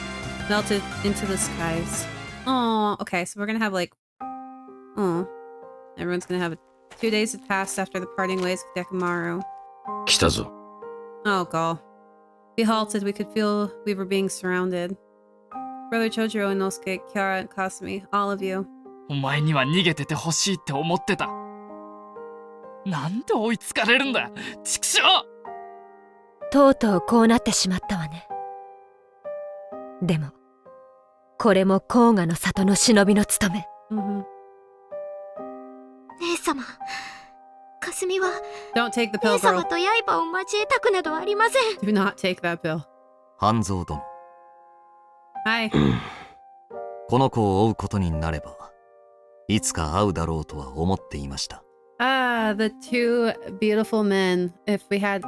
[SPEAKER 1] melted into the skies. Oh, okay, so we're gonna have like... Oh. Everyone's gonna have 2 days had passed after the parting ways with Gakamaru.
[SPEAKER 2] 来たぞ
[SPEAKER 1] Oh, God. We halted. We could feel we were being surrounded. Brother Chojiro, Inosuke, Kiara, and Kasumi, all of you.
[SPEAKER 4] お前には逃げててほしいって思ってた。なんで追いつかれるんだ、畜生！
[SPEAKER 3] とうとうこうなってしまったわね。でもこれも甲賀の里の忍びの務め。
[SPEAKER 12] 姉様、かすみは
[SPEAKER 1] Don't take the pill,
[SPEAKER 12] 姉様
[SPEAKER 1] girl.
[SPEAKER 12] と刃を交えたくなどありません。
[SPEAKER 1] Do not take that pill.
[SPEAKER 6] 半蔵殿、
[SPEAKER 1] Hi.
[SPEAKER 6] この子を追うことになればいつか会うだろうとは思っていました。
[SPEAKER 1] Ah, the two beautiful men. If we had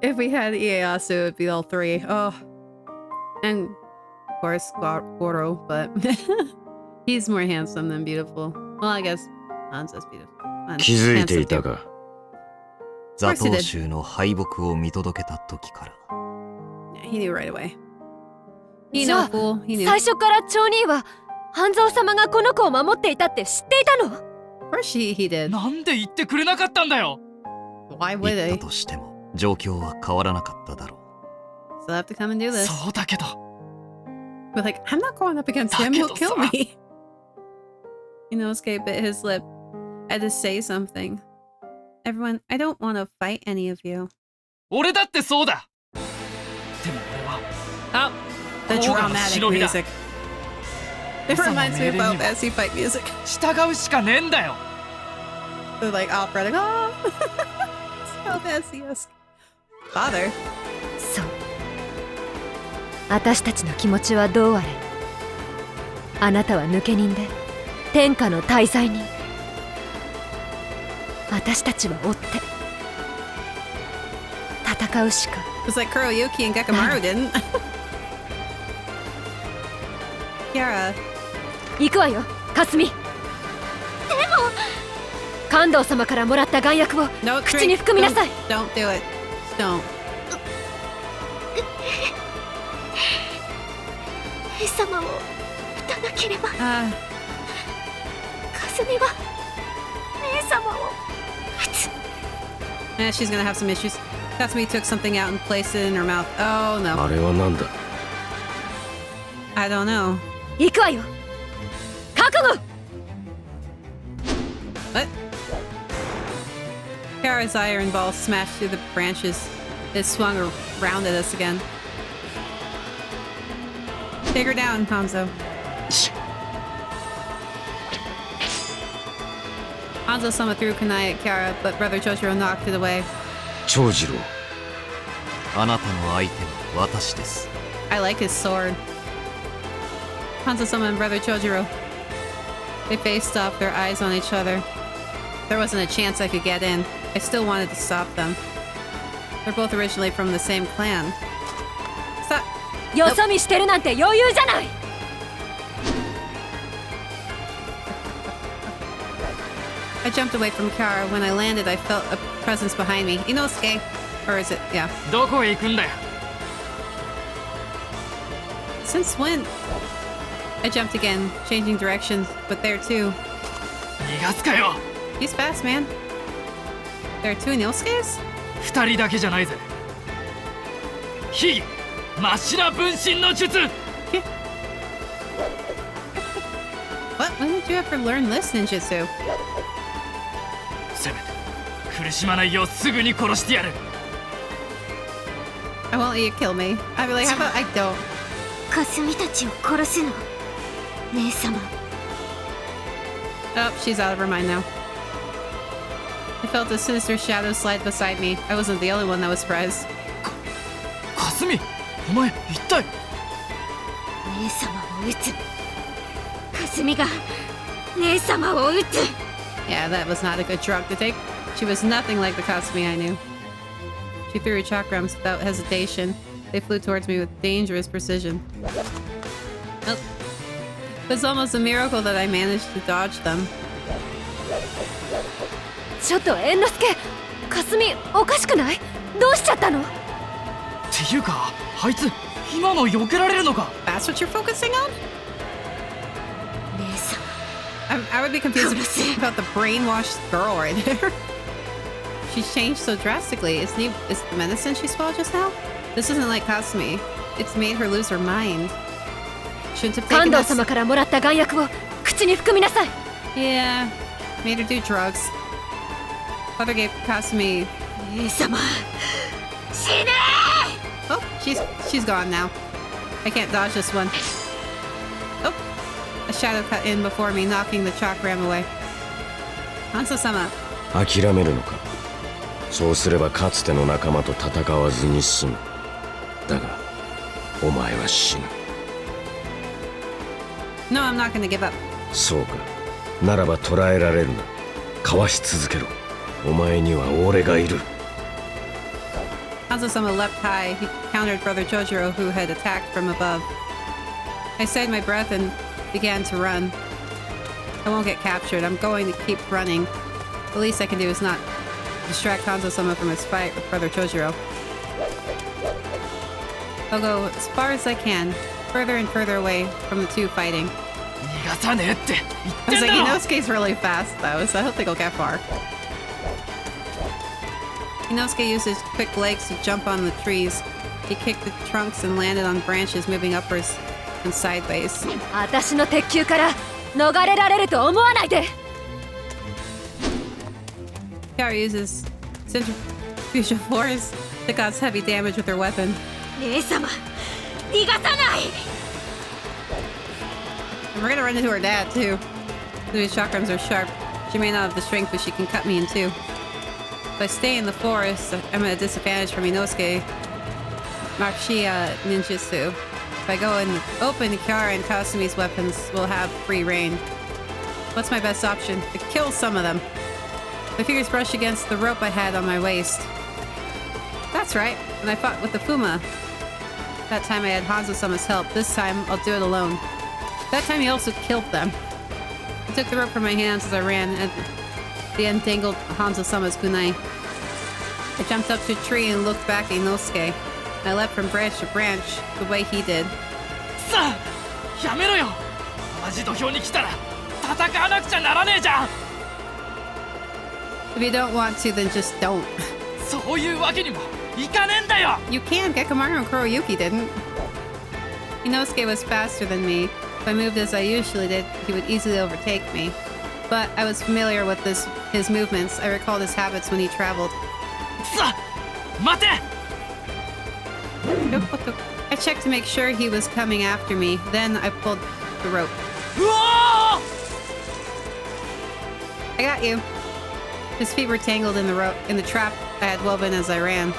[SPEAKER 1] if we had Ieyasu, it would be all three. Oh. And of course Goro, but he's more handsome than beautiful. Well, I guess Hanzo's beautiful.
[SPEAKER 2] 気づいて
[SPEAKER 1] Handsome
[SPEAKER 2] いた
[SPEAKER 1] too.
[SPEAKER 2] か
[SPEAKER 6] 座頭衆の敗北を見届けた時から。
[SPEAKER 1] Yeah, he knew right away. He
[SPEAKER 3] じゃ
[SPEAKER 1] no
[SPEAKER 3] あ
[SPEAKER 1] fool. He knew.
[SPEAKER 3] 最初から町人は半蔵様がこの子を守っていたって知っていたの？
[SPEAKER 1] course he did.
[SPEAKER 4] なんで言ってくれなかったんだよ。
[SPEAKER 1] Why would
[SPEAKER 6] 言っ
[SPEAKER 1] they?
[SPEAKER 6] たとしても状況は変わらなかっただろう。
[SPEAKER 1] Still have to come and do this.
[SPEAKER 4] そうだけど。
[SPEAKER 1] We're like, I'm not going up against him. He'll kill me. Inosuke bit his lip. I had to say something. Everyone, I don't want to fight any of you.
[SPEAKER 4] 俺だってそうだ。でも俺は。
[SPEAKER 1] Oh, the dramatic music. It reminds me of Final Fantasy fight music.
[SPEAKER 4] 従うしかねえんだよ。
[SPEAKER 1] They're like operating. Oh, Final Fantasy-esque. Father.
[SPEAKER 3] そう。私たちの気持ちはどうあれ。あなたは抜け人で天下の大罪人。私たちは追って戦うしか。
[SPEAKER 1] It's like Kuroyuki and Gekamaru didn't. Kiara.
[SPEAKER 3] 行くわよ、かすみ。でも感動様からもらった眼薬を口に含みなさい。
[SPEAKER 1] Don't do it. Don't.
[SPEAKER 12] 姉様を撃たなければ。かすみは姉様を撃つ。
[SPEAKER 1] She's gonna have some issues. Kasumi took something out and placed it in her mouth. Oh no.
[SPEAKER 2] あれはなんだ。
[SPEAKER 1] I don't know.
[SPEAKER 3] 行くわよ。覚悟。
[SPEAKER 1] What? Kara's iron ball smashed through the branches. It swung around at us again. Take her down, Hanzo. Hanzo-sama threw kunai at Kara, but Brother Chojiro knocked it away.
[SPEAKER 2] 長次郎。
[SPEAKER 6] あなたの相手は私です。
[SPEAKER 1] I like his sword. Hanzo-sama and Brother Chojiro. They faced off, their eyes on each other. There wasn't a chance I could get in. I still wanted to stop them. They're both originally from the same clan. Stop!
[SPEAKER 3] よそ見してるなんて余裕じゃない。
[SPEAKER 1] I jumped away from Kara. When I landed, I felt a presence behind me. Inosuke. Or is it? Yeah.
[SPEAKER 4] どこへ行くんだよ。
[SPEAKER 1] Since when? I jumped again, changing directions, but there too.
[SPEAKER 4] 逃がすかよ。
[SPEAKER 1] He's fast, man. There are two Inosuke's?
[SPEAKER 4] 二人だけじゃないぜ。秘技真っ白分身の術。
[SPEAKER 1] What? When did you ever learn this ninjutsu?
[SPEAKER 4] せめて苦しまないようすぐに殺してやる。
[SPEAKER 1] I won't let you kill me. I'd be like, how about I don't?
[SPEAKER 12] かすみたちを殺すの。姉様。
[SPEAKER 1] Oh, she's out of her mind now. I felt a sinister shadow slide beside me. I wasn't the only one that was surprised.
[SPEAKER 4] かすみ、お前一体。
[SPEAKER 12] 姉様を撃つ。かすみが姉様を撃つ。
[SPEAKER 1] Yeah, that was not a good drug to take. She was nothing like the Kasumi I knew. She threw her chakrams without hesitation. They flew towards me with dangerous precision. Oh. It was almost a miracle that I managed to dodge them.
[SPEAKER 3] ちょっと猿之助、かすみおかしくない？どうしちゃったの？
[SPEAKER 4] っていうか、あいつ今の避けられるのか？
[SPEAKER 1] That's what you're focusing on?
[SPEAKER 12] 姉様。
[SPEAKER 1] I would be confused about the brainwashed girl right there. She's changed so drastically. Is the medicine she swallowed just now? This isn't like Kasumi. It's made her lose her mind. Shouldn't have
[SPEAKER 3] 感
[SPEAKER 1] taken
[SPEAKER 3] 動
[SPEAKER 1] this.
[SPEAKER 3] 様からもらった眼薬を口に含みなさい。
[SPEAKER 1] Yeah, made her do drugs. Father gave Kasumi.
[SPEAKER 12] 姉様。死ねー。
[SPEAKER 1] Oh, she's gone now. I can't dodge this one. Oh, a shadow cut in before me, knocking the chakram away. Hanzo-sama.
[SPEAKER 2] 諦めるのか。そうすればかつての仲間と戦わずに済む。だが、お前は死ぬ。
[SPEAKER 1] No, I'm not gonna give up.
[SPEAKER 2] そうか。ならば捕らえられるな。かわし続けろ。お前には俺がいる。
[SPEAKER 1] Hanzo-sama leapt high. He countered Brother Chojiro, who had attacked from above. I saved my breath and began to run. I won't get captured. I'm going to keep running. The least I can do is not distract Hanzo-sama from his fight with Brother Chojiro. I'll go as far as I can, further and further away from the two fighting.
[SPEAKER 4] 逃ががさねえって言
[SPEAKER 1] I
[SPEAKER 4] って
[SPEAKER 1] was
[SPEAKER 4] ん
[SPEAKER 1] like,
[SPEAKER 4] だろ
[SPEAKER 1] Inosuke's really fast though, so I don't think he'll get far. Inosuke used his quick legs to jump on the trees. He kicked the trunks and landed on branches, moving upwards and sideways.
[SPEAKER 3] 私の鉄球から逃れられると思わないで。
[SPEAKER 1] Kiara uses centrifugal force to cause heavy damage with her weapon.
[SPEAKER 12] 姉様逃がさない。
[SPEAKER 1] And we're gonna run into her dad too. Louis' chakrams are sharp. She may not have the strength, but she can cut me in two. If I stay in the forest, I'm at a disadvantage from Inosuke. Makshiya ninjutsu. If I go in the open, Kiara and Kasumi's weapons will have free reign. What's my best option? To kill some of them. My fingers brush against the rope I had on my waist. That's right, and I fought with the Fuma. That time I had Hanzo-sama's help. This time, I'll do it alone. That time he also killed them. I took the rope from my hands as I ran, and the end dangled Hanzo-sama's kunai. I jumped up to a tree and looked back at Inosuke. I leapt from branch to branch, the way he did.
[SPEAKER 4] さあやめろよ。同じ土俵に来たら戦わなくちゃならねえじゃん。
[SPEAKER 1] If you don't want to, then just don't.
[SPEAKER 4] そういうわけにもいかねえんだよ。
[SPEAKER 1] You can. Gekamaru and Kuroyuki didn't. Inosuke was faster than me. If I moved as I usually did, he would easily overtake me. But I was familiar with his movements. I recalled his habits when he traveled.
[SPEAKER 4] さあ待て。
[SPEAKER 1] I checked to make sure he was coming after me. Then I pulled the rope.
[SPEAKER 4] うわ
[SPEAKER 1] I got you. His feet were tangled in the trap I had woven as I ran.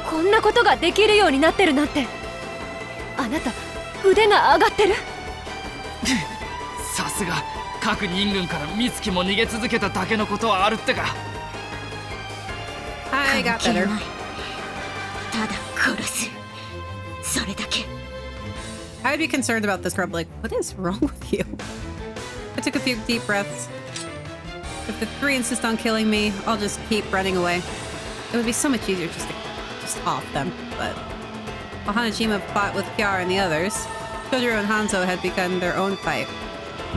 [SPEAKER 3] こんなことができるようになってるなんて。あなた腕が上がってる。
[SPEAKER 4] さすが各人軍から美月も逃げ続けただけのことはあるってか。
[SPEAKER 1] I got
[SPEAKER 12] 関係
[SPEAKER 1] better.
[SPEAKER 12] ない。ただ殺す。それだけ。
[SPEAKER 1] I'd be concerned about this rope. Like, what is wrong with you? I took a few deep breaths. If the three insist on killing me, I'll just keep running away. It would be so much easier just off them. But while Hanajima fought with Kiara and the others, Chojuro and Hanzo had begun their own fight.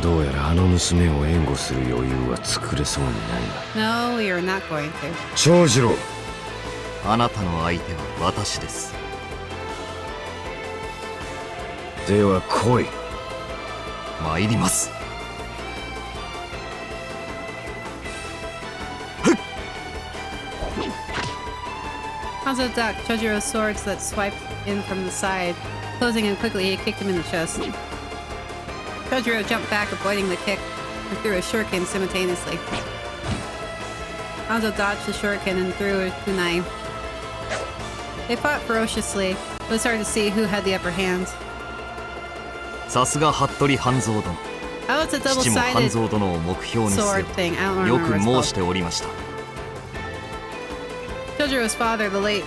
[SPEAKER 2] どうやらあの娘を援護する余裕は作れそうにないな。
[SPEAKER 1] No, we are not going to.
[SPEAKER 2] 長次郎、
[SPEAKER 6] あなたの相手は私です。
[SPEAKER 2] では来い。
[SPEAKER 6] 参ります。
[SPEAKER 1] Hanzo ducked Chojiro's swords that swiped in from the side. Closing him quickly, he kicked him in the chest. Chojiro jumped back, avoiding the kick, and threw a shuriken simultaneously. Hanzo dodged the shuriken and threw a kunai. They fought ferociously. It was hard to see who had the upper hand.
[SPEAKER 6] さすが服部半蔵殿。
[SPEAKER 1] Oh, it's a
[SPEAKER 6] 父も半
[SPEAKER 1] double-sided
[SPEAKER 6] 蔵殿を目標にせよ
[SPEAKER 1] sword thing. I don't
[SPEAKER 6] よ
[SPEAKER 1] remember
[SPEAKER 6] く
[SPEAKER 1] what it's
[SPEAKER 6] 申
[SPEAKER 1] called.
[SPEAKER 6] しておりました。
[SPEAKER 1] Chojiro's father, the late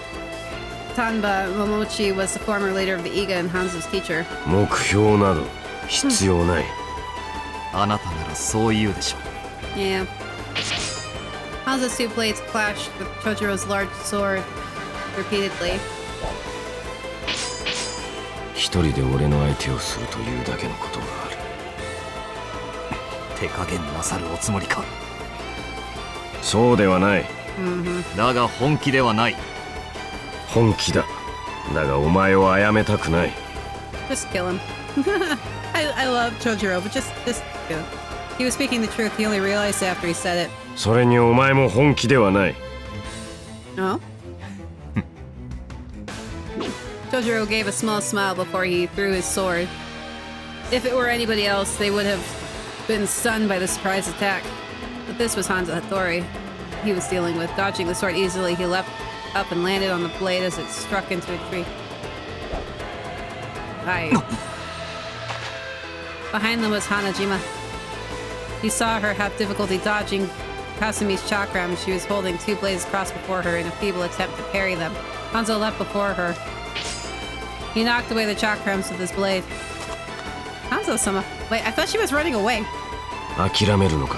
[SPEAKER 1] Tanba Momochi, was the former leader of the Iga and Hanzo's teacher.
[SPEAKER 2] 目標など必要ない。
[SPEAKER 6] あなたならそう言うでしょう。
[SPEAKER 1] Yeah. Hanzo's two blades clashed with Chojiro's large sword repeatedly.
[SPEAKER 2] 一人で俺の相手をするというだけのことがある。
[SPEAKER 6] 手加減なさるおつもりか。
[SPEAKER 2] そうではない。
[SPEAKER 6] だが本気ではない。
[SPEAKER 2] 本気だ。だがお前を殺めたくない。
[SPEAKER 1] Just kill him. I love Chojiro, but just kill him. He was speaking the truth. He only realized it after he said it.
[SPEAKER 2] それにお前も本気ではない。
[SPEAKER 1] No? Chojiro gave a small smile before he threw his sword. If it were anybody else, they would have been stunned by the surprise attack. But this was Hanzo Hattori he was dealing with. Dodging the sword easily, he leapt up and landed on the blade as it struck into a tree. Behind them was Hanajima. He saw her have difficulty dodging Kasumi's chakram. She was holding two blades crossed before her in a feeble attempt to parry them. Hanzo leapt before her. He knocked away the chakrams with his blade. Hanzo-sama. Wait, I thought she was running away.
[SPEAKER 2] 諦めるのか。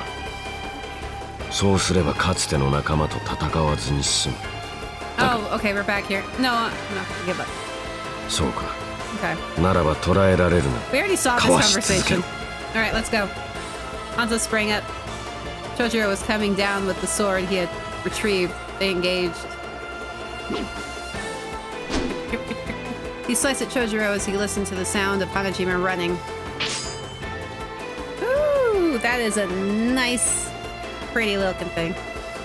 [SPEAKER 2] そうすればかつての仲間と戦わずに済む。
[SPEAKER 1] Oh, okay, we're back here. No, I'm not gonna give up.
[SPEAKER 2] そうか。
[SPEAKER 1] Okay.
[SPEAKER 2] ならば捕らえられるな。
[SPEAKER 1] We already saw this
[SPEAKER 2] かわし続け
[SPEAKER 1] conversation.
[SPEAKER 2] ろ。
[SPEAKER 1] Alright, let's go. Hanzo sprang up. Chojuro was coming down with the sword he had retrieved. They engaged. He sliced at Chojuro as he listened to the sound of Hanajima running. Ooh, that is a nice, pretty looking thing.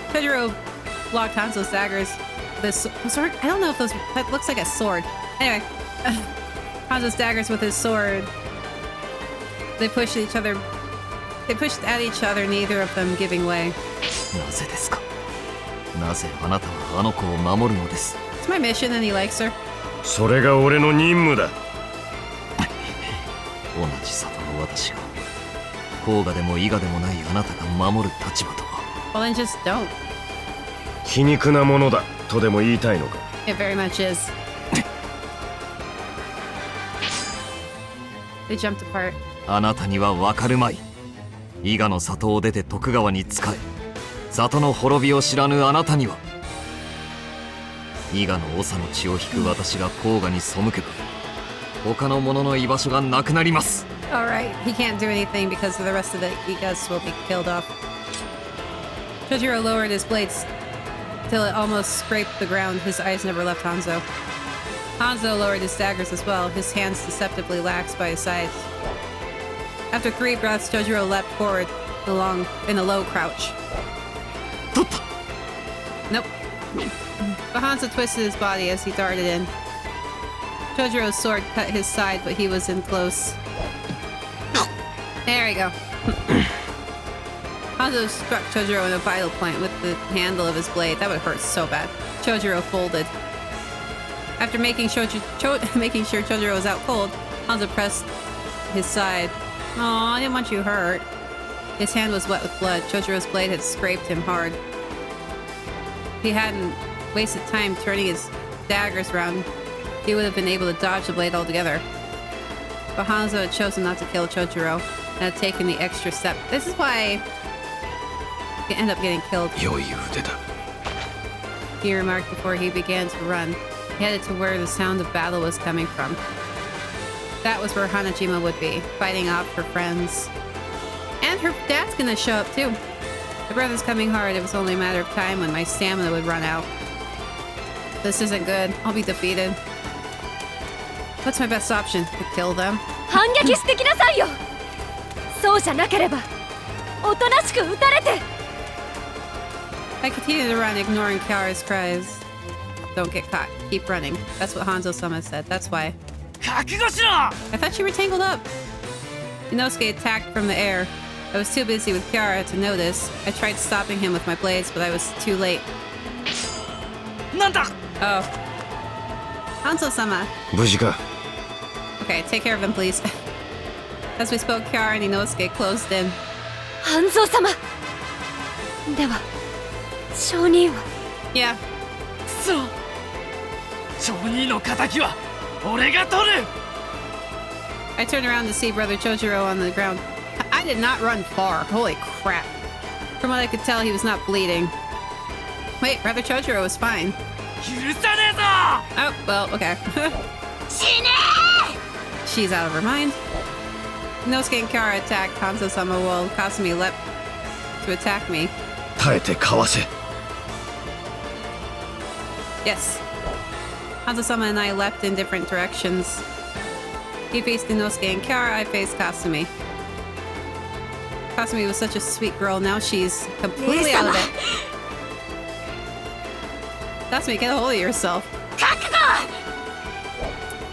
[SPEAKER 1] Chojuro blocked Hanzo's daggers. This sword? I don't know if those... That looks like a sword. Anyway. Hanzo's daggers with his sword. They pushed at each other. They pushed at each other, neither of them giving way.
[SPEAKER 6] It's
[SPEAKER 1] my mission and he likes her.
[SPEAKER 2] それが俺の任務だ。
[SPEAKER 6] 同じ里の私が甲賀でも伊賀でもないあなたが守る立場とは。
[SPEAKER 1] Well then just don't.
[SPEAKER 2] 皮肉なものだとでも言いたいのか。
[SPEAKER 1] It very much is. They jumped apart.
[SPEAKER 6] あなたにはわかるまい。伊賀の里を出て徳川に仕え、里の滅びを知らぬあなたには。伊賀の長の血を引く私が甲賀に背けば、他の者の居場所がなくなります。
[SPEAKER 1] Alright, he can't do anything because the rest of the Igas will be killed off. Chojuro lowered his blades till it almost scraped the ground. His eyes never left Hanzo. Hanzo lowered his daggers as well, his hands deceptively lax by his sides. After 3 breaths, Chojuro leapt forward along in a low crouch. Nope. But Hanzo twisted his body as he darted in. Chojuro's sword cut his side, but he was in close. There we go. Hanzo struck Chojuro in a vital point with the handle of his blade. That would hurt so bad. Chojuro folded. After making sure Chojuro was out cold, Hanzo pressed his side. Aw, I didn't want you hurt. His hand was wet with blood. Chojuro's blade had scraped him hard. If he hadn't wasted time turning his daggers around, he would have been able to dodge the blade altogether. But Hanzo had chosen not to kill Chojuro and had taken the extra step. This is why he ended up getting killed. He remarked before he began to run. He headed to where the sound of battle was coming from. That was where Hanajima would be, fighting off her friends. And her dad's gonna show up too. The breath is coming hard. It was only a matter of time when my stamina would run out. This isn't good. I'll be defeated. What's my best option? To kill them?
[SPEAKER 3] 反撃してきなさいよ。そうじゃなければ、おとなしく撃たれて。
[SPEAKER 1] I continued to run, ignoring Kiara's cries. Don't get caught. Keep running. That's what Hanzo-sama said. That's why. I thought you were tangled up. Inosuke attacked from the air. I was too busy with Kiara to notice. I tried stopping him with my blades, but I was too late. Oh. Hanzo-sama.
[SPEAKER 2] 無事か。
[SPEAKER 1] Okay, take care of them, please. As we spoke, Kiara and Inosuke closed in.
[SPEAKER 3] Hanzo-sama. では、証人は。
[SPEAKER 1] Yeah.
[SPEAKER 4] そう。証人の仇は俺が取る。
[SPEAKER 1] I turned around to see Brother Chojuro on the ground. I did not run far. Holy crap. From what I could tell, he was not bleeding. Wait, Brother Chojuro was fine. Oh, well, okay. She's out of her mind. Inosuke and Kiara attacked Hanzo-sama while Kasumi leapt to attack me.
[SPEAKER 2] 耐えてかわせ。
[SPEAKER 1] Yes. Hanzo-sama and I leapt in different directions. He faced Inosuke and Kiara, I faced Kasumi. Kasumi was such a sweet girl, now she's completely out of it. Kasumi, get a hold of yourself.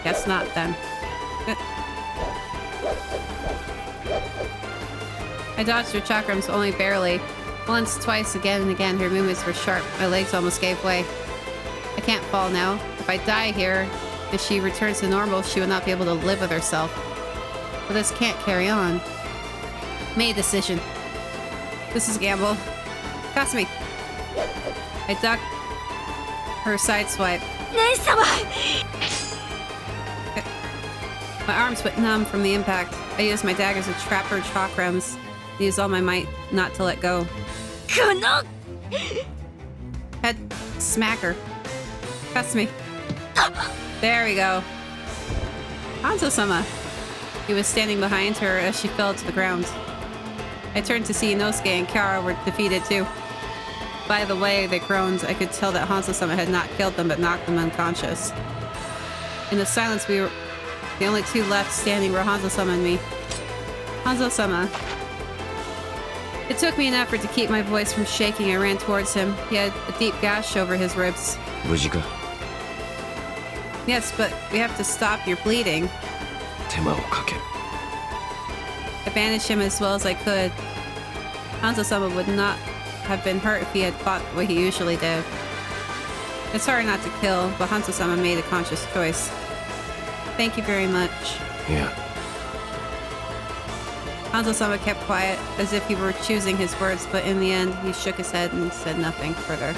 [SPEAKER 1] Guess not, then. I dodged her chakrams only barely. Once, twice, again and again, her movements were sharp. My legs almost gave way. I can't fall now. If I die here, if she returns to normal, she will not be able to live with herself. But this can't carry on. Made a decision. This is a gamble. Kasumi! I ducked her side swipe. My arms went numb from the impact. I used my daggers to trap her chakrams. I used all my might not to let go. Head smacker. Kasumi. There we go. Hanzo-sama. He was standing behind her as she fell to the ground. I turned to see Inosuke and Kiara were defeated too. By the way they groaned, I could tell that Hanzo-sama had not killed them but knocked them unconscious. In the silence, we were the only two left standing were Hanzo-sama and me. Hanzo-sama. It took me an effort to keep my voice from shaking. I ran towards him. He had a deep gash over his ribs.
[SPEAKER 2] Bujika.
[SPEAKER 1] Yes, but we have to stop your bleeding. I bandaged him as well as I could. Hanzo-sama would not have been hurt if he had fought the way he usually did. It's hard not to kill, but Hanzo-sama made a conscious choice. Thank you very much.
[SPEAKER 2] Yeah.
[SPEAKER 1] Hanzo-sama kept quiet, as if he were choosing his words, but in the end, he shook his head and said nothing further.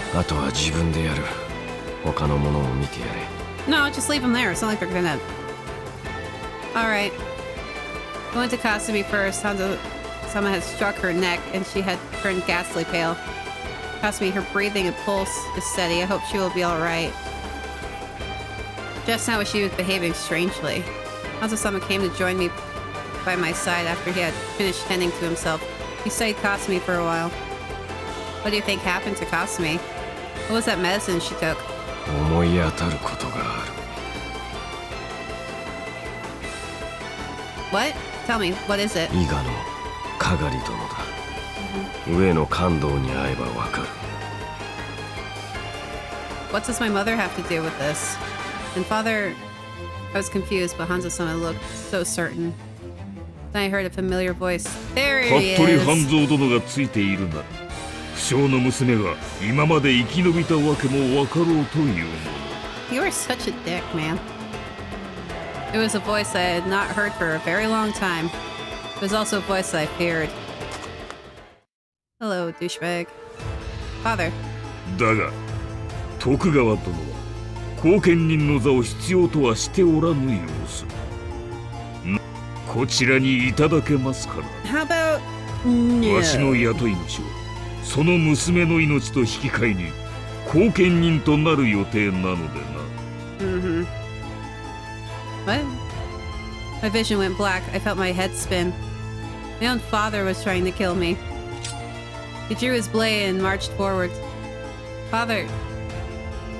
[SPEAKER 1] No, just leave him there. It's not like they're gonna... Alright. Going to Kasumi first. Hanzo-sama had struck her neck, and she had turned ghastly pale. Kasumi, her breathing and pulse is steady. I hope she will be alright. Just now she was behaving strangely. Hanzo-sama came to join me by my side after he had finished tending to himself. He studied Kasumi for a while. What do you think happened to Kasumi? What was that medicine she took? What? Tell me, what is it? What does my mother have to do with this? And father... I was confused, but Hanzo-sama looked so certain. Then I heard a familiar voice. There he is!
[SPEAKER 10] Hanzo殿がついているなら、不肖の娘が今まで生き延びたわけもわかろうというもの。
[SPEAKER 1] You are such a dick, man. It was a voice I had not heard for a very long time. It was also a voice I feared. Hello, douchebag. Father.
[SPEAKER 10] だが、徳川殿は後見人の座を必要とはしておらぬ様子。こちらにいただけますかな。
[SPEAKER 1] How about no?
[SPEAKER 10] わしの雇い主はその娘の命と引き換えに後見人となる予定なのでな。
[SPEAKER 1] Mm-hmm. What? My vision went black. I felt my head spin. My own father was trying to kill me. He drew his blade and marched forward. Father...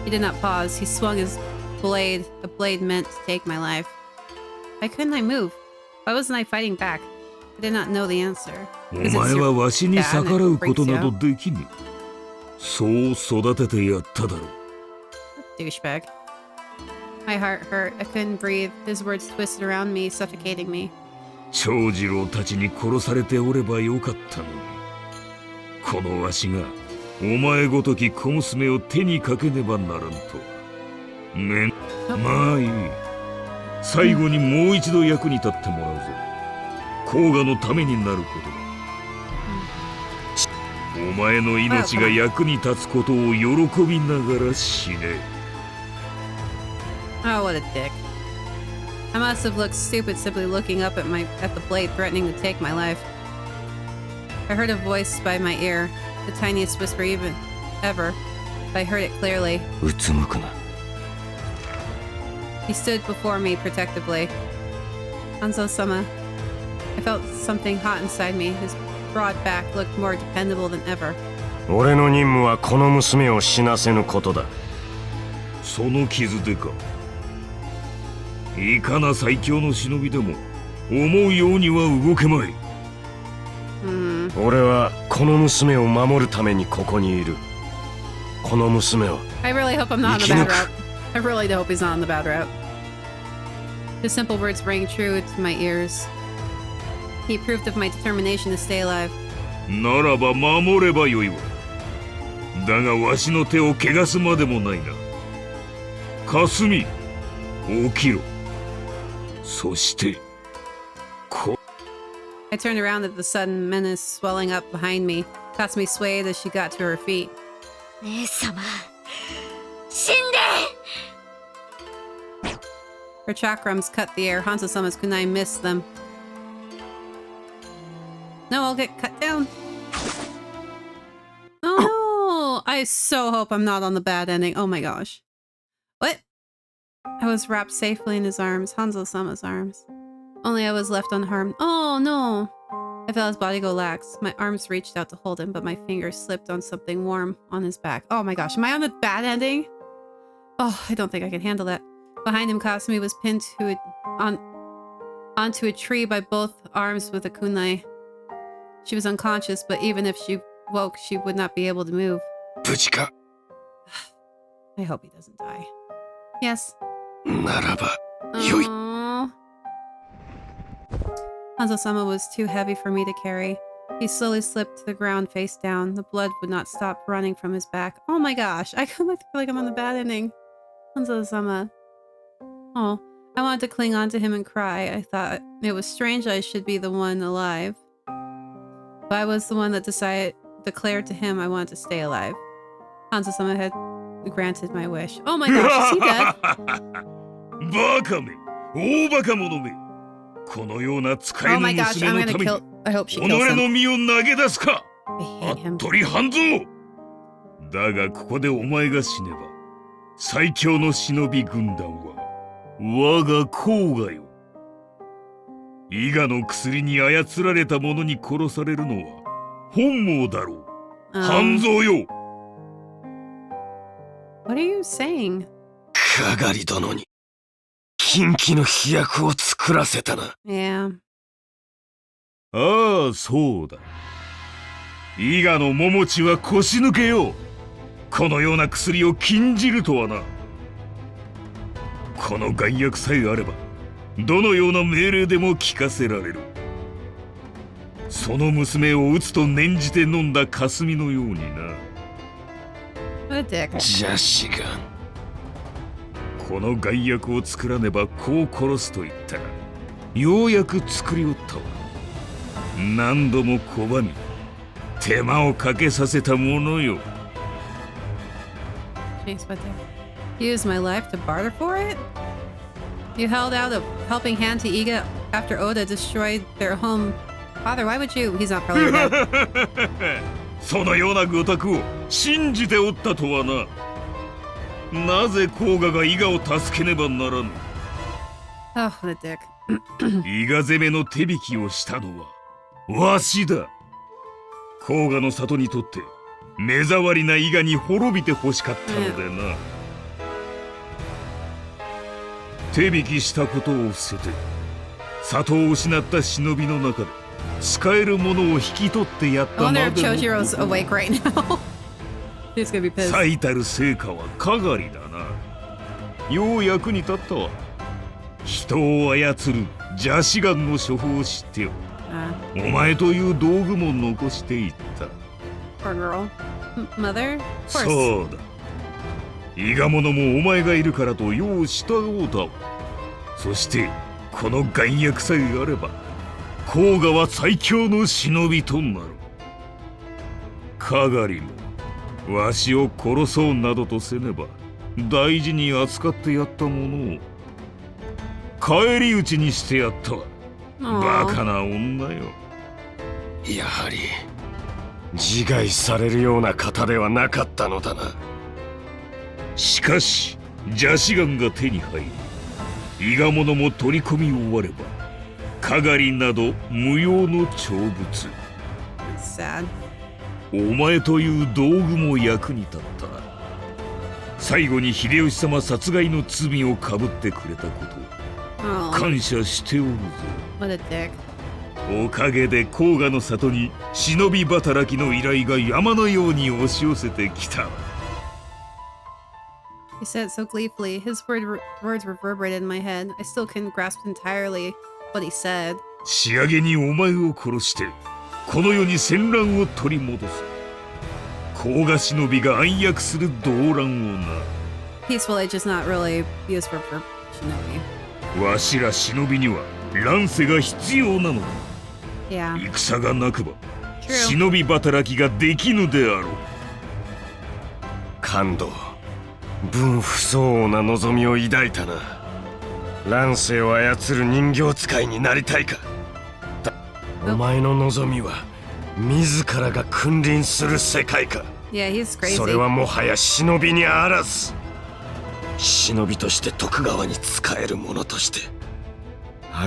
[SPEAKER 1] He did not pause. He swung his blade, a blade meant to take my life. Why couldn't I move? Why wasn't I fighting back? I did not know the answer.
[SPEAKER 10] お前はわしに逆らうことなどできぬ。そう育ててやっただろう。
[SPEAKER 1] Douchebag. My heart hurt. I couldn't breathe. His words twisted around me, suffocating me.
[SPEAKER 10] 長次郎たちに殺されておればよかったのに。このわしがお前ごとき小娘を手にかけねばならんと。まあいい。最後にもう一度役に立ってもらうぞ。甲賀のためになることだ。お前の命が役に立つことを喜びながら死ね。
[SPEAKER 1] Oh, what a dick. I must have looked stupid simply looking up at the blade threatening to take my life. I heard a voice by my ear, the tiniest whisper ever, but I heard it clearly. He stood before me protectively. Hanzo-sama. I felt something hot inside me. His broad back looked more dependable than ever.
[SPEAKER 2] 俺の任務はこの娘を死なせぬことだ。
[SPEAKER 10] その傷でか。いかな最強の忍びでも思うようには動けまい。
[SPEAKER 2] 俺はこの娘を守るためにここにいる。この娘は
[SPEAKER 1] I really hope I'm not on the bad route. I really hope he's not on the bad route. The simple words rang true to my ears. He approved of my determination to stay alive.
[SPEAKER 10] ならば守ればよいわ。だがわしの手を汚すまでもないな。かすみ、起きろ。そして、
[SPEAKER 1] I turned around at the sudden menace swelling up behind me. Kasumi swayed as she got to her feet.
[SPEAKER 12] 姉様、死んで!
[SPEAKER 1] Her chakrams cut the air. Hanzo-sama's kunai missed them. No, I'll get cut down. Oh no! I so hope I'm not on the bad ending. Oh my gosh. What? I was wrapped safely in his arms, Hanzo-sama's arms. Only I was left unharmed. Oh no! I felt his body go lax. My arms reached out to hold him, but my fingers slipped on something warm on his back. Oh my gosh, am I on the bad ending? Oh, I don't think I can handle that. Behind him, Kasumi was pinned onto a tree by both arms with a kunai. She was unconscious, but even if she woke, she would not be able to move.
[SPEAKER 2] Bujika.
[SPEAKER 1] I hope he doesn't die. Yes.
[SPEAKER 2] Naraba. Yoi.
[SPEAKER 1] Hanzo-sama was too heavy for me to carry. He slowly slipped to the ground face down. The blood would not stop running from his back. Oh my gosh, I feel like I'm on the bad ending. Hanzo-sama. Oh, I wanted to cling on to him and cry. I thought it was strange I should be the one alive. But I was the one that declared to him I wanted to stay alive. Hanzo-sama had granted my wish. Oh my gosh, is he dead?
[SPEAKER 10] Bakame! Obakamono!
[SPEAKER 1] Oh my gosh, I'm gonna kill. I hope she kills him. I hate him.
[SPEAKER 10] だがここでお前が死ねば最強の忍び軍団は我が甲賀よ。伊賀の薬に操られた者に殺されるのは本望だろう。半蔵よ。
[SPEAKER 1] What are you saying?
[SPEAKER 2] かがり殿に禁忌の飛躍を作らせたな。
[SPEAKER 1] Yeah.
[SPEAKER 10] ああ、そうだ。伊賀の桃地は腰抜けよ。このような薬を禁じるとはな。この眼薬さえあれば、どのような命令でも聞かせられる。その娘を撃つと念じて飲んだ霞のようにな。
[SPEAKER 2] 邪志願。
[SPEAKER 10] この眼薬を作らねば子を殺すと言ったら、ようやく作りおったわ。何度も拒み、手間をかけさせたものよ。
[SPEAKER 1] Jeez, what the... Use my life to barter for it? You held out a helping hand to Iga after Oda destroyed their home. Father, why would you? He's not probably dead.
[SPEAKER 10] そのような御託を信じておったとはな。なぜ甲賀が伊賀を助けねばならぬ。
[SPEAKER 1] Oh, the dick.
[SPEAKER 10] 伊賀攻めの手引きをしたのはわしだ。甲賀の里にとって目障りな伊賀に滅びて欲しかったのでな。手引きしたことを伏せて里を失った忍びの中で使えるものを引き取ってやったまでのこと。最たる成果はかがりだな。よう役に立ったわ。人を操る邪志願の処方を知ってよ。お前という道具も残していった。そうだ。伊賀者もお前がいるからとよう従おうたわ。そしてこの眼薬さえあれば甲賀は最強の忍びとなる。かがりもわしを殺そうなどとせねば大事に扱ってやったものを返り討ちにしてやったわ。バカな女よ。
[SPEAKER 2] やはり自害されるような方ではなかったのだな。
[SPEAKER 10] しかし邪志願が手に入り伊賀者も取り込み終わればかがりなど無用の長物。お前という道具も役に立った。最後に秀吉様殺害の罪をかぶってくれたことを感謝しておるぞ。おかげで甲賀の里に忍び働きの依頼が山のように押し寄せてきた。
[SPEAKER 1] He said it so gleefully. His words reverberated in my head. I still couldn't grasp entirely what he said.
[SPEAKER 10] 仕上げにお前を殺してこの世に戦乱を取り戻す。甲賀忍びが暗躍する動乱をな。
[SPEAKER 1] Peaceful age is not really used for shinobi.
[SPEAKER 10] わしら忍びには乱世が必要なのだ。
[SPEAKER 1] Yeah.
[SPEAKER 10] 戦がなくば忍び働きができぬであろう。
[SPEAKER 2] 感動。分不相応な望みを抱いたな。乱世を操る人形使いになりたいか。お前の望みは自らが君臨する世界か。それはもはや忍びにあらず。忍びとして徳川に仕える者として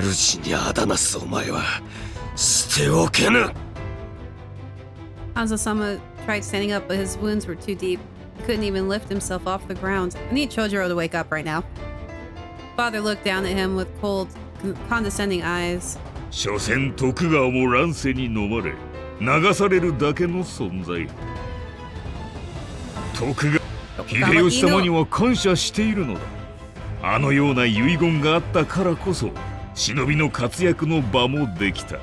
[SPEAKER 2] 主にあだなすお前は捨ておけぬ。
[SPEAKER 1] Hanzo-sama tried standing up, but his wounds were too deep. He couldn't even lift himself off the ground. I need Chojuro to wake up right now. Father looked down at him with cold, condescending eyes.
[SPEAKER 10] 所詮徳川も乱世に飲まれ流されるだけの存在。徳川秀吉様には感謝しているのだ。あのような遺言があったからこそ忍びの活躍の場もできた。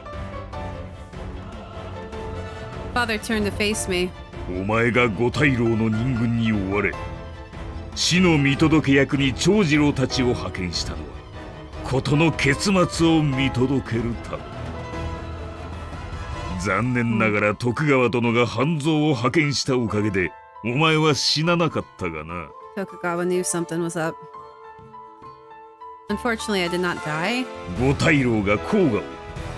[SPEAKER 1] Father turned to face me.
[SPEAKER 10] お前が五大老の任軍に追われ死の見届け役に長次郎たちを派遣したのは事の結末を見届けるため。残念ながら徳川殿が半蔵を派遣したおかげでお前は死ななかったがな。
[SPEAKER 1] Tokugawa knew something was up. Unfortunately, I did not die.
[SPEAKER 10] 五大老が甲賀を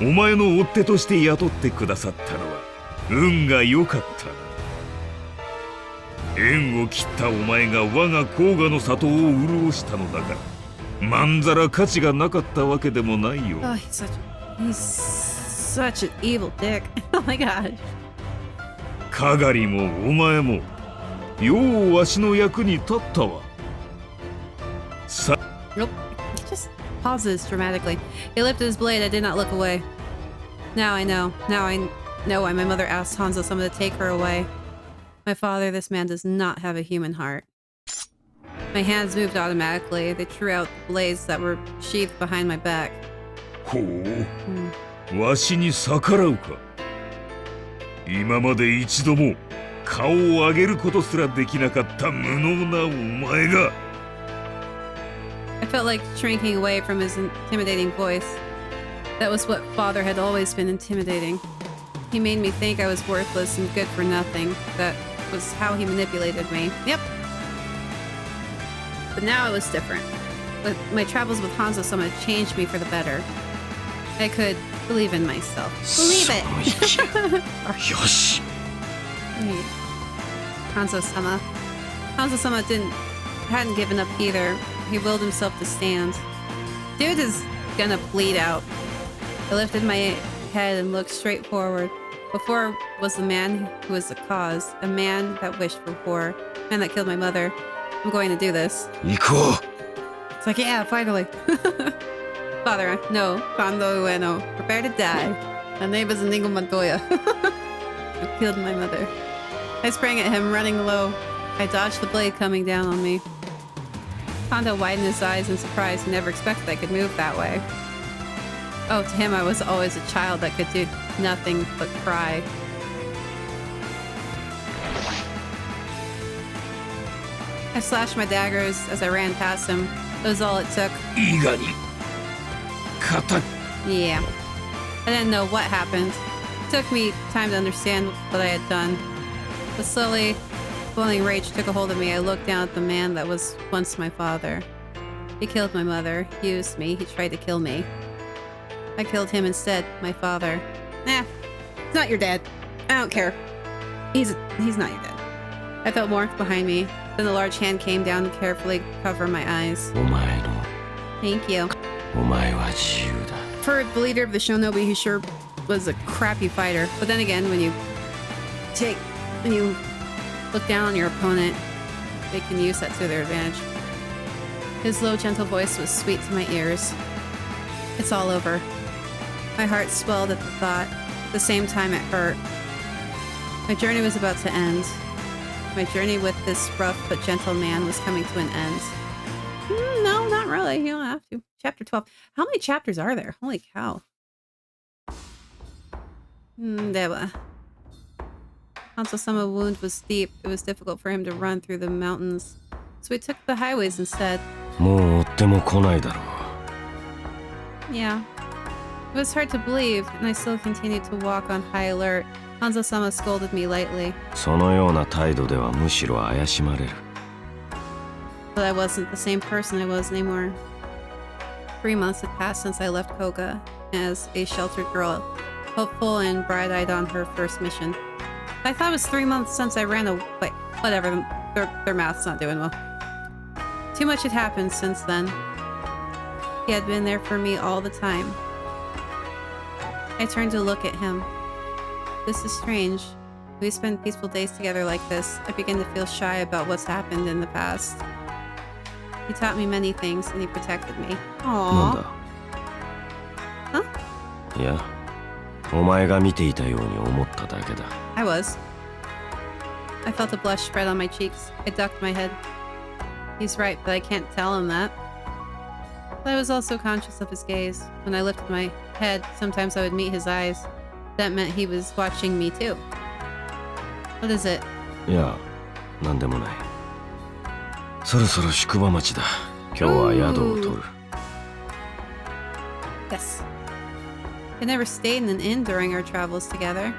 [SPEAKER 10] お前の追っ手として雇ってくださったのは運が良かった。縁を切ったお前が我が甲賀の里を潤したのだからまんざら価値がなかったわけでもないよ。
[SPEAKER 1] Oh, he's such an evil dick. Oh my god.
[SPEAKER 10] かがりもお前もようわしの役に立ったわ。さ
[SPEAKER 1] Nope. He just pauses dramatically. He lifted his blade. I did not look away. Now I know. Now I know why my mother asked Hanzo-sama to take her away. My father, this man does not have a human heart. My hands moved automatically. They drew out the blades that were sheathed behind my back.
[SPEAKER 10] ほう、わしに逆らうか。今まで一度も顔を上げることすらできなかった無能なお前が。
[SPEAKER 1] I felt like shrinking away from his intimidating voice. That was what father had always been intimidating. He made me think I was worthless and good for nothing. That was how he manipulated me. Yep. But now it was different. But my travels with Hanzo-sama changed me for the better. I could believe in myself. Believe it!
[SPEAKER 2] よし。
[SPEAKER 1] Hanzo-sama. Hanzo-sama hadn't given up either. He willed himself to stand. Dude is gonna bleed out. I lifted my head and looked straight forward. Before was the man who was the cause, a man that wished for war, a man that killed my mother. I'm going to do this.
[SPEAKER 2] 行こう。
[SPEAKER 1] It's like, yeah, finally. Father, no, Kondo Ueno, prepare to die. My name is Inigo Montoya. I killed my mother. I sprang at him, running low. I dodged the blade coming down on me. Kondo widened his eyes in surprise. He never expected I could move that way. Oh, to him I was always a child that could do nothing but cry. I slashed my daggers as I ran past him. That was all it took. Yeah. I didn't know what happened. It took me time to understand what I had done. But slowly, boiling rage took a hold of me. I looked down at the man that was once my father. He killed my mother. He used me. He tried to kill me. I killed him instead, my father. Nah, he's not your dad. I don't care. He's not your dad. I felt warmth behind me. Then a large hand came down to carefully cover my eyes. Thank you. For the leader of the Shinobi, he sure was a crappy fighter. But then again, when you look down on your opponent, they can use that to their advantage. His low, gentle voice was sweet to my ears. It's all over. My heart swelled at the thought. At the same time, it hurt. My journey was about to end. My journey with this rough but gentle man was coming to an end. No, not really. You don't have to. Chapter 12. How many chapters are there? Holy cow. Hanzo-sama's wound was deep. It was difficult for him to run through the mountains. So we took the highways instead. Yeah. It was hard to believe, and I still continued to walk on high alert. Hanzo-sama scolded me lightly. But I wasn't the same person I was anymore. 3 months had passed since I left Koga as a sheltered girl, hopeful and bright-eyed on her first mission. I thought it was 3 months since I ran away. Wait, whatever, their math's not doing well. Too much had happened since then. He had been there for me all the time. I turned to look at him. This is strange. We spend peaceful days together like this. I begin to feel shy about what's happened in the past. He taught me many things and he protected me.
[SPEAKER 2] なんだ
[SPEAKER 1] Huh?
[SPEAKER 2] いや、お前が見ていたように思っただけだ。
[SPEAKER 1] I was. I felt a blush spread on my cheeks. I ducked my head. He's right, but I can't tell him that. But I was also conscious of his gaze. When I lifted my head, sometimes I would meet his eyes. That meant he was watching me too. What is it?
[SPEAKER 2] いや、なんでもない。そろそろ宿場町だ。今日は宿を取る。
[SPEAKER 1] Yes. I never stayed in an inn during our travels together.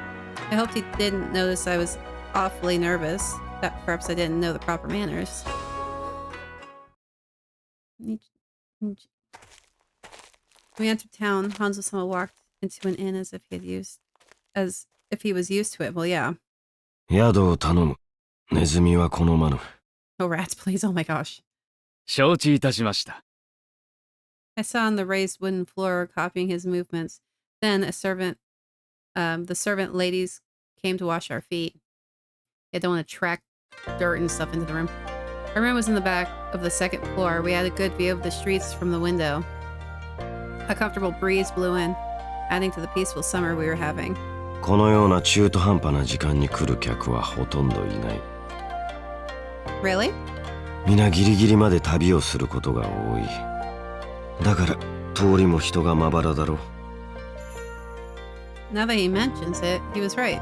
[SPEAKER 1] I hoped he didn't notice I was awfully nervous. That perhaps I didn't know the proper manners. We entered town. Hanzo-sama walked into an inn as if he was used to it. Well, yeah.
[SPEAKER 2] 宿を頼む。ネズミは好まぬ。
[SPEAKER 1] Oh, rats, please. Oh my gosh.
[SPEAKER 11] 承知いたしました。
[SPEAKER 1] I saw on the raised wooden floor copying his movements. Then the servant ladies came to wash our feet. They don't want to track dirt and stuff into the room. Our room was in the back of the second floor. We had a good view of the streets from the window. A comfortable breeze blew in, adding to the peaceful summer we were having.
[SPEAKER 2] このような中途半端な時間に来る客はほとんどいない。
[SPEAKER 1] Really?
[SPEAKER 2] 皆ギリギリまで旅をすることが多い。だから通りも人がまばらだろう。
[SPEAKER 1] Now that he mentions it, he was right.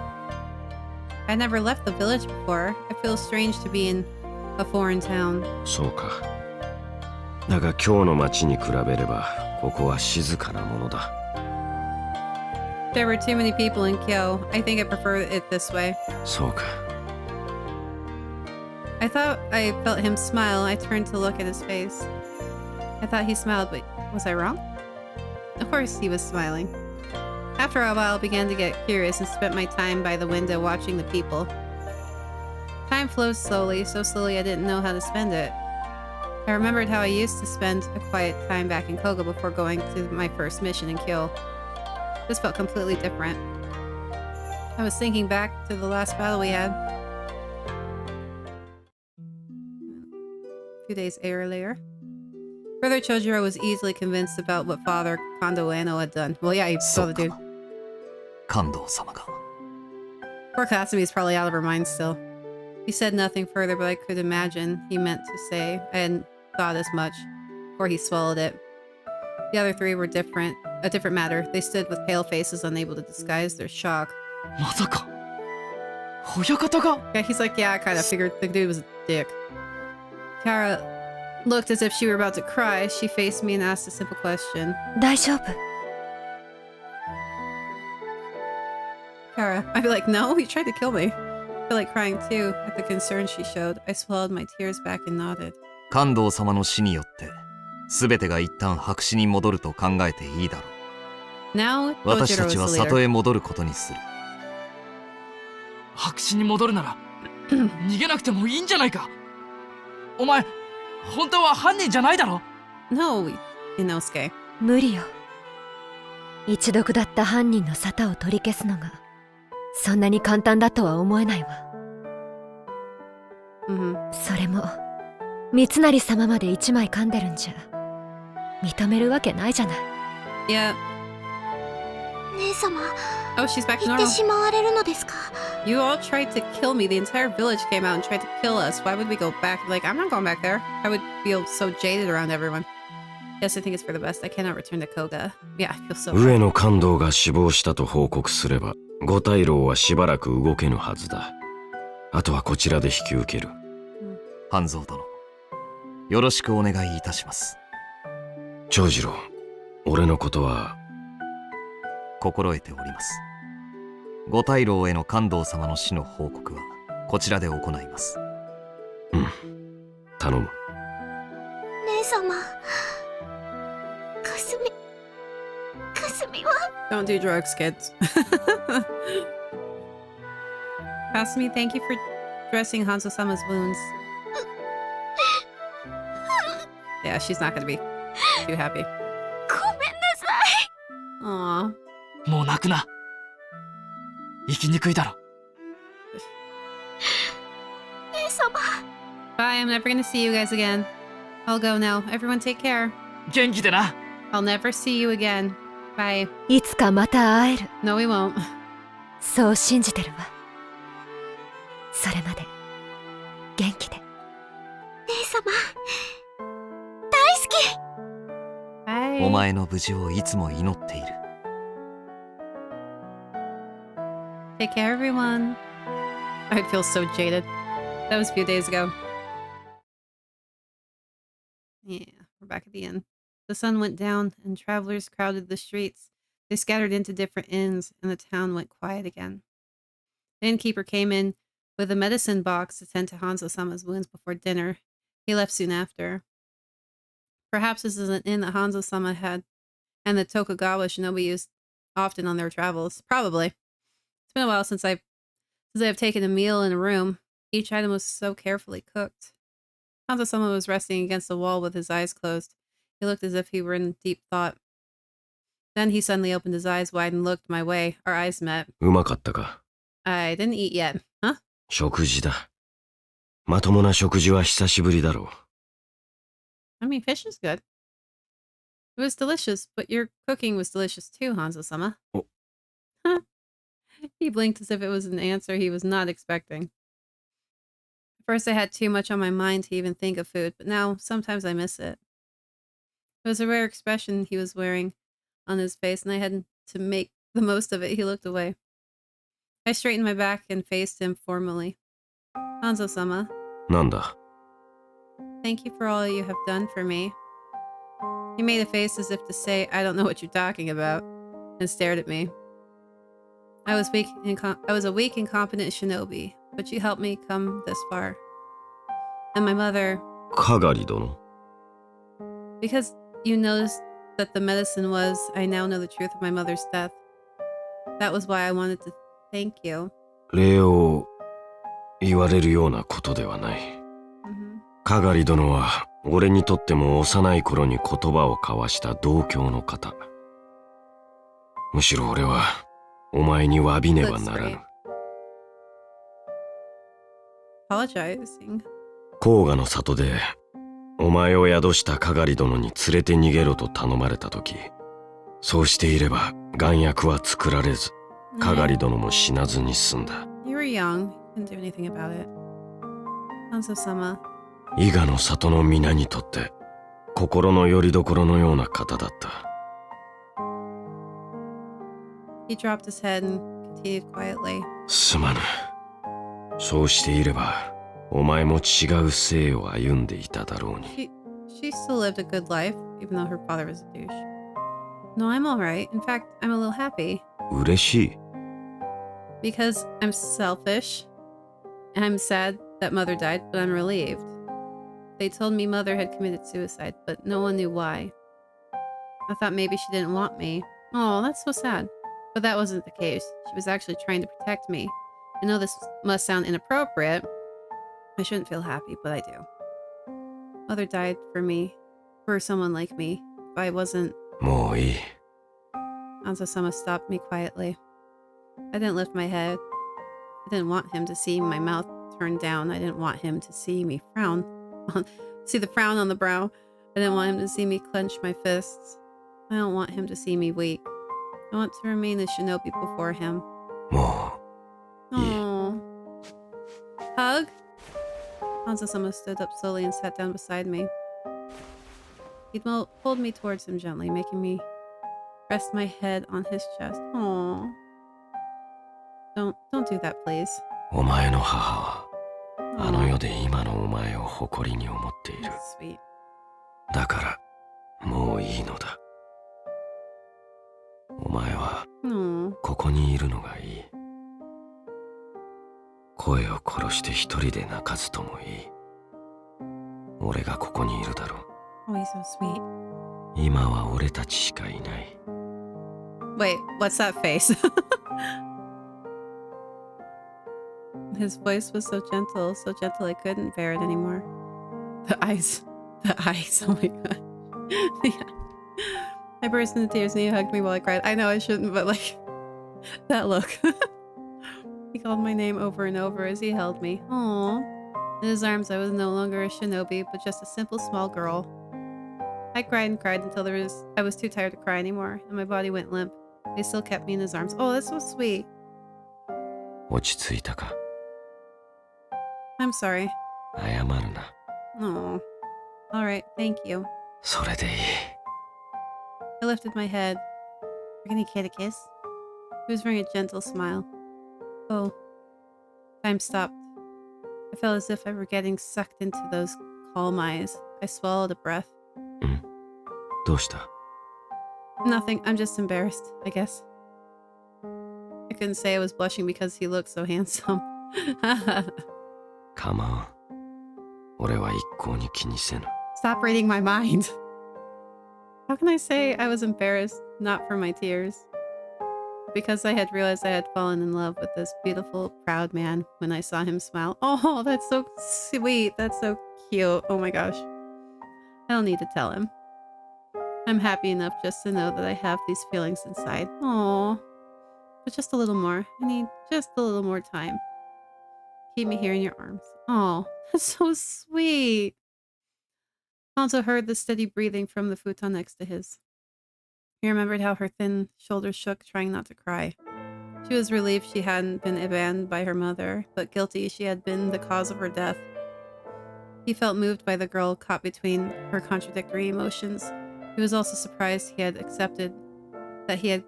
[SPEAKER 1] I never left the village before. I feel strange to be in a foreign town.
[SPEAKER 2] そうか。だが今日の街に比べればここは静かなものだ。
[SPEAKER 1] There were too many people in Kyo. I think I prefer it this way.
[SPEAKER 2] そうか。
[SPEAKER 1] I thought I felt him smile. I turned to look at his face. I thought he smiled, but was I wrong? Of course he was smiling. After a while, I began to get curious and spent my time by the window watching the people. Time flows slowly, so slowly I didn't know how to spend it. I remembered how I used to spend a quiet time back in Koga before going to my first mission in Kyo. This felt completely different. I was thinking back to the last battle we had. A few days earlier. Brother Chojiro was easily convinced about what Father Kondo Ueno had done. Well, yeah, he saw the dude.
[SPEAKER 6] 感動様が
[SPEAKER 1] Poor Kasumi is probably out of her mind still. He said nothing further, but I could imagine he meant to say. I hadn't thought as much before he swallowed it. The other three were different. A different matter. They stood with pale faces, unable to disguise their shock.
[SPEAKER 4] まさか親方が
[SPEAKER 1] Yeah, he's like, yeah, I kind of figured the dude was a dick. Kara looked as if she were about to cry. She faced me and asked a simple question.
[SPEAKER 3] 大丈夫
[SPEAKER 1] Kara, I'd be like, no, he tried to kill me. I feel like crying too at the concern she showed. I swallowed my tears back and nodded.
[SPEAKER 6] 感動様の死によって全てが一旦白紙に戻ると考えていいだろう。
[SPEAKER 1] Now,
[SPEAKER 6] 私た
[SPEAKER 1] Tojiro
[SPEAKER 6] ち
[SPEAKER 1] was
[SPEAKER 6] は
[SPEAKER 1] the
[SPEAKER 6] 里
[SPEAKER 1] leader.
[SPEAKER 6] へ戻ることにする。
[SPEAKER 4] 白紙に戻るなら逃げなくてもいいんじゃないか。お前本当は犯人じゃないだろ。
[SPEAKER 1] No, Inosuke.
[SPEAKER 3] 無理よ一度下った犯人の沙汰を取り消すのがそんなに簡単だとは思えないわ それも三成様まで一枚噛んでるんじゃ認めるわけないじゃない
[SPEAKER 1] Yeah.
[SPEAKER 12] 姉様
[SPEAKER 1] Oh, she's back to
[SPEAKER 12] 行って
[SPEAKER 1] normal.
[SPEAKER 12] しまわれるのですか
[SPEAKER 1] You all tried to kill me. The entire village came out and tried to kill us. Why would we go back? Like, I'm not going back there. I would feel so jaded around everyone. Yes, I think it's for the best. I cannot return to Koga. Yeah, I feel so
[SPEAKER 2] 上
[SPEAKER 1] bad.
[SPEAKER 2] 野感動が死亡したと報告すれば五大老はしばらく動けぬはずだ。あとはこちらで引き受ける。
[SPEAKER 6] 半蔵殿、よろしくお願いいたします。
[SPEAKER 2] 長次郎、俺のことは
[SPEAKER 6] 心得ております。五大老への感動様の死の報告はこちらで行います。
[SPEAKER 2] うん、頼む。
[SPEAKER 12] 姉様かすみは
[SPEAKER 1] Don't do drugs, kids. Kasumi, thank you for dressing Hanzo-sama's wounds. Yeah, she's not gonna be too happy. Aw.
[SPEAKER 4] もう泣くな。生きにくいだろ。
[SPEAKER 12] 姉様。
[SPEAKER 1] Bye, I'm never gonna see you guys again. I'll go now. Everyone take care.
[SPEAKER 4] 元気でな。
[SPEAKER 1] I'll never see you again. Bye.
[SPEAKER 3] いつかまた会える。
[SPEAKER 1] No, we won't.
[SPEAKER 3] そう信じてるわ。それまで元気で。
[SPEAKER 12] 姉様。大好き。
[SPEAKER 1] Bye.
[SPEAKER 6] お前の無事をいつも祈っている。
[SPEAKER 1] Take care, everyone. I feel so jaded. That was a few days ago. Yeah, we're back at the inn. The sun went down, and travelers crowded the streets. They scattered into different inns, and the town went quiet again. The innkeeper came in with a medicine box to tend to Hanzo-sama's wounds before dinner. He left soon after. Perhaps this is an inn that Hanzo-sama had, and the Tokugawa shinobi used often on their travels. Probably. It's been a while since I've taken a meal in a room. Each item was so carefully cooked. Hanzo-sama was resting against the wall with his eyes closed. He looked as if he were in deep thought. Then he suddenly opened his eyes wide and looked my way. Our eyes met.
[SPEAKER 2] うまかったか？
[SPEAKER 1] I didn't eat yet. Huh?
[SPEAKER 2] 食事だ。まともな食事は久しぶりだろう。
[SPEAKER 1] I mean, fish is good. It was delicious, but your cooking was delicious too, Hanzo-sama.
[SPEAKER 2] Oh.
[SPEAKER 1] He blinked as if it was an answer he was not expecting. At first, I had too much on my mind to even think of food, but now sometimes I miss it. It was a rare expression he was wearing on his face, and I had to make the most of it. He looked away. I straightened my back and faced him formally. Hanzo-sama.
[SPEAKER 2] なんだ?
[SPEAKER 1] Thank you for all you have done for me. He made a face as if to say, I don't know what you're talking about, and stared at me. I was a weak, incompetent shinobi, but you helped me come this far. And my mother...
[SPEAKER 2] かがり殿?
[SPEAKER 1] Because you noticed that the medicine was, I now know the truth of my mother's death. That was why I wanted to thank you.
[SPEAKER 2] 礼を言われるようなことではない。かがり殿は俺にとっても幼い頃に言葉を交わした同郷の方。むしろ俺はお前に詫びねばならぬ。
[SPEAKER 1] Apologizing.
[SPEAKER 2] 甲賀の里でお前を宿したかがり殿に連れて逃げろと頼まれた時、そうしていれば丸薬は作られず、かがり殿も死なずに済んだ。
[SPEAKER 1] You were young. Couldn't do anything about it. Hanzo-sama.
[SPEAKER 2] 伊賀の里の皆にとって心の拠り所のような方だった。
[SPEAKER 1] He dropped his head and continued quietly.
[SPEAKER 2] すまぬ。そうしていればお前も違う生を歩んでいただろうに。
[SPEAKER 1] She still lived a good life, even though her father was a douche. No, I'm alright. In fact, I'm a little happy.
[SPEAKER 2] 嬉しい。
[SPEAKER 1] Because I'm selfish. And I'm sad that mother died, but I'm relieved. They told me mother had committed suicide, but no one knew why. I thought maybe she didn't want me. Oh, that's so sad. But that wasn't the case. She was actually trying to protect me. I know this must sound inappropriate. I shouldn't feel happy, but I do. Mother died for me. For someone like me. If I wasn't...
[SPEAKER 2] もういい。
[SPEAKER 1] Hanzo-sama stopped me quietly. I didn't lift my head. I didn't want him to see my mouth turned down. I didn't want him to see me frown. See the frown on the brow. I didn't want him to see me clench my fists. I don't want him to see me weak. I want to remain a shinobi before him.
[SPEAKER 2] もういい。
[SPEAKER 1] Aww. Hug? Hanzo-sama stood up slowly and sat down beside me. He pulled me towards him gently, making me rest my head on his chest. Aww. Don't do that, please.
[SPEAKER 2] お前の母はあの世で今のお前を誇りに思っている。
[SPEAKER 1] Sweet.
[SPEAKER 2] だからもういいのだ。お前はここにいるのがいい。声を殺して一人で泣かずともいい。俺がここにいるだろう。
[SPEAKER 1] Oh, he's so sweet.
[SPEAKER 2] 今は俺たちしかいない。
[SPEAKER 1] Wait, what's that face? His voice was so gentle I couldn't bear it anymore. The eyes, oh my god. Yeah. I burst into tears and he hugged me while I cried. I know I shouldn't, but like, that look. He called my name over and over as he held me. Aww. In his arms, I was no longer a shinobi, but just a simple small girl. I cried and cried until I was too tired to cry anymore, and my body went limp. He still kept me in his arms. Oh, that's so sweet.
[SPEAKER 2] 落ち着いたか?
[SPEAKER 1] I'm sorry.
[SPEAKER 2] 謝るな.
[SPEAKER 1] Oh. Alright, thank you.
[SPEAKER 2] それでいい.
[SPEAKER 1] I lifted my head. We're gonna get a kiss? He was wearing a gentle smile. Oh. Time stopped. I felt as if I were getting sucked into those calm eyes. I swallowed a breath.
[SPEAKER 2] どうした?
[SPEAKER 1] Nothing. I'm just embarrassed, I guess. I couldn't say I was blushing because he looked so handsome.
[SPEAKER 2] Come on. 俺は一向に気にせぬ.
[SPEAKER 1] Stop reading my mind. How can I say I was embarrassed, not for my tears? Because I had realized I had fallen in love with this beautiful, proud man when I saw him smile. Oh, that's so sweet. That's so cute. Oh my gosh. I don't need to tell him. I'm happy enough just to know that I have these feelings inside. Oh, but just a little more. I need just a little more time. Keep me here in your arms. Oh, that's so sweet. Hanzo heard the steady breathing from the futon next to his. He remembered how her thin shoulders shook, trying not to cry. She was relieved she hadn't been abandoned by her mother, but guilty she had been the cause of her death. He felt moved by the girl caught between her contradictory emotions. He was also surprised he had accepted that he had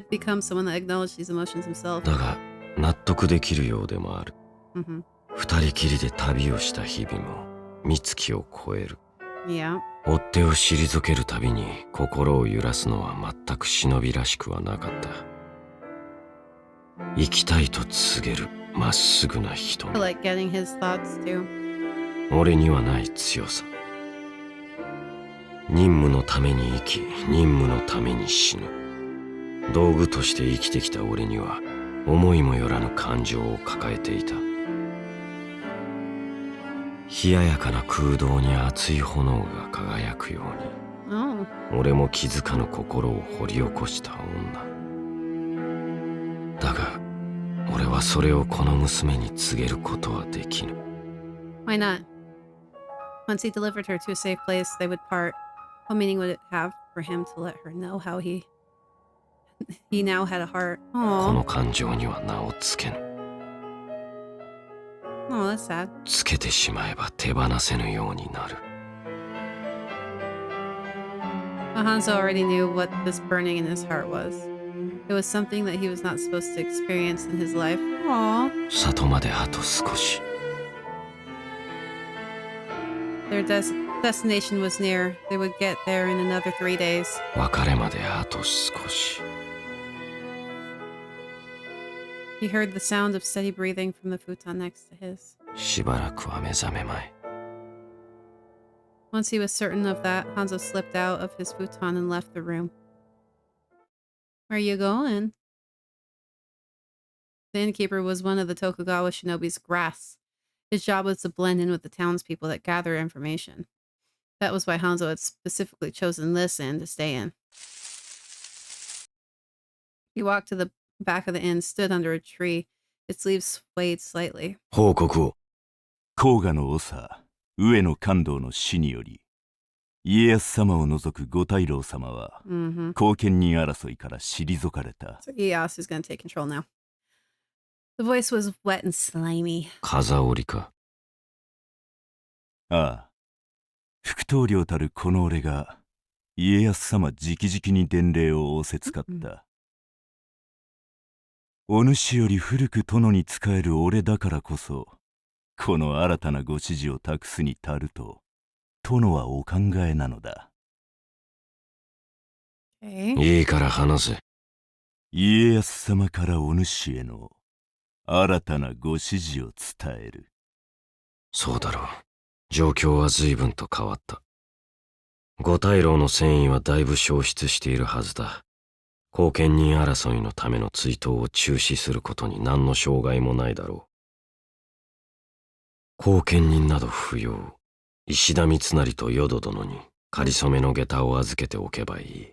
[SPEAKER 1] become someone that acknowledged these emotions himself.
[SPEAKER 2] だが、納得できるようでもある。二人きりで旅をした日々も、三月を超える。
[SPEAKER 1] Yeah.
[SPEAKER 2] 追っ手を退けるたびに心を揺らすのは全く忍びらしくはなかった。生きたいと告げるまっすぐな瞳。
[SPEAKER 1] I like getting his thoughts too.
[SPEAKER 2] 俺にはない強さ。任務のために生き、任務のために死ぬ。道具として生きてきた俺には思いもよらぬ感情を抱えていた。冷ややかな空洞に熱い炎が輝くように、俺も気づかぬ心を掘り起こした女。だが、俺はそれをこの娘に告げることはできぬ。
[SPEAKER 1] Why not? Once he delivered her to a safe place, they would part. What meaning would it have for him to let her know how he now had a heart?
[SPEAKER 2] この感情には名をつけぬ。
[SPEAKER 1] Oh, that's sad.
[SPEAKER 2] つけてしまえば手放せぬようになる。
[SPEAKER 1] Well, Hanzo already knew what this burning in his heart was. It was something that he was not supposed to experience in his life. Aww.
[SPEAKER 2] 里まであと少し。
[SPEAKER 1] Their destination was near. They would get there in another 3 days.
[SPEAKER 2] 別れまであと少し。
[SPEAKER 1] He heard the sound of steady breathing from the futon next to his.
[SPEAKER 2] しばらくは目覚めまい。
[SPEAKER 1] Once he was certain of that, Hanzo slipped out of his futon and left the room. Where are you going? The innkeeper was one of the Tokugawa shinobi's grass. His job was to blend in with the townspeople that gather information. That was why Hanzo had specifically chosen this inn to stay in. He walked to the back of the inn, stood under a tree. Its leaves swayed slightly.
[SPEAKER 2] 報告を。
[SPEAKER 13] 甲賀の長、上野勘道の死により、家康様を除く五大老様は、後見人争いから退かれた。
[SPEAKER 1] So Ieyasu is going to take control now. The voice was wet and slimy.
[SPEAKER 2] 風織か。
[SPEAKER 13] ああ。副棟梁たるこの俺が、家康様直々に伝令を仰せつかった。お主より古く殿に仕える俺だからこそ、この新たなご指示を託すに足ると、殿はお考えなのだ。
[SPEAKER 2] いいから話せ。
[SPEAKER 13] 家康様からお主への新たなご指示を伝える。
[SPEAKER 2] そうだろう。状況は随分と変わった。五大老の戦意はだいぶ消失しているはずだ。後見人争いのための追悼を中止することに何の障害もないだろう。後見人など不要。石田三成と淀殿に仮初めの下駄を預けておけばいい。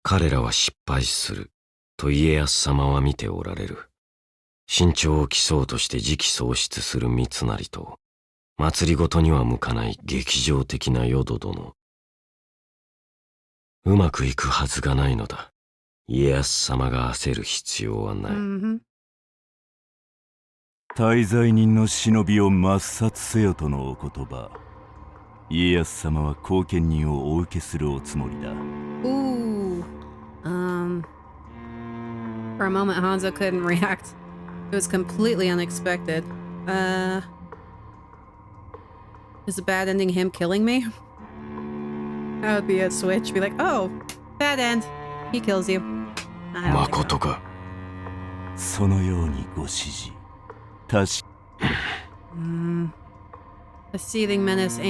[SPEAKER 2] 彼らは失敗すると家康様は見ておられる。身長を競うとして時期喪失する三成と、祭りごとには向かない劇場的な淀殿。うまくいくはずがないのだ。家康様が焦る必要はない。
[SPEAKER 13] 大罪人の忍びを抹殺せよとのお言葉。家康様は後見人をお受けするおつもりだ。
[SPEAKER 1] Ooh. For a moment, Hanzo couldn't react. It was completely unexpected. Is the bad ending him killing me? That would be a switch. Be like, oh, bad end. He kills you.
[SPEAKER 2] まことか。
[SPEAKER 13] そのようにご指示。
[SPEAKER 1] A seething menacing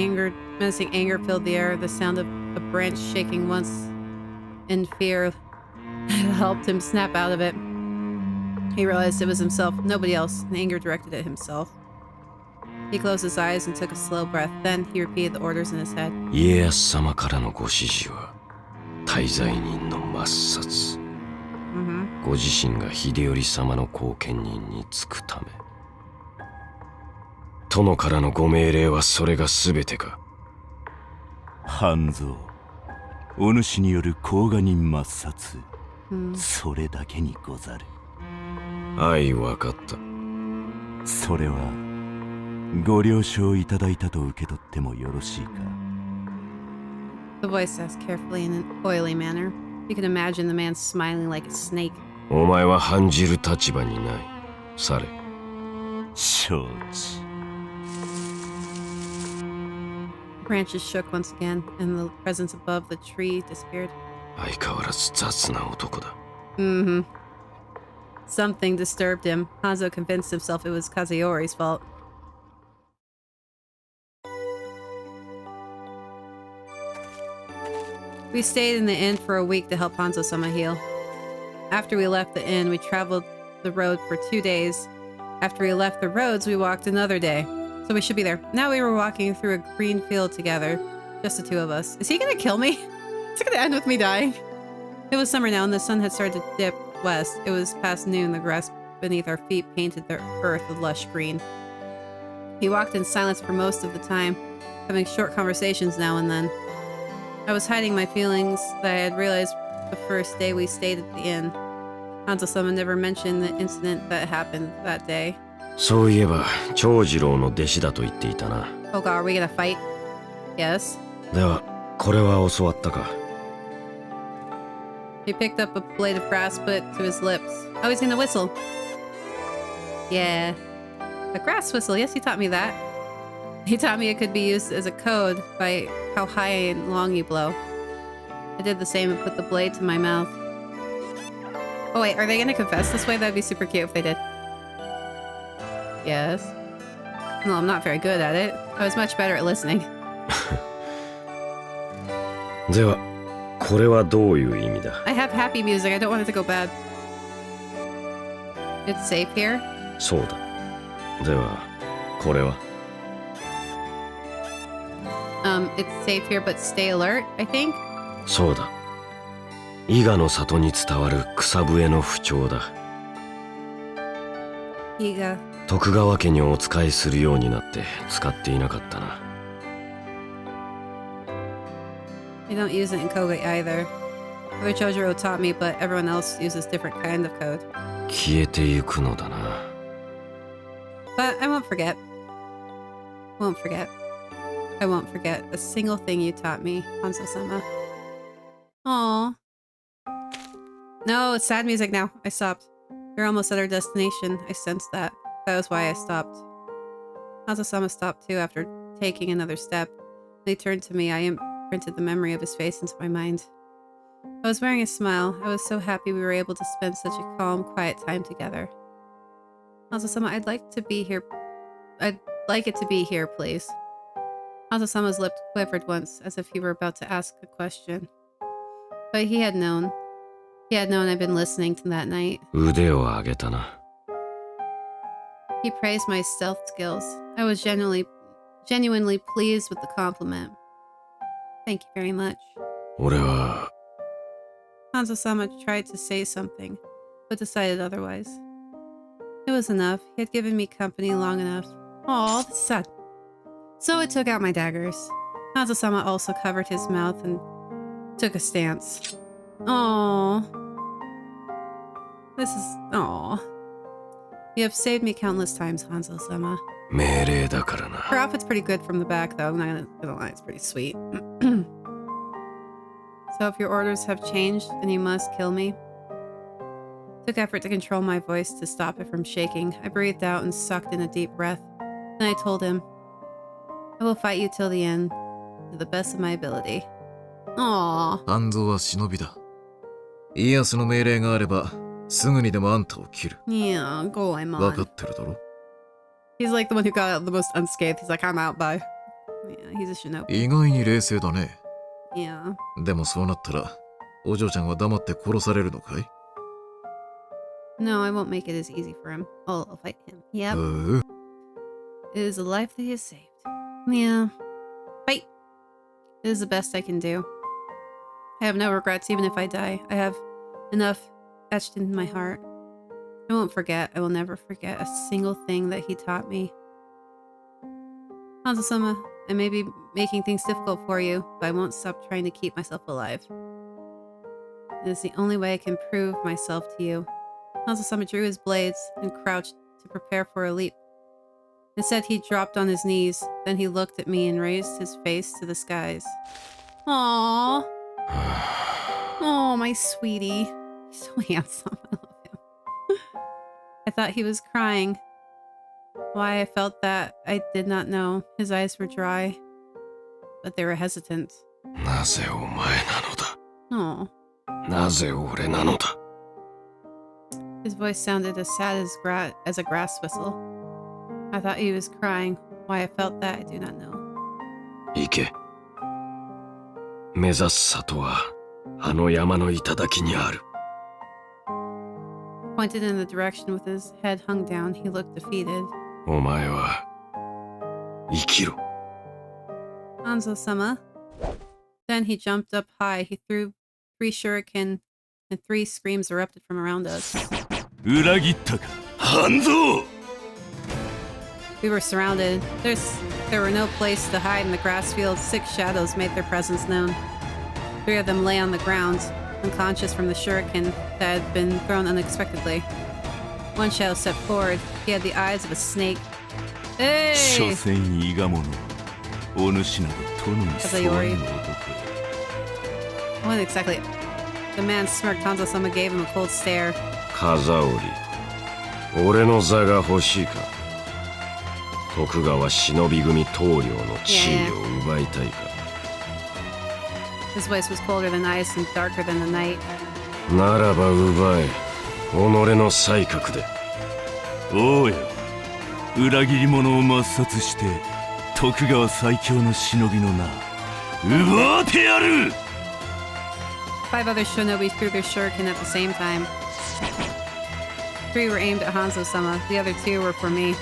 [SPEAKER 1] anger filled the air. The sound of a branch shaking once in fear helped him snap out of it. He realized it was himself, nobody else, and anger directed at himself. He closed his eyes and took a slow breath. Then he repeated the orders in his head.
[SPEAKER 2] 家康様からのご指示は、大罪人の抹殺。ご自身が秀頼様の後見人につくため。殿からのご命令はそれが全てか。
[SPEAKER 13] 半蔵、お主による甲賀人抹殺、それだけにござる。
[SPEAKER 2] はい分かった。
[SPEAKER 13] それはご了承いただいたと受け取ってもよろしいか。
[SPEAKER 1] The voice asked carefully in an oily manner. You could imagine the man smiling like a snake.
[SPEAKER 2] お前は判じる立場にない。され。
[SPEAKER 13] 承知。
[SPEAKER 1] Branches shook once again, and the presence above the tree disappeared.
[SPEAKER 2] 相変わらず雑な男だ。
[SPEAKER 1] Something disturbed him. Hanzo convinced himself it was Kazuori's fault. We stayed in the inn for a week to help Hanzo-sama heal. After we left the inn, we traveled the road for 2 days. After we left the roads, we walked another day. So we should be there. Now we were walking through a green field together. Just the two of us. Is he gonna kill me? Is it gonna end with me dying? It was summer now and the sun had started to dip west. It was past noon. The grass beneath our feet painted the earth a lush green. We walked in silence for most of the time, having short conversations now and then. I was hiding my feelings that I had realized the first day we stayed at the inn. Hanzo-sama never mentioned the incident that happened that day.
[SPEAKER 2] そういえば、長次郎の弟子だと言っていたな。
[SPEAKER 1] Oh god, are we gonna fight? Yes.
[SPEAKER 2] では、これは教わったか。
[SPEAKER 1] He picked up a blade of grass, put it to his lips. Oh, he's gonna whistle. Yeah. A grass whistle, yes, he taught me that. He taught me it could be used as a code by how high and long you blow. I did the same and put the blade to my mouth. Oh wait, are they gonna confess this way? That'd be super cute if they did. Yes. No, I'm not very good at it. I was much better at listening.
[SPEAKER 2] では、これはどういう意味だ？
[SPEAKER 1] I have happy music. I don't want it to go bad. It's safe here?
[SPEAKER 2] そうだ。では、これは？
[SPEAKER 1] It's safe here, but stay alert, I think?
[SPEAKER 2] そうだ。伊賀の里に伝わる草笛の符丁だ。
[SPEAKER 1] 伊賀。
[SPEAKER 2] 徳川家にお仕えするようになって使っていなかったな。
[SPEAKER 1] I don't use it in Koga either. Other Chojuro taught me, but everyone else uses different kind of code.
[SPEAKER 2] 消えてゆくのだな。
[SPEAKER 1] But I won't forget. Won't forget. I won't forget a single thing you taught me, Hanzo-sama. Aww. No, it's sad music now. I stopped. We're almost at our destination. I sensed that. That was why I stopped. Hanzo-sama stopped too after taking another step. When he turned to me, I imprinted the memory of his face into my mind. I was wearing a smile. I was so happy we were able to spend such a calm, quiet time together. Hanzo-sama, I'd like it to be here, please. Hanzo-sama's lip quivered once, as if he were about to ask a question. But he had known. He had known I'd been listening to that night.
[SPEAKER 2] 腕を上げたな。
[SPEAKER 1] He praised my stealth skills. I was genuinely pleased with the compliment. Thank you very much.
[SPEAKER 2] 俺は
[SPEAKER 1] Hanzo-sama tried to say something, but decided otherwise. It was enough. He had given me company long enough. Aw, this sucked. So I took out my daggers. Hanzo-sama also covered his mouth and took a stance. Aww. This is... Aww. You have saved me countless times, Hanzo-sama.
[SPEAKER 2] 命令だからな。
[SPEAKER 1] Her outfit's pretty good from the back, though. I'm not gonna lie, it's pretty sweet. So if your orders have changed and you must kill me... Took effort to control my voice to stop it from shaking. I breathed out and sucked in a deep breath. Then I told him, I will fight you till the end, to the best of my ability. Aww.
[SPEAKER 5] 半蔵は忍びだ。家康の命令があれば、すぐにでもあんたを切る。
[SPEAKER 1] Yeah, go on.
[SPEAKER 5] わかってるだろ？
[SPEAKER 1] He's like the one who got out the most unscathed. He's like, I'm out, bye. Yeah, he's a shinobi.
[SPEAKER 5] 意外に冷静だね。
[SPEAKER 1] Yeah.
[SPEAKER 5] でもそうなったら、お嬢ちゃんは黙って殺されるのかい？
[SPEAKER 1] No, I won't make it as easy for him. I'll fight him. Yep. It is a life that he has saved. Yeah. Fight! It is the best I can do. I have no regrets even if I die. I have enough etched into my heart. I won't forget. I will never forget a single thing that he taught me. Hanzo-sama, I may be making things difficult for you, but I won't stop trying to keep myself alive. It is the only way I can prove myself to you. Hanzo-sama drew his blades and crouched to prepare for a leap. Instead, he dropped on his knees. Then he looked at me and raised his face to the skies. Aww. Oh, my sweetie. He's so handsome. I love him. I thought he was crying. Why I felt that, I did not know. His eyes were dry, but they were hesitant.
[SPEAKER 2] なぜお前なのだ?
[SPEAKER 1] Oh.
[SPEAKER 2] なぜ俺なのだ?
[SPEAKER 1] His voice sounded as sad as a grass whistle. I thought he was crying. Why I felt that, I do not know.
[SPEAKER 2] 行け。目指す里はあの山の頂にある。
[SPEAKER 1] Pointed in the direction with his head hung down. He looked defeated.
[SPEAKER 2] お前は生きろ。
[SPEAKER 1] Hanzo-sama. Then he jumped up high. He threw 3 shuriken and 3 screams erupted from around us.
[SPEAKER 13] 裏切ったか。半蔵!
[SPEAKER 1] We were surrounded. There were no place to hide in the grass field. 6 shadows made their presence known. 3 of them lay on the ground, unconscious from the shuriken that had been thrown unexpectedly. 1 shadow stepped forward. He had the eyes of a snake. Hey!
[SPEAKER 13] 所詮伊賀者。お主など殿に沿わぬ男。
[SPEAKER 1] What exactly? The man smirked. Hanzo-sama gave him a cold stare.
[SPEAKER 2] 風織、俺の座が欲しいか。徳川忍び組棟梁の地位を奪いたいか。
[SPEAKER 1] His voice was colder than ice and darker than the night.
[SPEAKER 2] ならば奪え、己の才覚で。
[SPEAKER 13] おうよ、裏切り者を抹殺して徳川最強の忍びの名奪ってやる。
[SPEAKER 1] 5 other shinobi threw their shuriken at the same time. 3 were aimed at Hanzo-sama. The other 2 were for me.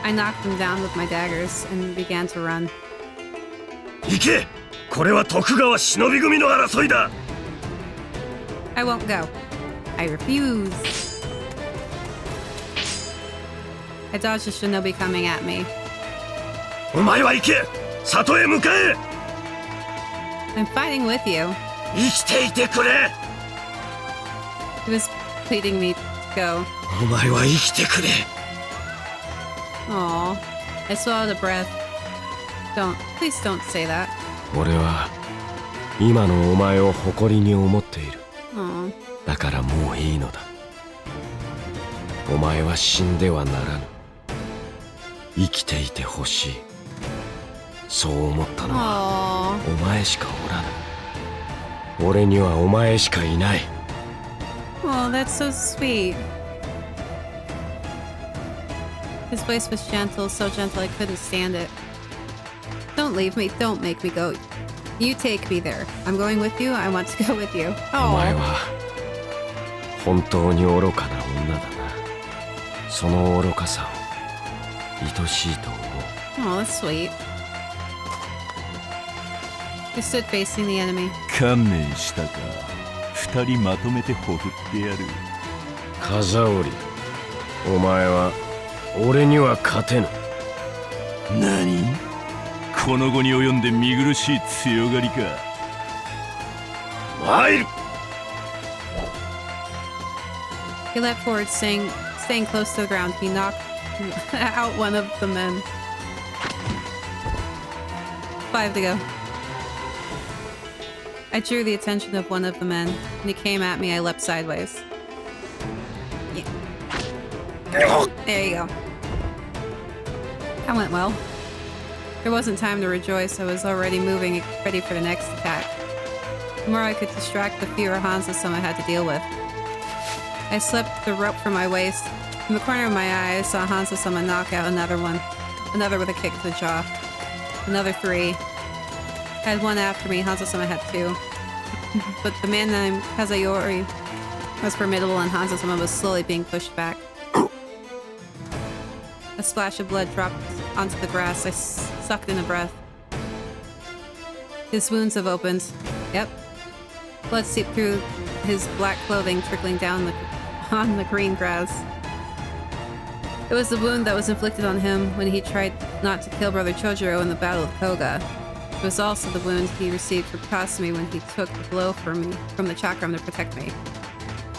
[SPEAKER 1] I knocked them down with my daggers and began to run.
[SPEAKER 2] 行け！これは徳川忍び組の争いだ。
[SPEAKER 1] I won't go. I refuse. I dodged a shinobi coming at me.
[SPEAKER 2] お前は行け！里へ向かえ！
[SPEAKER 1] I'm fighting with you.
[SPEAKER 2] 生きていてくれ！
[SPEAKER 1] He was pleading me to go.
[SPEAKER 2] お前は生きてくれ！
[SPEAKER 1] Aw. I swallowed a breath. Please don't say that.
[SPEAKER 2] 俺は今のお前を誇りに思っている。
[SPEAKER 1] Aw.
[SPEAKER 2] だからもういいのだ。お前は死んではならぬ。生きていてほしい。そう思ったのはお前しかおらぬ。俺にはお前しかいない。
[SPEAKER 1] Oh, that's so sweet. His voice was gentle, so gentle I couldn't stand it. Don't leave me. Don't make me go. You take me there. I'm going with you. I want to go with you.
[SPEAKER 2] お前は本当に愚かな女だな。その愚かさを愛しいと思う。
[SPEAKER 1] Oh, that's sweet. They stood facing the enemy.
[SPEAKER 13] 観念したか。二人まとめてほふってやる。
[SPEAKER 2] 風織、お前は俺には勝てぬ。
[SPEAKER 13] 何？この後に及んで見苦しい強がりか。
[SPEAKER 2] 参る。
[SPEAKER 1] He leapt forward, staying close to the ground. He knocked out one of the men. 5 to go. I drew the attention of one of the men. When he came at me, I leapt sideways. Yeah. There you go. That went well. There wasn't time to rejoice. I was already moving, ready for the next attack. The more I could distract, the fewer Hanzo-sama I had to deal with. I slipped the rope from my waist. From the corner of my eye, I saw Hanzo-sama knock out another one. Another with a kick to the jaw. Another 3. I had one after me. Hanzo-sama had 2. But the man named Kazayori was formidable, and Hanzo-sama was slowly being pushed back. A splash of blood dropped onto the grass. I sucked in a breath. His wounds have opened. Yep. Blood seeped through his black clothing, trickling down on the green grass. It was the wound that was inflicted on him when he tried not to kill Brother Chojuro in the Battle of Koga. It was also the wound he received from Kasumi when he took the blow from the chakram to protect me.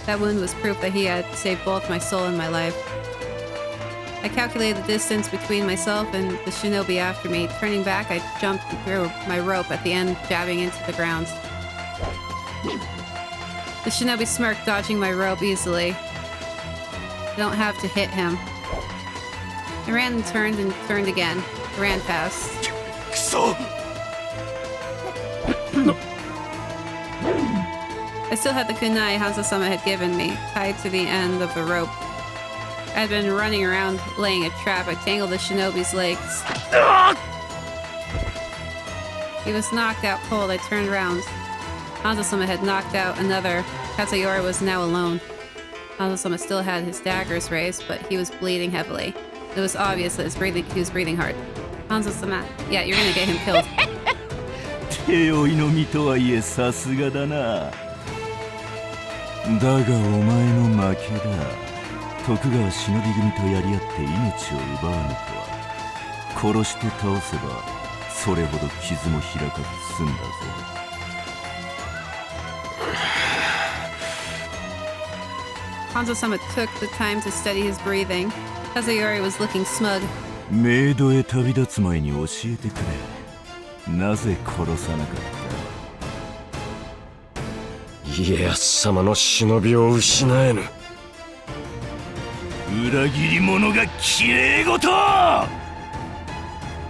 [SPEAKER 1] That wound was proof that he had saved both my soul and my life. I calculated the distance between myself and the shinobi after me. Turning back, I jumped and threw my rope at the end, jabbing into the ground. The shinobi smirked, dodging my rope easily. I don't have to hit him. I ran and turned again. I ran fast. I still had the kunai Hanzo-sama had given me, tied to the end of the rope. I had been running around laying a trap. I tangled the shinobi's legs. He was knocked out cold. I turned around. Hanzo-sama had knocked out another. Kazayori was now alone. Hanzo-sama still had his daggers raised, but he was bleeding heavily. It was obvious that he was breathing hard. Hanzo-sama, yeah, you're gonna get him killed.
[SPEAKER 13] 手負いの身とはいえさすがだな。だがお前の負けだ。徳川忍び組とやり合って命を奪わぬとは。殺して倒せばそれほど傷も開かず済んだぞ。
[SPEAKER 1] Hanzo-sama took the time to steady his breathing. Kazayori was looking smug.
[SPEAKER 13] メイドへ旅立つ前に教えてくれ。なぜ殺さなかった？
[SPEAKER 2] 家康様の忍びを失えぬ。
[SPEAKER 13] 裏切り者がきれいごと！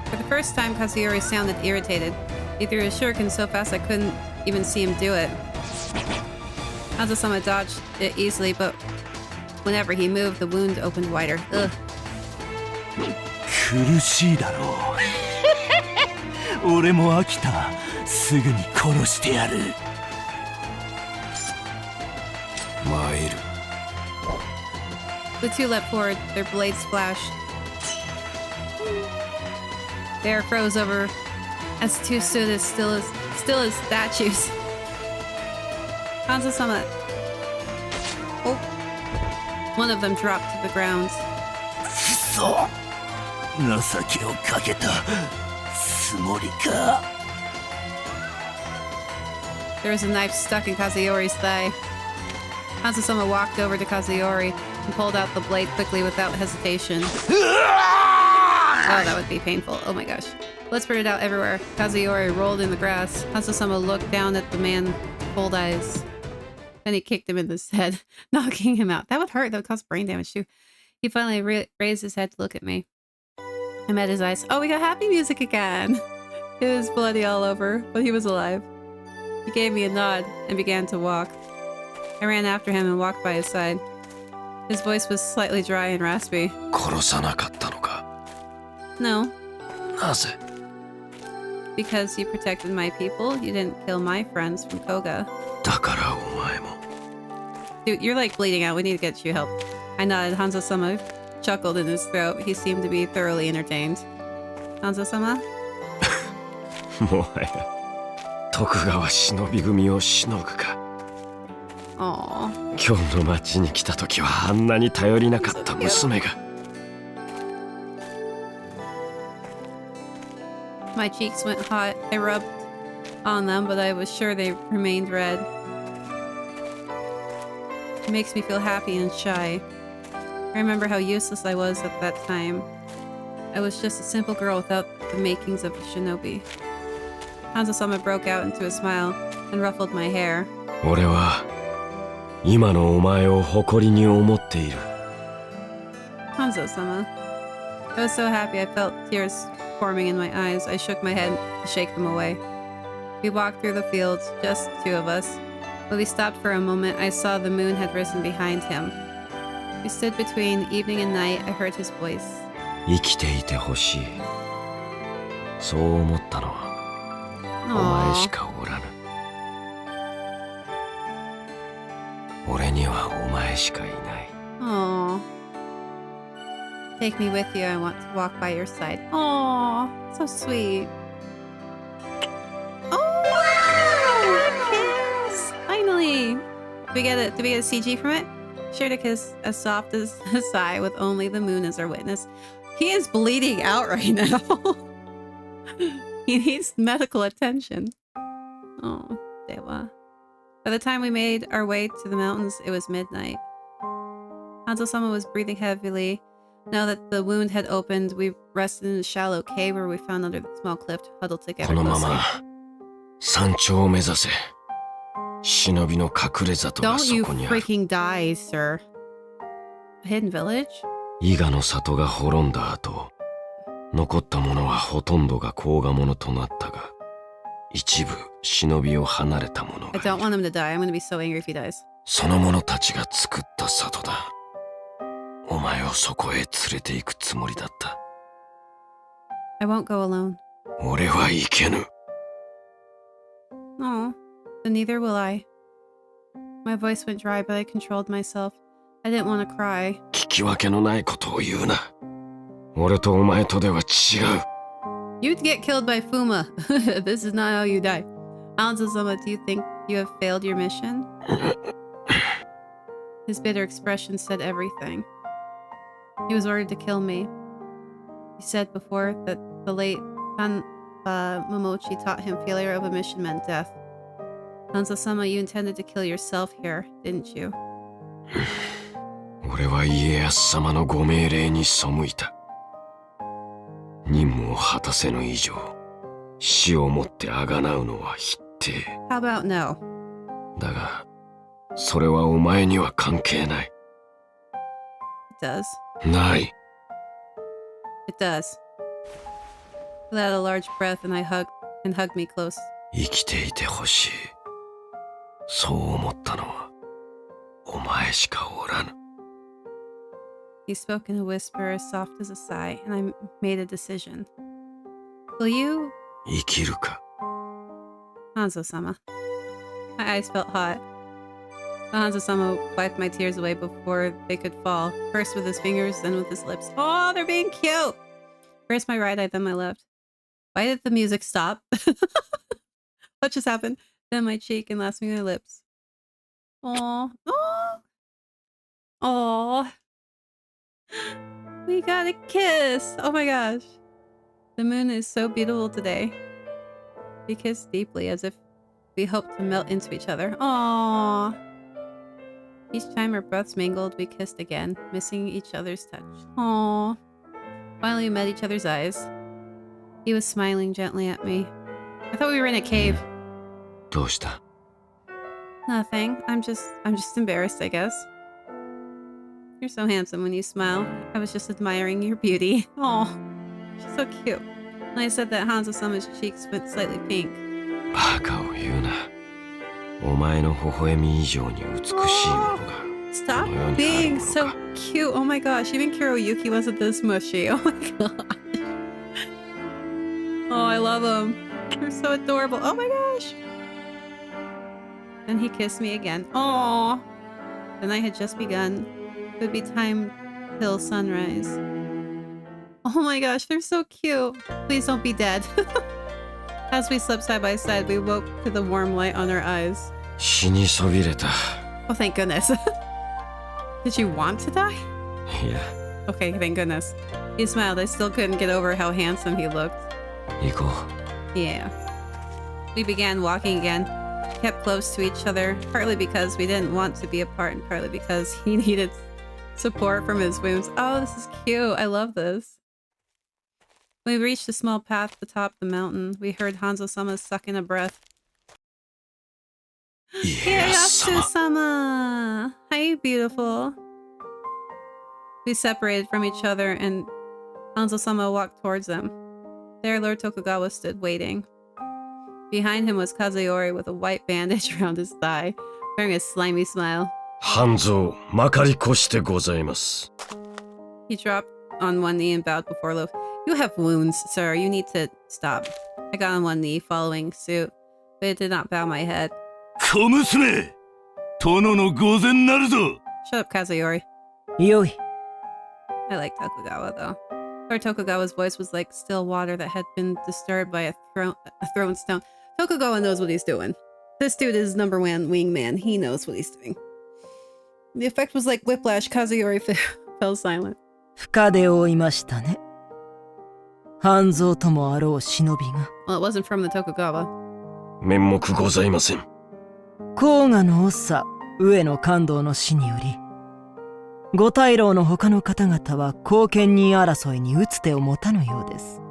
[SPEAKER 1] For the first time, Kazuyori sounded irritated. He threw his shuriken so fast I couldn't even see him do it. Hanzo-sama dodged it easily, but whenever he moved, the wound opened wider. Ugh.
[SPEAKER 13] 苦しいだろう。俺も飽きた。すぐに殺してやる。
[SPEAKER 2] 参る。
[SPEAKER 1] The two leapt forward, their blades flashed. The air froze over as the two stood as still as statues. Hanzo-sama. Oh. One of them dropped to the ground.
[SPEAKER 13] そう情けをかけたつもりか。
[SPEAKER 1] There was a knife stuck in Kazuyori's thigh. Hanzo-sama walked over to Kazuyori and pulled out the blade quickly without hesitation. Oh, that would be painful. Oh my gosh. Blood spurted out everywhere. Kazuyori rolled in the grass. Hanzo-sama looked down at the man with cold eyes. Then he kicked him in the head, knocking him out. That would hurt. That would cause brain damage too. He finally raised his head to look at me. I met his eyes. Oh, we got happy music again. It was bloody all over, but he was alive. He gave me a nod and began to walk. I ran after him and walked by his side. His voice was slightly dry and raspy.
[SPEAKER 2] 殺さなかったのか。
[SPEAKER 1] No.
[SPEAKER 2] なぜ？
[SPEAKER 1] Because you protected my people. You didn't kill my friends from Koga.
[SPEAKER 2] だからお前も。
[SPEAKER 1] Dude, you're like bleeding out. We need to get you help. I nodded. Hanzo-sama chuckled in his throat. He seemed to be thoroughly entertained. Hanzo-sama?
[SPEAKER 2] もはや徳川忍び組をしのぐか。今日の町に来た時はあんなに頼りなかった娘が。
[SPEAKER 1] My cheeks went hot. I rubbed on them, but I was sure they remained red. It makes me feel happy and shy. I remember how useless I was at that time. I was just a simple girl without the makings of a shinobi. Hanzo-sama broke out into a smile and ruffled my hair.
[SPEAKER 2] 俺は今のお前を誇りに思っている。
[SPEAKER 1] Hanzo-sama. I was so happy I felt tears forming in my eyes. I shook my head to shake them away. We walked through the fields, just two of us. When we stopped for a moment, I saw the moon had risen behind him. We stood between evening and night. I heard his voice.
[SPEAKER 2] 生きていてほしい。そう思ったのはお前しかおらぬ。俺にはお前しかいない。
[SPEAKER 1] Aww. Take me with you. I want to walk by your side. Aww. So sweet. Kiss! Finally! Did we get a CG from it? Shared a kiss as soft as a sigh with only the moon as our witness. He is bleeding out right now. He needs medical attention. Oh, dewa. By the time we made our way to the mountains, it was midnight. Hanzo-sama was breathing heavily. Now that the wound had opened, we rested in a shallow cave where we found under the small cliff, huddled together
[SPEAKER 2] このま
[SPEAKER 1] closely.
[SPEAKER 2] ま山頂を目指せ。忍びの隠れ里が
[SPEAKER 1] Don't
[SPEAKER 2] そ
[SPEAKER 1] you
[SPEAKER 2] こにある。
[SPEAKER 1] freaking die, sir. A hidden village?
[SPEAKER 2] 伊賀の里が滅んだ後、残った者はほとんどが甲賀者となったが、一部忍びを離れた者
[SPEAKER 1] I
[SPEAKER 2] がい
[SPEAKER 1] don't
[SPEAKER 2] る。
[SPEAKER 1] want him to die. I'm gonna be so angry if he dies.
[SPEAKER 2] その者たちが作った里だ。お前をそこへ連れて行くつもりだった。
[SPEAKER 1] I won't go alone.
[SPEAKER 2] 俺は行けぬ。
[SPEAKER 1] Oh, then neither will I. My voice went dry, but I controlled myself. I didn't want to cry.
[SPEAKER 2] 聞き分けのないことを言うな。俺とお前とでは違う。
[SPEAKER 1] You'd get killed by Fuma. This is not how you die. Hanzo-sama, do you think you have failed your mission? His bitter expression said everything. He was ordered to kill me. He said before that the late Momochi taught him failure of a mission meant death. Hanzo-sama, you intended to kill yourself here, didn't you?
[SPEAKER 2] 俺は家康様のご命令に背いた。任務を果たせぬ以上、死をもって贖うのは必定。
[SPEAKER 1] How about no?
[SPEAKER 2] だが、それはお前には関係ない。
[SPEAKER 1] It does.
[SPEAKER 2] ない。
[SPEAKER 1] It does. He let out a large breath and hugged me close.
[SPEAKER 2] 生きていてほしい。そう思ったのは、お前しかおらぬ。
[SPEAKER 1] He spoke in a whisper as soft as a sigh, and I made a decision. Will you?
[SPEAKER 2] 生きるか。
[SPEAKER 1] Hanzo-sama. My eyes felt hot. Hanzo-sama wiped my tears away before they could fall. First with his fingers, then with his lips. Oh, they're being cute! First my right eye, then my left. Why did the music stop? What just happened? Then my cheek, and lastly my lips. Aww. Aww. Aww. We got a kiss! Oh my gosh. The moon is so beautiful today. We kissed deeply as if we hoped to melt into each other. Aww. Each time our breaths mingled, we kissed again, missing each other's touch. Aww. Finally, we met each other's eyes. He was smiling gently at me. I thought we were in a cave.
[SPEAKER 2] どうした？
[SPEAKER 1] Nothing. I'm just embarrassed, I guess. You're so handsome when you smile. I was just admiring your beauty. Aw, she's so cute. When I said that, Hanzo-sama's cheeks went slightly pink.
[SPEAKER 2] バカを言うな。お前の微笑み以上に美しいものが
[SPEAKER 1] Stop
[SPEAKER 2] この世にある
[SPEAKER 1] being
[SPEAKER 2] もの
[SPEAKER 1] so
[SPEAKER 2] か。
[SPEAKER 1] cute. Oh my gosh, even Kuroyuki wasn't this mushy. Oh my gosh. Oh, I love them. They're so adorable. Oh my gosh. Then he kissed me again. Aww. The night had just begun. It would be time till sunrise. Oh my gosh, they're so cute. Please don't be dead. As we slept side by side, we woke to the warm light on our eyes.
[SPEAKER 2] 死にそびれた。
[SPEAKER 1] Oh, thank goodness. Did you want to die?
[SPEAKER 2] Yeah.
[SPEAKER 1] Okay, thank goodness. He smiled. I still couldn't get over how handsome he looked.
[SPEAKER 2] 行こう。
[SPEAKER 1] Yeah. We began walking again, kept close to each other, partly because we didn't want to be apart and partly because he needed support from his wounds. Oh, this is cute. I love this. When we reached a small path at the top of the mountain, we heard Hanzo-sama suck in a breath. Ieyasu-sama! Hi, beautiful. We separated from each other and Hanzo-sama walked towards them. There, Lord Tokugawa stood waiting. Behind him was Kazuyori with a white bandage around his thigh, wearing a slimy smile.
[SPEAKER 2] Hanzo, まかり越してございます。
[SPEAKER 1] He dropped on one knee and bowed before Lo. You have wounds, sir. You need to stop. I got on one knee, following suit, but it did not bow my head.
[SPEAKER 13] 小娘、殿の御前なるぞ。
[SPEAKER 1] Shut up, Kazuyori.
[SPEAKER 3] よい。
[SPEAKER 1] I like Tokugawa, though. Lord Tokugawa's voice was like still water that had been disturbed by a thrown stone. Tokugawa knows what he's doing. This dude is #1 wingman. He knows what he's doing. The effect was like whiplash. Kazuyori fell silent.
[SPEAKER 14] 深手を負いましたね。半蔵ともあろう忍びが。
[SPEAKER 1] Well, it wasn't from the Tokugawa.
[SPEAKER 2] 面目ございません。
[SPEAKER 14] 甲賀の長、上野勘道の死により、五大老の他の方々は後見人争いに打つ手を持たぬようです。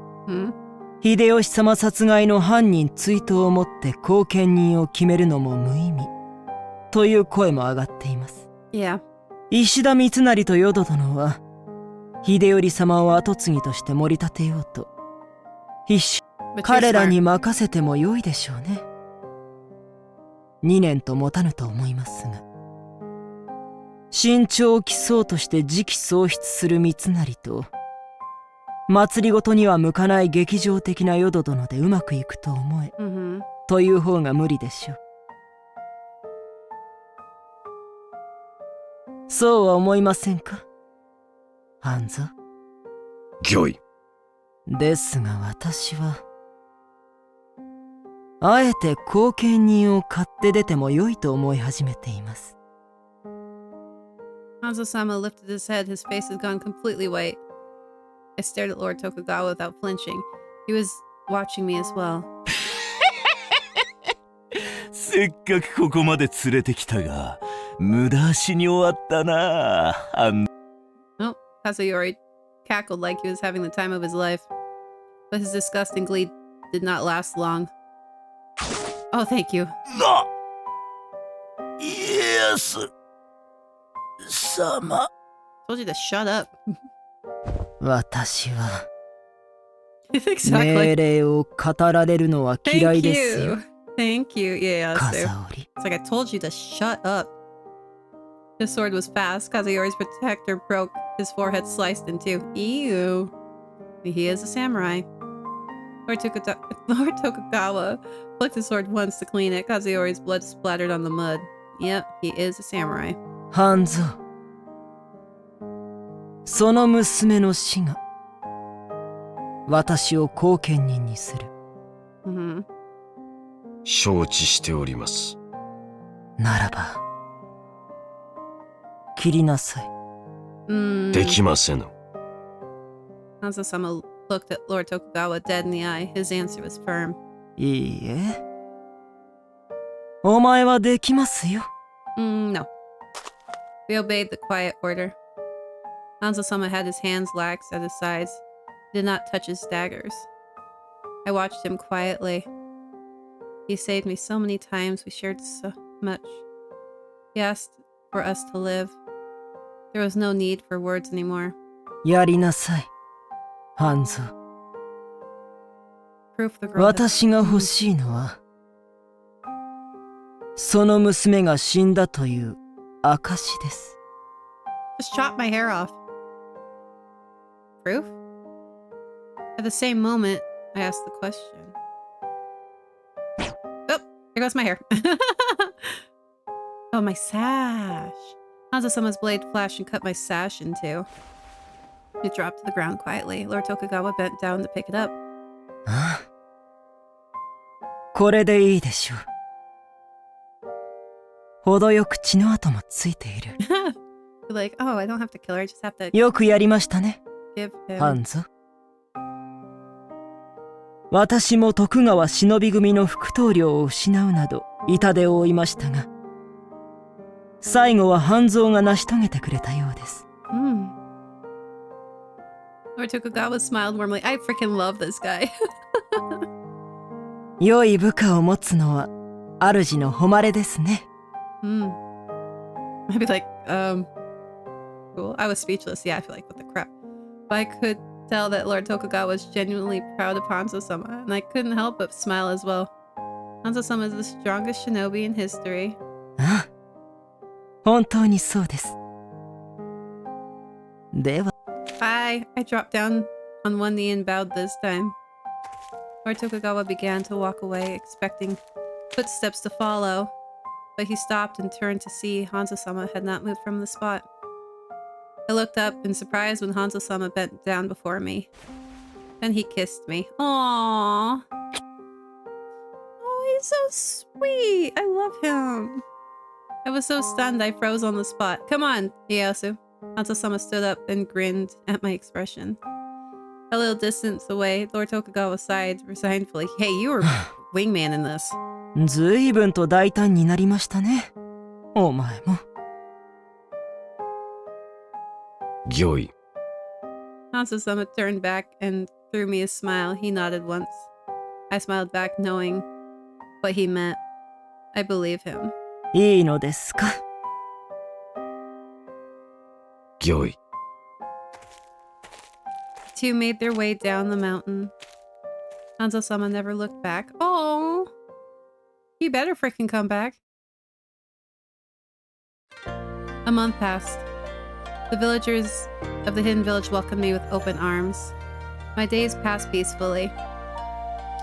[SPEAKER 14] 秀吉様殺害の犯人追悼をもって後見人を決めるのも無意味という声も上がっています。
[SPEAKER 1] Yeah.
[SPEAKER 14] 石田三成と淀殿は秀頼様を跡継ぎとして盛り立てようと必死彼らに任せても良いでしょうね。2年と持たぬと思いますが、身長を競そうとして次期喪失する三成と祭りごとには向かない劇場的な淀殿でうまくいくと思え、という方が無理でしょう。そうは思いませんか、半蔵。
[SPEAKER 2] 御意。
[SPEAKER 14] ですが私はあえて後見人を買って出ても良いと思い始めています。
[SPEAKER 1] Hanzo-sama lifted his head. His face had gone completely white. I stared at Lord Tokugawa without flinching. He was watching me as well.
[SPEAKER 13] せっかくここまで連れてきたが、無駄足に終わったな。
[SPEAKER 1] Oh, Kazuyori cackled like he was having the time of his life. But his disgusting glee did not last long. Oh, thank you.
[SPEAKER 13] Yes. Sama.
[SPEAKER 1] Told you to shut up.
[SPEAKER 14] 私は
[SPEAKER 1] Exactly.
[SPEAKER 14] 命令を語られるのは嫌いですよ。
[SPEAKER 1] Thank you. Yeah,
[SPEAKER 14] Kazaori.
[SPEAKER 1] It's like I told you to shut up. His sword was fast. Kazuyori's protector broke. His forehead sliced in two. Ew. He is a samurai. Lord Tokugawa flicked his sword once to clean it. Kazuyori's blood splattered on the mud. Yep, he is a samurai.
[SPEAKER 14] 半蔵、その娘の死が私を後見人にする。
[SPEAKER 2] 承知しております。
[SPEAKER 14] ならば切りなさい。
[SPEAKER 2] できませぬ。
[SPEAKER 1] Hanzo-sama looked at Lord Tokugawa dead in the eye. His answer was firm.
[SPEAKER 14] いいえ、お前はできますよ。
[SPEAKER 1] No. We obeyed the quiet order. Hanzo-sama had his hands lax at his sides. He did not touch his daggers. I watched him quietly. He saved me so many times. We shared so much. He asked for us to live. There was no need for words anymore.
[SPEAKER 14] やりなさい、半蔵。私が欲しいのは、その娘が死んだという証です。
[SPEAKER 1] Just chop my hair off. Proof? At the same moment, I asked the question. Oh, there goes my hair. Oh, my sash. Hanzo-sama's blade flashed and cut my sash in two. It dropped to the ground quietly. Lord Tokugawa bent down to pick it up.
[SPEAKER 14] これでいいでしょう。程よく血の跡もついている。
[SPEAKER 1] Like, oh, I don't have to kill her, I just have to
[SPEAKER 14] よくやりましたね、
[SPEAKER 1] give
[SPEAKER 14] ハ
[SPEAKER 1] him.
[SPEAKER 14] ンゾ。私も徳川忍び組の副統領を失うなど痛手を負いましたが、最後は半蔵が成し遂げてくれたようです。
[SPEAKER 1] Lord Tokugawa smiled warmly. I freaking love this guy.
[SPEAKER 14] 良い部下を持つのは主の誉れですね。
[SPEAKER 1] I'd be like, cool. I was speechless. Yeah, I feel like, what the crap. But I could tell that Lord Tokugawa was genuinely proud of Hanzo-sama, and I couldn't help but smile as well. Hanzo-sama is the strongest shinobi in history.
[SPEAKER 14] ああ、本当にそうです。では。
[SPEAKER 1] I dropped down on one knee and bowed this time. Lord Tokugawa began to walk away, expecting footsteps to follow, but he stopped and turned to see Hanzo-sama had not moved from the spot. I looked up in surprise when Hanzo-sama bent down before me. Then he kissed me. Aww. Oh, he's so sweet. I love him. I was so stunned I froze on the spot. Come on, Ieyasu. Hanzo-sama stood up and grinned at my expression. A little distance away, Lord Tokugawa sighed resignedly. Hey, you were wingman in this.
[SPEAKER 14] ずいぶんと大胆になりましたね。お前も。
[SPEAKER 2] 御意。
[SPEAKER 1] Hanzo-sama turned back and threw me a smile. He nodded once. I smiled back, knowing what he meant. I believe him.
[SPEAKER 14] いいのですか。
[SPEAKER 2] 御意。
[SPEAKER 1] Two made their way down the mountain. Hanzo-sama never looked back. Oh, he better freaking come back. A month passed. The villagers of the hidden village welcomed me with open arms. My days passed peacefully.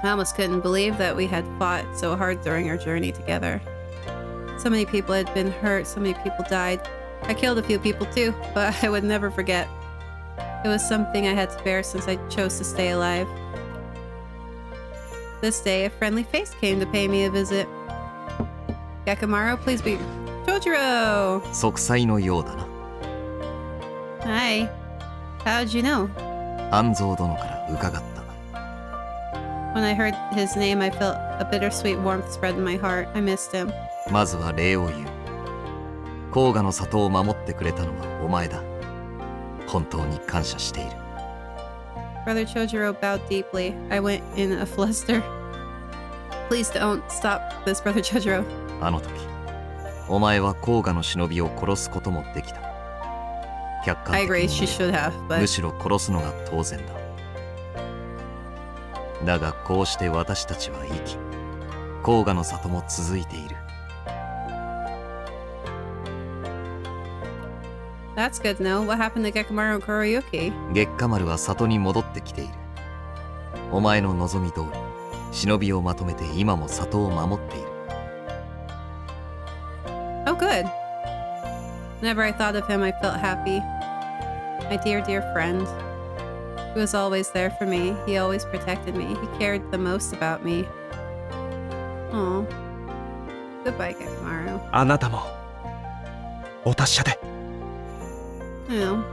[SPEAKER 1] I almost couldn't believe that we had fought so hard during our journey together. So many people had been hurt, so many people died. I killed a few people too, but I would never forget. It was something I had to bear since I chose to stay alive. This day, a friendly face came to pay me a visit. Yakimaru, please be... Chojiro!
[SPEAKER 6] 息災のようだな。
[SPEAKER 1] Hi. How'd you know?
[SPEAKER 6] 安蔵殿から伺った。
[SPEAKER 1] When I heard his name, I felt a bittersweet warmth spread in my heart. I missed him.
[SPEAKER 6] まずは礼を言う。甲賀の里を守ってくれたのはお前だ。本当に感謝している。
[SPEAKER 1] Brother Chojiro bowed deeply. I went in a fluster. Please don't stop this, Brother Chojiro.
[SPEAKER 6] あの時、お前は甲賀の忍びを殺すこともできた。客観的に
[SPEAKER 1] I agree, she should have, but...
[SPEAKER 6] むしろ殺すのが当然だ。だがこうして私たちは生き、甲賀の里も続いている。
[SPEAKER 1] That's good to know. What happened to Gekimaru and Kuroyuki?
[SPEAKER 6] 月下丸は里に戻ってきている。お前の望み通り、忍びをまとめて今も里を守っている。
[SPEAKER 1] Oh, good. Whenever I thought of him, I felt happy. My dear, dear friend. He was always there for me. He always protected me. He cared the most about me. Aw. Goodbye, Gekimaru.
[SPEAKER 8] あなたもお達者で。
[SPEAKER 1] Yeah.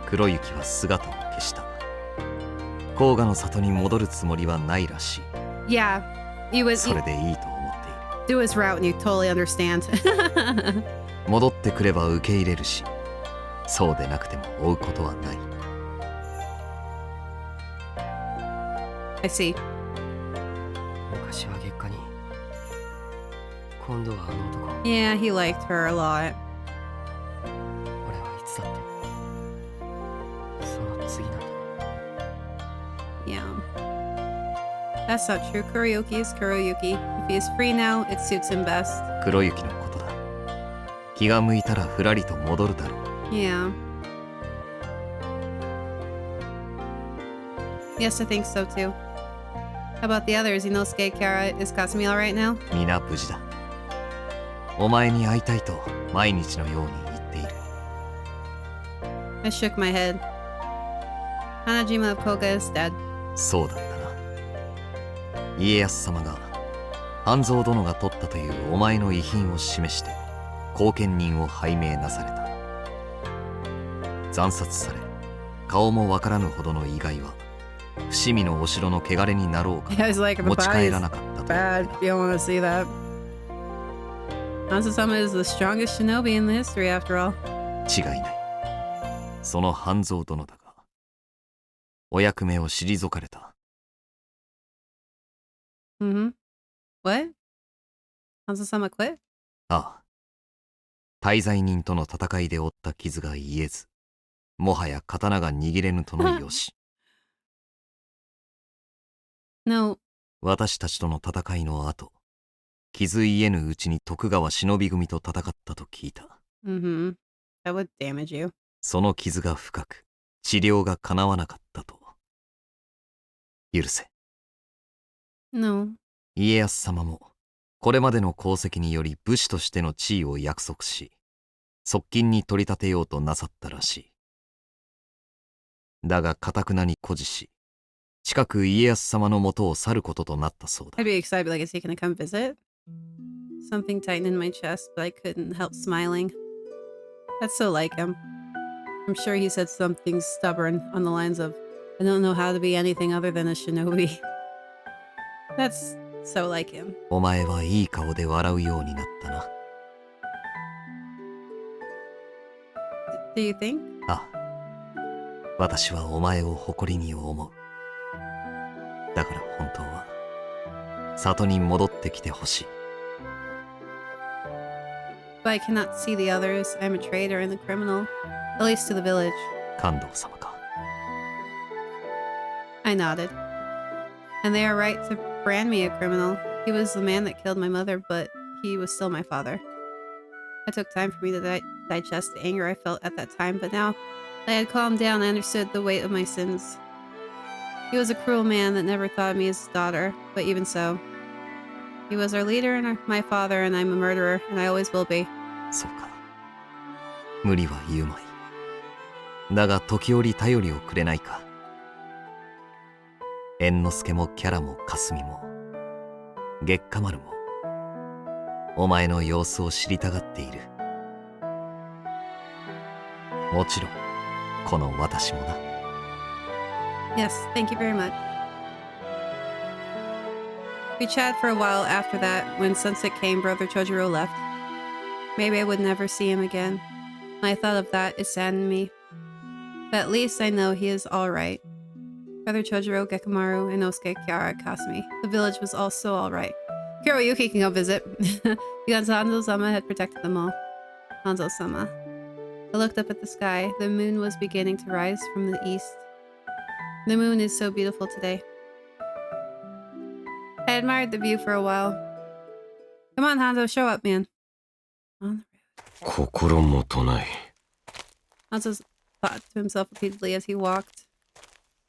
[SPEAKER 6] 黒雪は姿を消した。甲賀の里に戻るつもりはないらしい。
[SPEAKER 1] Yeah. He was...
[SPEAKER 6] それでいいと思っている。
[SPEAKER 1] Do his route and you totally understand.
[SPEAKER 6] 戻ってくれば受け入れるし、そうでなくても追うことはない。
[SPEAKER 1] I see.
[SPEAKER 9] 昔は月下に、今度はあの男。
[SPEAKER 1] Yeah, he liked her a lot.
[SPEAKER 9] 俺はいつだってその次なんだ。
[SPEAKER 1] Yeah. That's not true. Kuroyuki is Kuroyuki. If he is free now, it suits him best.
[SPEAKER 6] 黒雪のことだ。気が向いたらふらりと戻るだろう。
[SPEAKER 1] Yeah. Yes, I think so too. How about the others? Inosuke, Kiara, is Kasumi alright now?
[SPEAKER 6] 皆無事だ。お前に会いたいと毎日のように言っている。
[SPEAKER 1] I shook my head. Hanajima of Koga is dead.
[SPEAKER 6] そうだったな。家康様が半蔵殿が取ったというお前の遺品を示して後見人を拝命なされた。惨殺され顔もわからぬほどの意外は伏見のお城の汚れになろうか持ち帰らなかったと。
[SPEAKER 1] Bad. You don't want to see that. Hanzo-sama is the strongest shinobi in the history, after all.
[SPEAKER 6] 違いない。その半蔵殿だがお役目を退かれた。
[SPEAKER 1] What? Hanzo-sama quit?
[SPEAKER 6] ああ。滞在人との戦いで負った傷が癒えず、もはや刀が握れぬとのよし。
[SPEAKER 1] No.
[SPEAKER 6] 私たちとの戦いの後、傷癒えぬうちに徳川忍び組と戦ったと聞いた。
[SPEAKER 1] That would damage you.
[SPEAKER 6] その傷が深く、治療が叶わなかったと。許せ。
[SPEAKER 1] No.
[SPEAKER 6] 家康様も、これまでの功績により武士としての地位を約束し、側近に取り立てようとなさったらしい。だが頑なに固辞し、近く家康様のもとを去ることとなったそうだ。
[SPEAKER 1] I'd be excited, like, is he gonna come visit? Something tightened in my chest, but I couldn't help smiling. That's so like him. I'm sure he said something stubborn on the lines of, I don't know how to be anything other than a shinobi. That's so like him.
[SPEAKER 6] お前はいい顔で笑うようになったな。
[SPEAKER 1] Do you think?
[SPEAKER 6] ああ。私はお前を誇りに思う。だから本当は里に戻ってきてほしい。
[SPEAKER 1] But I cannot see the others. I'm a traitor and a criminal, at least to the village.
[SPEAKER 6] 関東様か。
[SPEAKER 1] I nodded. And they are right to brand me a criminal. He was the man that killed my mother, but he was still my father. It took time for me to digest the anger I felt at that time, but now I had calmed down. I understood the weight of my sins. He was a cruel man that never thought of me as his daughter, but even so, he was our leader and my father, and I'm a murderer, and I always will be.
[SPEAKER 6] そうか。無理は言うまい。だが時折頼りをくれないか。猿之助もキャラも霞も月下丸もお前の様子を知りたがっている。もちろんこの私もな。
[SPEAKER 1] Yes, thank you very much. We chatted for a while after that. When sunset came, Brother Chojuro left. Maybe I would never see him again. When I thought of that, it saddened me. But at least I know he is all right. Brother Chojuro, Gekamaru, Inosuke, Kiara, Kasumi. The village was also all right. Kuroyuki can go visit. Because Hanzo-sama had protected them all. Hanzo-sama. I looked up at the sky. The moon was beginning to rise from the east. The moon is so beautiful today. I admired the view for a while. Come on, Hanzo, show up, man. On the road.
[SPEAKER 2] 心もとない。
[SPEAKER 1] Hanzo thought to himself repeatedly as he walked.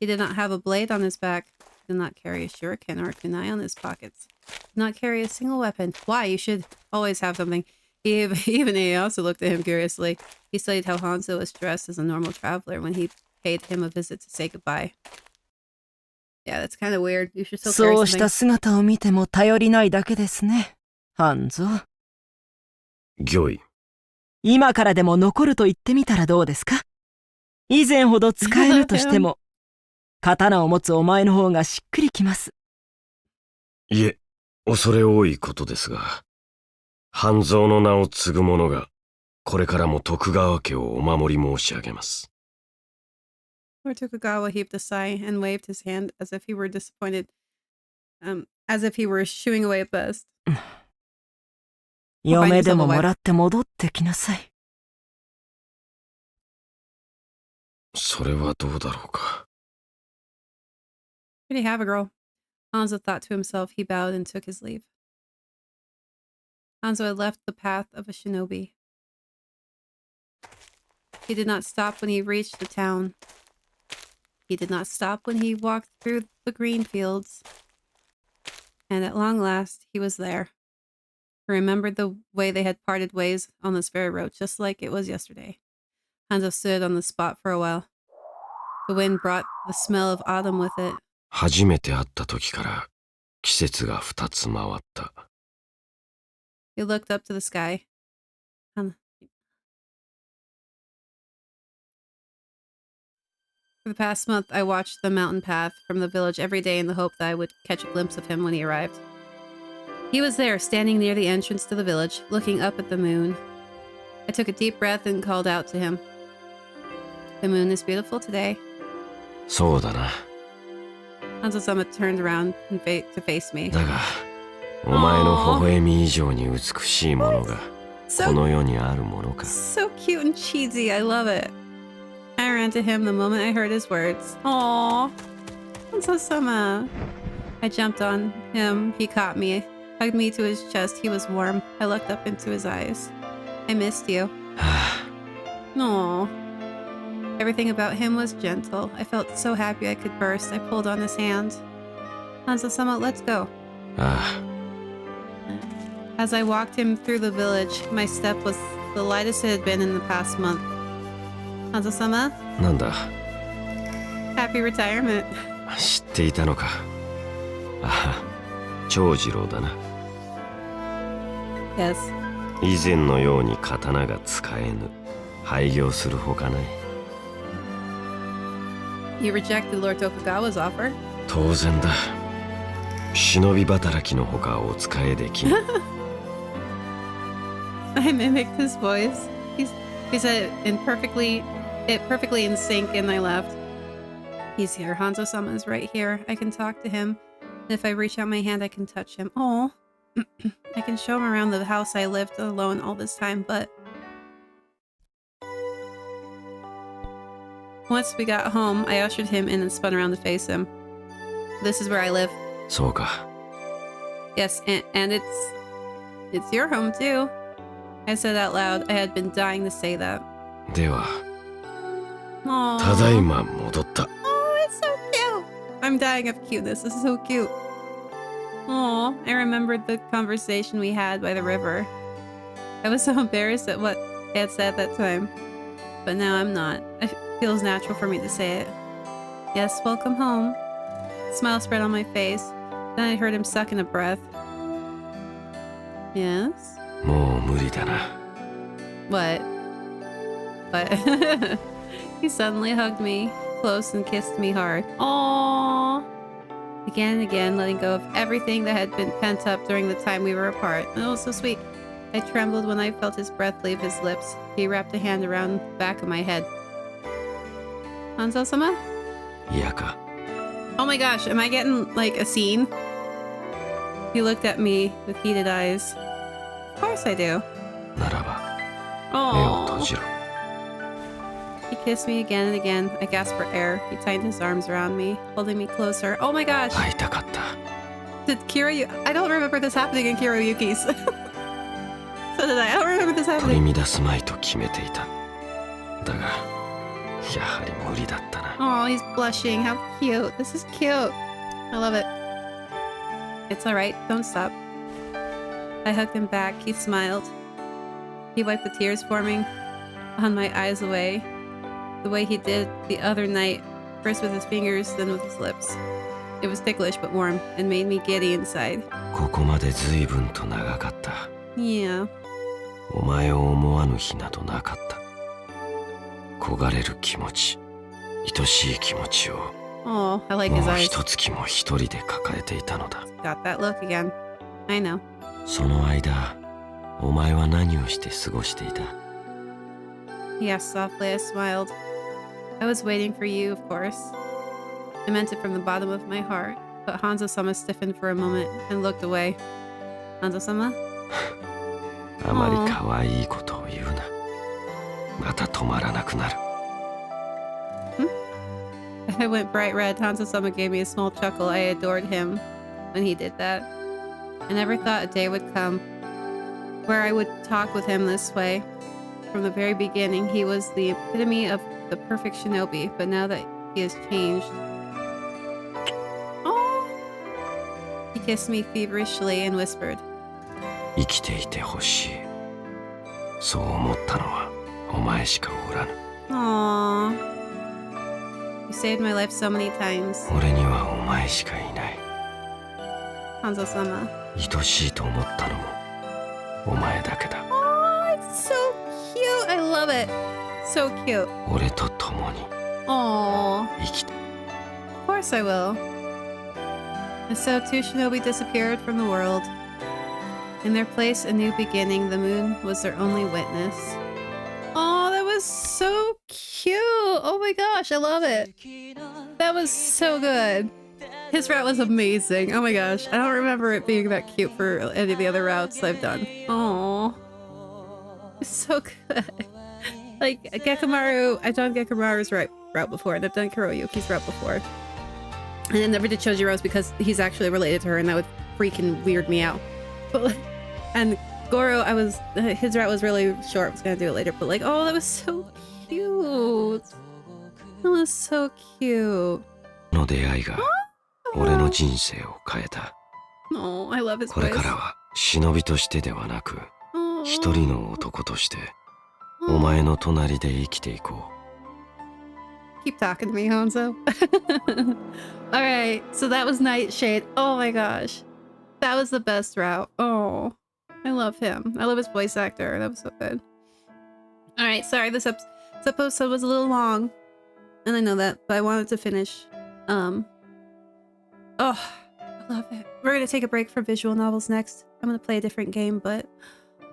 [SPEAKER 1] He did not have a blade on his back. He did not carry a shuriken or a kunai on his pockets. He did not carry a single weapon. Why? You should always have something. Even he also looked at him curiously. He studied how Hanzo was dressed as a normal traveler when he paid him a visit to say goodbye. Yeah, that's kind of weird. You should still carry
[SPEAKER 14] そうした
[SPEAKER 1] something.
[SPEAKER 14] 姿を見ても頼りないだけですね。ハンゾ。
[SPEAKER 2] 御意。
[SPEAKER 14] 今からでも残ると言ってみたらどうですか？以前ほど使えるとしても、刀を持つお前の方がしっくりきます。
[SPEAKER 2] いえ、恐れ多いことですが、半蔵の名を継ぐ者が、これからも徳川家をお守り申し上げます。
[SPEAKER 1] Lord Tokugawa heaved a sigh and waved his hand as if he were disappointed, as if he were shooing away at best.
[SPEAKER 14] 嫁でももらって戻ってきなさい。
[SPEAKER 2] それはどうだろうか。
[SPEAKER 1] Pretty have a girl. Hanzo thought to himself. He bowed and took his leave. Hanzo had left the path of a shinobi. He did not stop when he reached the town. He did not stop when he walked through the green fields. And at long last, he was there. He remembered the way they had parted ways on this very road, just like it was yesterday. Hanzo stood on the spot for a while. The wind brought the smell of autumn with it.
[SPEAKER 2] 初めて会った時から季節が2つ回った。
[SPEAKER 1] He looked up to the sky. For the past month, I watched the mountain path from the village every day in the hope that I would catch a glimpse of him when he arrived. He was there, standing near the entrance to the village, looking up at the moon. I took a deep breath and called out to him. The moon is beautiful today.
[SPEAKER 2] そうだな。
[SPEAKER 1] Hanzo-sama turned around and to face me.
[SPEAKER 2] だが、お前の微笑み以上に美しいものがこの世にあるものか。
[SPEAKER 1] So cute and cheesy, I love it. I ran to him the moment I heard his words. Aww, Hanzo-sama. I jumped on him, he caught me, hugged me to his chest, he was warm. I looked up into his eyes. I missed you. Aww. Everything about him was gentle. I felt so happy I could burst. I pulled on his hand. Hanzo-sama, let's go. As I walked him through the village, my step was the lightest it had been in the past month. Hanzo-sama?
[SPEAKER 2] なんだ?
[SPEAKER 1] Happy retirement.
[SPEAKER 2] 知っていたのか。ああ、長次郎だな。
[SPEAKER 1] Yes.
[SPEAKER 2] 以前のように刀が使えぬ。廃業するほかない。
[SPEAKER 1] You rejected Lord Tokugawa's offer?
[SPEAKER 2] 当然だ。忍び働きのほかお使いできん。
[SPEAKER 1] I mimicked his voice. He said it perfectly in sync, and I laughed. He's here. Hanzo-sama is right here. I can talk to him. And if I reach out my hand, I can touch him. Oh, I can show him around the house I lived alone all this time, but... Once we got home, I ushered him in and spun around to face him. This is where I live.
[SPEAKER 2] そうか。
[SPEAKER 1] Yes, and it's your home too. I said out loud. I had been dying to say that.
[SPEAKER 2] では、
[SPEAKER 1] Aww.
[SPEAKER 2] ただいま戻った。
[SPEAKER 1] Oh, it's so cute. I'm dying of cuteness. This is so cute. Oh, I remembered the conversation we had by the river. I was so embarrassed at what I had said at that time. But now I'm not. It feels natural for me to say it. Yes, welcome home. A smile spread on my face. Then I heard him suck in a breath. Yes?
[SPEAKER 2] もう無理だな。
[SPEAKER 1] What? What? He suddenly hugged me close and kissed me hard. Aww. Again and again, letting go of everything that had been pent up during the time we were apart. Oh, so sweet. I trembled when I felt his breath leave his lips. He wrapped a hand around the back of my head. Hanzo-sama?
[SPEAKER 2] 嫌か。
[SPEAKER 1] Oh my gosh, am I getting, like, a scene? He looked at me with heated eyes. Of course I do.
[SPEAKER 2] ならば、目を閉じろ。
[SPEAKER 1] He kissed me again and again. I gasped for air. He tightened his arms around me, holding me closer. Oh my gosh!
[SPEAKER 2] 会いたかった。
[SPEAKER 1] Did I don't remember this happening in Kiroyuki's. So did I don't remember this
[SPEAKER 2] 取
[SPEAKER 1] happening.
[SPEAKER 2] り乱すまいと決めていた。だが、やはり無理だったな。
[SPEAKER 1] Oh, he's blushing. How cute. This is cute. I love it. It's alright. Don't stop. I hugged him back. He smiled. He wiped the tears forming on my eyes away, the way he did the other night, first with his fingers, then with his lips. It was ticklish but warm and made me giddy inside.
[SPEAKER 2] ここまで随分と長かった。
[SPEAKER 1] Yeah.
[SPEAKER 2] お前を思わぬ日などなかった。焦がれる気持ち、愛しい気持ちを、
[SPEAKER 1] Oh, I like
[SPEAKER 2] も
[SPEAKER 1] his
[SPEAKER 2] う
[SPEAKER 1] eyes.
[SPEAKER 2] 一月も一人で抱えていたのだ。
[SPEAKER 1] Got that look again. I know.
[SPEAKER 2] その間、お前は何をして過ごしていた？
[SPEAKER 1] He asked softly. I smiled. I was waiting for you, of course. I meant it from the bottom of my heart, but Hanzo-sama stiffened for a moment and looked away. Hanzo-sama?
[SPEAKER 2] あまり可愛いことを言うな。また止まらなくなる。
[SPEAKER 1] I went bright red. Hanzo-sama gave me a small chuckle. I adored him when he did that. I never thought a day would come where I would talk with him this way. From the very beginning, he was the epitome of the perfect shinobi, but now that he has changed... Oh! He kissed me feverishly and whispered.
[SPEAKER 2] 生きていてほしい。そう思ったのはお前しかおらぬ。
[SPEAKER 1] Aww. You saved my life so many times.
[SPEAKER 2] 俺にはお前しかいない。
[SPEAKER 1] Hanzo-sama.
[SPEAKER 2] 愛しいと思ったのもお前だけだ。
[SPEAKER 1] Oh, it's so cute. I love it. So cute.
[SPEAKER 2] 俺と共に
[SPEAKER 1] Aww.
[SPEAKER 2] 生きて。
[SPEAKER 1] Of course I will. And so two shinobi disappeared from the world. In their place, a new beginning. The moon was their only witness. Oh, that was so cute. Oh my gosh, I love it. That was so good. His route was amazing. Oh my gosh, I don't remember it being that cute for any of the other routes I've done. Oh, it's so good. Like Gekamaru, I've done Gekamaru's route before, and I've done Kuroyuki's route before. And I never did Chojiro's because he's actually related to her, and that would freaking weird me out. But and Goro, his route was really short. I was gonna do it later, but like, oh, that was so cute. That was so cute.
[SPEAKER 2] の出会いが俺の人生を変えた。
[SPEAKER 1] Oh, I love his voice.
[SPEAKER 2] これからは忍びとしてではなく、一人の男としてお前の隣で生きていこう。
[SPEAKER 1] Keep talking to me, Hanzo. Alright, so that was Nightshade. Oh my gosh. That was the best route. Oh, I love him. I love his voice actor. That was so good. Alright, sorry, this episode was a little long. And I know that, but I wanted to finish. Oh, I love it. We're gonna take a break for visual novels next. I'm gonna play a different game, but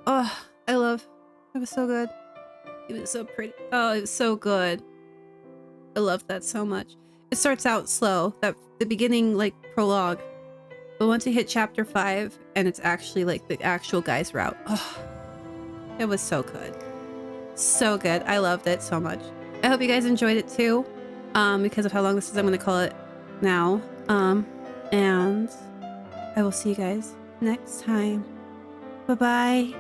[SPEAKER 1] oh, it was so good. It was so pretty. Oh, it was so good. I love that so much. It starts out slow, the beginning like prologue, but once you hit chapter 5 and it's actually like the actual guy's route, oh, it was so good. So good. I loved it so much. I hope you guys enjoyed it too. Because of how long this is, I'm gonna call it now. And I will see you guys next time. Bye bye.